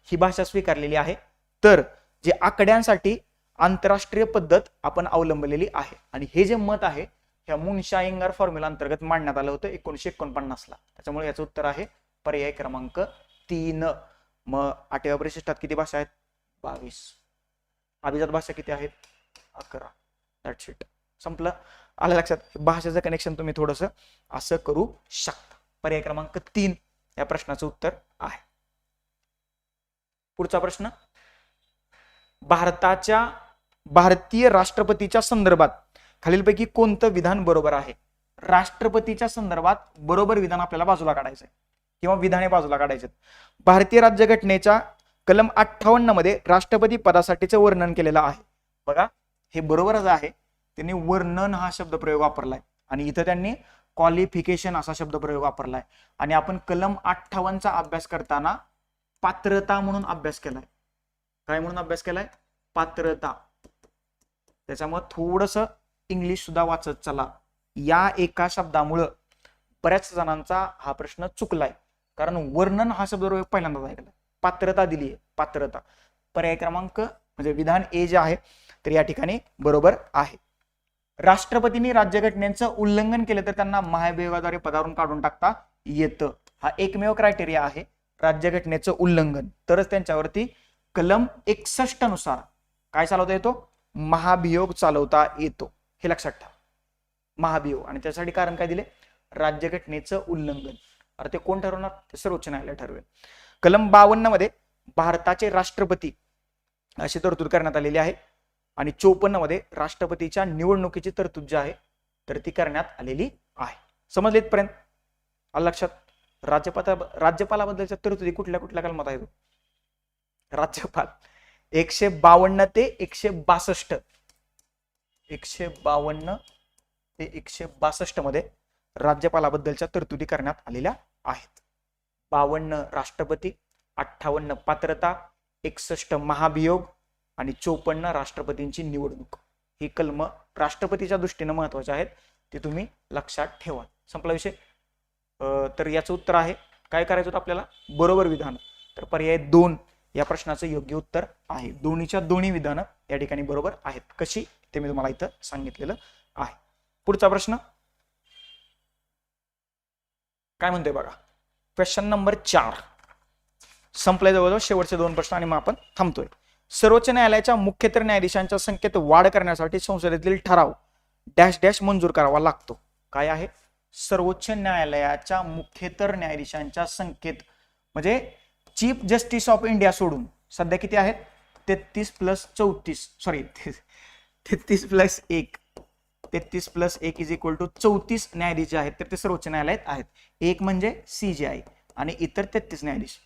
S1: ही भाषा स्वीकारलेली आहे. तर जे आकड्यांसाठी आंतरराष्ट्रीय पद्धत आपण अवलंबलेली आहे आणि हे जे मत आहे ह्या मुन्शी अय्यंगार फॉर्म्युला अंतर्गत मांडण्यात आलं होतं 1949ला. त्याच्यामुळे याचं उत्तर आहे पर्याय क्रमांक 3. मग 8व्या परिशिष्टात किती भाषा आहेत? 22. अभिजात भाषा किती आहेत? 11. That's it. संपलं. आलं लक्षात? भाषेचं कनेक्शन तुम्ही थोडंसं असं करू शकता. पर्याय क्रमांक 3 या प्रश्नाचं उत्तर आहे. पुढचा प्रश्न, भारतीय राष्ट्रपतीच्या संदर्भात खालीलपैकी कोणतं विधान बरोबर आहे? राष्ट्रपतीच्या संदर्भात बरोबर विधान आपल्याला बाजूला काढायचंय किंवा विधाने बाजूला काढायचे. भारतीय राज्यघटनेच्या कलम 58 मध्ये राष्ट्रपती पदासाठीचं वर्णन केलेलं आहे. बघा हे बरोबरच आहे. त्यांनी वर्णन हा शब्द प्रयोग वापरलाय आणि इथं त्यांनी क्वालिफिकेशन असा शब्द प्रयोग वापरलाय. आणि आपण कलम 58चा अभ्यास करताना पात्रता म्हणून अभ्यास केलाय. काय म्हणून अभ्यास केलाय? पात्रता. त्याच्यामुळे थोडस इंग्लिश सुद्धा वाचत चला. या एका शब्दामुळं बऱ्याच जणांचा हा प्रश्न चुकलाय, कारण वर्णन हा शब्द पहिल्यांदाच ऐकलाय. पात्रता दिली आहे, पात्रता. पर्याय क्रमांक म्हणजे विधान ए जे आहे तर या ठिकाणी बरोबर आहे. राष्ट्रपतींनी राज्यघटनेचं उल्लंघन केलं तर त्यांना महाभियोगाद्वारे पदावरून काढून टाकता येतं. हा एकमेव क्रायटेरिया आहे राज्यघटनेचं उल्लंघन, तरच त्यांच्यावरती कलम 61 नुसार काय चालवता येतो? महाभियोग चालवता येतो. हे लक्षात ठेवा. महाभियोग. आणि त्यासाठी कारण काय दिले? राज्यघटनेचं उल्लंघन. अरे ते कोण ठरवणार? ते सर्वोच्च न्यायालय ठरवेल. कलम 52 मध्ये भारताचे राष्ट्रपती अशी तरतूद करण्यात आलेली आहे आणि 54 मध्ये राष्ट्रपतीच्या निवडणुकीची तरतूद जी आहे तर ती करण्यात आलेली आहे. समजले इथपर्यंत? आलं लक्षात? राज्यपालाबद्दलच्या तरतुदी कुठल्या कुठल्या कलमात आहेत? राज्यपाल 152 ते 162. 152 ते 162 मध्ये राज्यपालाबद्दलच्या तरतुदी करण्यात आलेल्या आहेत. 52 राष्ट्रपती, 58 पात्रता, 61 महाभियोग आणि 54 राष्ट्रपतींची निवडणूक. ही कलम राष्ट्रपतीच्या दृष्टीने महत्वाचे आहेत, ते तुम्ही लक्षात ठेवा. संपला विषय. तर याचं उत्तर आहे काय करायचं होतं आपल्याला? बरोबर विधान. तर पर्याय 2 या प्रश्नाचं योग्य उत्तर आहे. दोन्हीच्या दोन्ही विधानं या ठिकाणी बरोबर आहेत. कशी ते मी तुम्हाला इथं सांगितलेलं आहे. पुढचा प्रश्न काय म्हणतोय बघा. क्वेश्चन नंबर 4 संपल्या जवळजवळ शेवटचे 2 प्रश्न आणि मग आपण थांबतोय. सर्वोच्च न्यायालयाच्या मुख्यतर न्यायाधीशांच्या संख्येत वाढ करण्यासाठी संसदेतील ठराव डॅश डॅश मंजूर करावा लागतो. काय आहे? सर्वोच्च न्यायालयाच्या मुख्यतर न्यायाधीशांच्या संख्येत म्हणजे चीफ जस्टिस ऑफ इंडिया सोडून सध्या किती आहेत? 33 + 34 सॉरी 33 + 1 33 + 1 = 34 न्यायाधीश जे आहेत तर ते सर्वोच्च न्यायालयात आहेत. एक म्हणजे CJI आणि इतर 33 न्यायाधीश.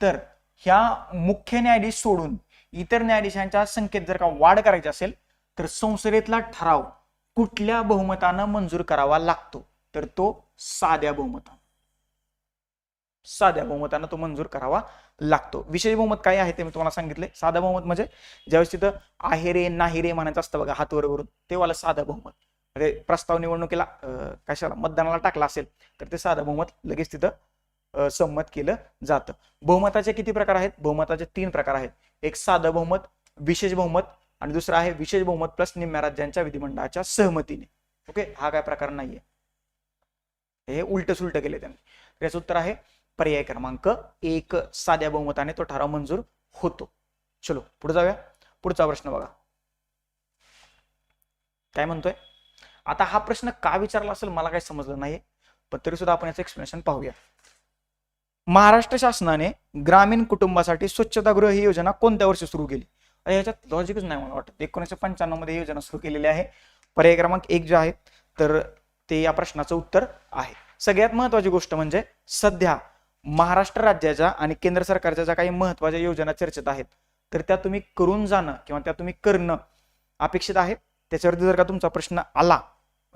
S1: तर ह्या मुख्य न्यायाधीश सोडून इतर न्यायाधीशांच्या संख्येत जर का वाढ करायची असेल तर संसदेतला ठराव कुठल्या बहुमतानं मंजूर करावा लागतो? तर तो साध्या बहुमतानं. साध्या बहुमतानं तो मंजूर करावा लागतो. विशेष बहुमत काय आहे ते मी तुम्हाला सांगितले. साधा बहुमत म्हणजे ज्यावेळेस तिथं आहे रे नाही रे म्हणायचं असतं बघा हात वर करून, ते वाला साधा बहुमत. म्हणजे प्रस्ताव निवडणुकीला कशाला मतदानाला टाकला असेल तर ते साधा बहुमत लगेच तिथं संमत केलं जातं. बहुमताचे किती प्रकार आहेत? बहुमताचे 3 प्रकार आहेत. एक साधं बहुमत, विशेष बहुमत आणि दुसरा आहे विशेष बहुमत प्लस निम्म्या राज्यांच्या विधिमंडळाच्या सहमतीने. ओके, हा काय प्रकार नाहीये, हे उलट सुलट केले त्यांनी. याचं उत्तर आहे पर्याय क्रमांक 1, साध्या बहुमताने तो ठराव मंजूर होतो. चलो पुढे जाऊया. पुढचा प्रश्न बघा काय म्हणतोय. आता हा प्रश्न का विचारला असेल मला काही समजलं नाही, पण तरी सुद्धा आपण याचं एक्सप्लेनेशन पाहूया. महाराष्ट्र शासनाने ग्रामीण कुटुंबासाठी स्वच्छतागृह ही योजना कोणत्या वर्षी सुरू केली? याच्यात लॉजिकच नाही मला वाटत. 1995 मध्ये ही योजना सुरू केलेली आहे. पर्याय क्रमांक 1 जे आहे तर ते या प्रश्नाचं उत्तर आहे. सगळ्यात महत्वाची गोष्ट म्हणजे सध्या महाराष्ट्र राज्याच्या आणि केंद्र सरकारच्या ज्या काही महत्वाच्या योजना चर्चेत आहेत तर त्या तुम्ही करून जाणं किंवा त्या तुम्ही करणं अपेक्षित आहे. त्याच्यावरती जर का तुमचा प्रश्न आला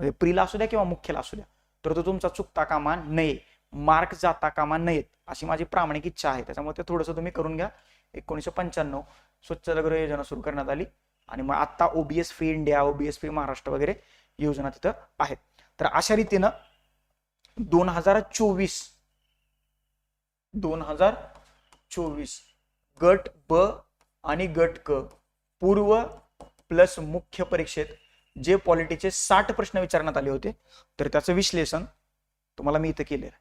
S1: म्हणजे प्रीला असू द्या किंवा मुख्यला असू द्या तर तो तुमचा चुकता कामा नये, मार्क जाता कामा नयेत अशी माझी प्रामाणिक इच्छा आहे. त्याच्यामुळे ते थोडंसं तुम्ही करून घ्या. 1995 स्वच्छतागृह योजना सुरू करण्यात आली आणि मग आता OBS free India, OBS free Maharashtra वगैरे योजना तिथं आहेत. तर अशा रीतीनं 2024 गट ब आणि गट क पूर्व प्लस मुख्य परीक्षेत जे पॉलिटीचे 60 प्रश्न विचारण्यात आले होते तर त्याचं विश्लेषण तुम्हाला मी इथं केलेलं आहे.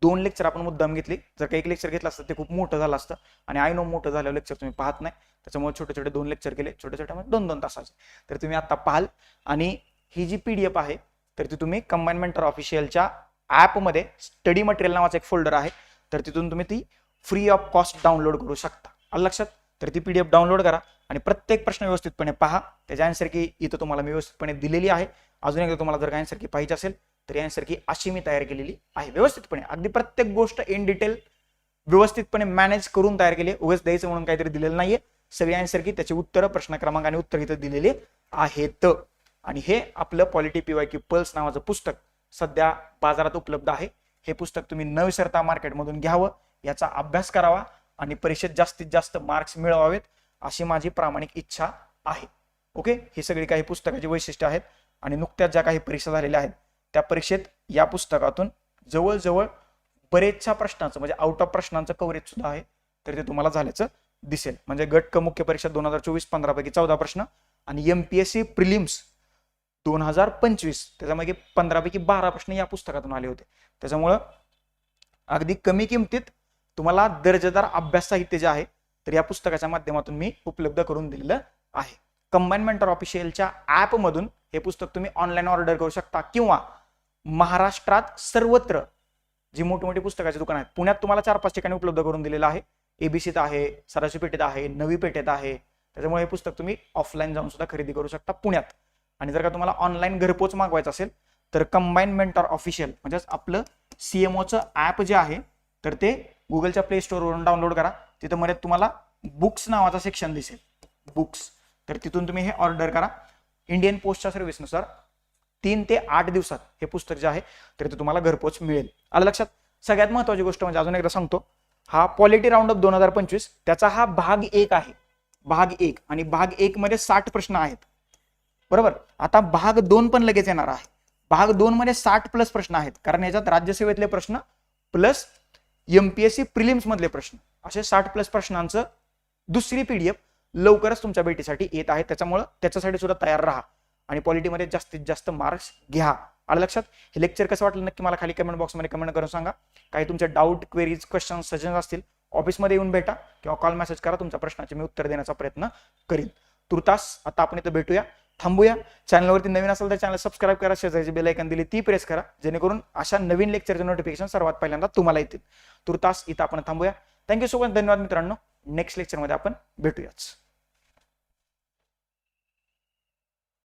S1: 2 लेक्चर आपण मुद्दाम घेतली. जर का एक लेक्चर घेतलं असतं ते खूप मोठं झालं असतं आणि आय नो मोठं झालं लेक्चर तुम्ही पाहत नाही, त्याच्यामुळे छोटे छोटे 2 लेक्चर केले, छोटे छोटे म्हणजे 2-2 तासाचे. तर तुम्ही आता पाहाल आणि ही जी PDF आहे तर ती तुम्ही कंबाईन मेंटर ऑफिशियलच्या ॲपमध्ये स्टडी मटेरियल नावाचं एक फोल्डर आहे तर तिथून तुम्ही ती फ्री ऑफ कॉस्ट डाउनलोड करू शकता. आलं लक्षात? तर ती PDF डाउनलोड करा आणि प्रत्येक प्रश्न व्यवस्थितपणे पहा. त्याची आन्सर की इथं तुम्हाला मी व्यवस्थितपणे दिलेली आहे. अजून एकदा तुम्हाला जर का आन्सर की पाहिजे असेल तर आन्सर की अशी मी तयार केलेली आहे व्यवस्थितपणे. अगदी प्रत्येक गोष्ट इन डिटेल व्यवस्थितपणे मॅनेज करून तयार केली. उगाच द्यायचं म्हणून काहीतरी दिलेलं नाहीये. सगळी आन्सर की त्याची उत्तर, प्रश्न क्रमांक आणि उत्तर इथं दिलेले आहेत. आणि हे आपलं पॉलिटी PYQ पल्स नावाचं पुस्तक सध्या बाजारात उपलब्ध आहे. हे पुस्तक तुम्ही न विसरता मार्केटमधून घ्यावं, याचा अभ्यास करावा आणि परीक्षेत जास्तीत जास्त मार्क्स मिळवावेत अशी माझी प्रामाणिक इच्छा आहे. ओके, ही सगळी काही पुस्तकाची वैशिष्ट्ये आहेत आणि नुकत्याच ज्या काही परीक्षा झालेल्या आहेत त्या परीक्षेत या पुस्तकातून जवळजवळ बरेचशा प्रश्नांचं म्हणजे आउट ऑफ प्रश्नांचं कव्हरेज सुद्धा आहे तर ते तुम्हाला झाल्याचं दिसेल. म्हणजे गट क मुख्य परीक्षा 2024 15 पैकी 14 प्रश्न आणि MPSC प्रिलिम्स 2025 त्याच्यामध्ये 15 पैकी 12 प्रश्न या पुस्तकातून आले होते. त्याच्यामुळं अगदी कमी किमतीत तुम्हाला दर्जेदार अभ्यास साहित्य जे आहे तर या पुस्तकाच्या माध्यमातून मी उपलब्ध करून दिलेलं आहे. कंबाईन मेंटर ऑफिशियलच्या ऍप मधून हे पुस्तक तुम्ही ऑनलाईन ऑर्डर करू शकता किंवा महाराष्ट्रात सर्वत्र जी मोठी पुस्तकाची दुकान आहेत, पुण्यात तुम्हाला 4-5 ठिकाणी उपलब्ध करून दिलेलं आहे. ABCत आहे, सरासरी पेठेत आहे, नवी पेठेत आहे. त्याच्यामुळे हे पुस्तक तुम्ही ऑफलाईन जाऊन सुद्धा खरेदी करू शकता पुण्यात. आणि जर का तुम्हाला ऑनलाईन घरपोच मागवायचं असेल तर कंबाईन मेंटर ऑफिशियल म्हणजेच आपलं CMOचं ऍप जे आहे तर ते गुगलच्या प्ले स्टोअरवरून डाउनलोड करा. तिथं मध्ये तुम्हाला बुक्स नावाचा सेक्शन दिसेल, बुक्स, तर तिथून तुम्ही हे ऑर्डर करा. इंडियन पोस्टच्या सर्व्हिसनुसार 3 ते 8 दिवसात हे पुस्तक जे आहे तर ते तुम्हाला घरपोच मिळेल. आलं लक्षात? सगळ्यात महत्वाची गोष्ट म्हणजे अजून एकदा सांगतो, हा पॉलिटी राऊंड अप 2025 त्याचा हा भाग 1 आहे. भाग 1 आणि भाग 1 मध्ये 60 प्रश्न आहेत, बरोबर. आता भाग 2 पण लगेच येणार आहे. भाग 2 मध्ये 60 प्लस प्रश्न आहेत कारण याच्यात राज्यसेवेतले प्रश्न प्लस MPSC प्रिलिम्स मधले प्रश्न असे 60 प्लस प्रश्नांचं दुसरी PDF लवकरच तुमच्या भेटीसाठी येत आहे. त्याच्यामुळे त्याच्यासाठी सुद्धा तयार राहा आणि पॉलिटीमध्ये जास्तीत जास्त मार्क्स घ्या. आलं लक्षात? हे लेक्चर कसं वाटलं नक्की मला खाली कमेंट बॉक्समध्ये कमेंट करून सांगा. काही तुमचे डाऊट, क्वेरीज, क्वेश्चन, सजेशन असतील ऑफिसमध्ये येऊन भेटा किंवा कॉल मेसेज करा. तुमच्या प्रश्नाचे मी उत्तर देण्याचा प्रयत्न करीन. तुर्तास आता आपण इथं भेटूया, थांबूया. चॅनलवरती नवीन असेल तर चॅनल सबस्क्राईब करा, शेजारची बेल आयकॉन दिली ती प्रेस करा जेणेकरून अशा नवीन लेक्चरचे नोटिफिकेशन सर्वात पहिल्यांदा तुम्हाला येतील. तुर्तास इथं आपण थांबूया. थँक्यू सो मच, धन्यवाद मित्रांनो. नेक्स्ट लेक्चरमध्ये आपण भेटूयाच.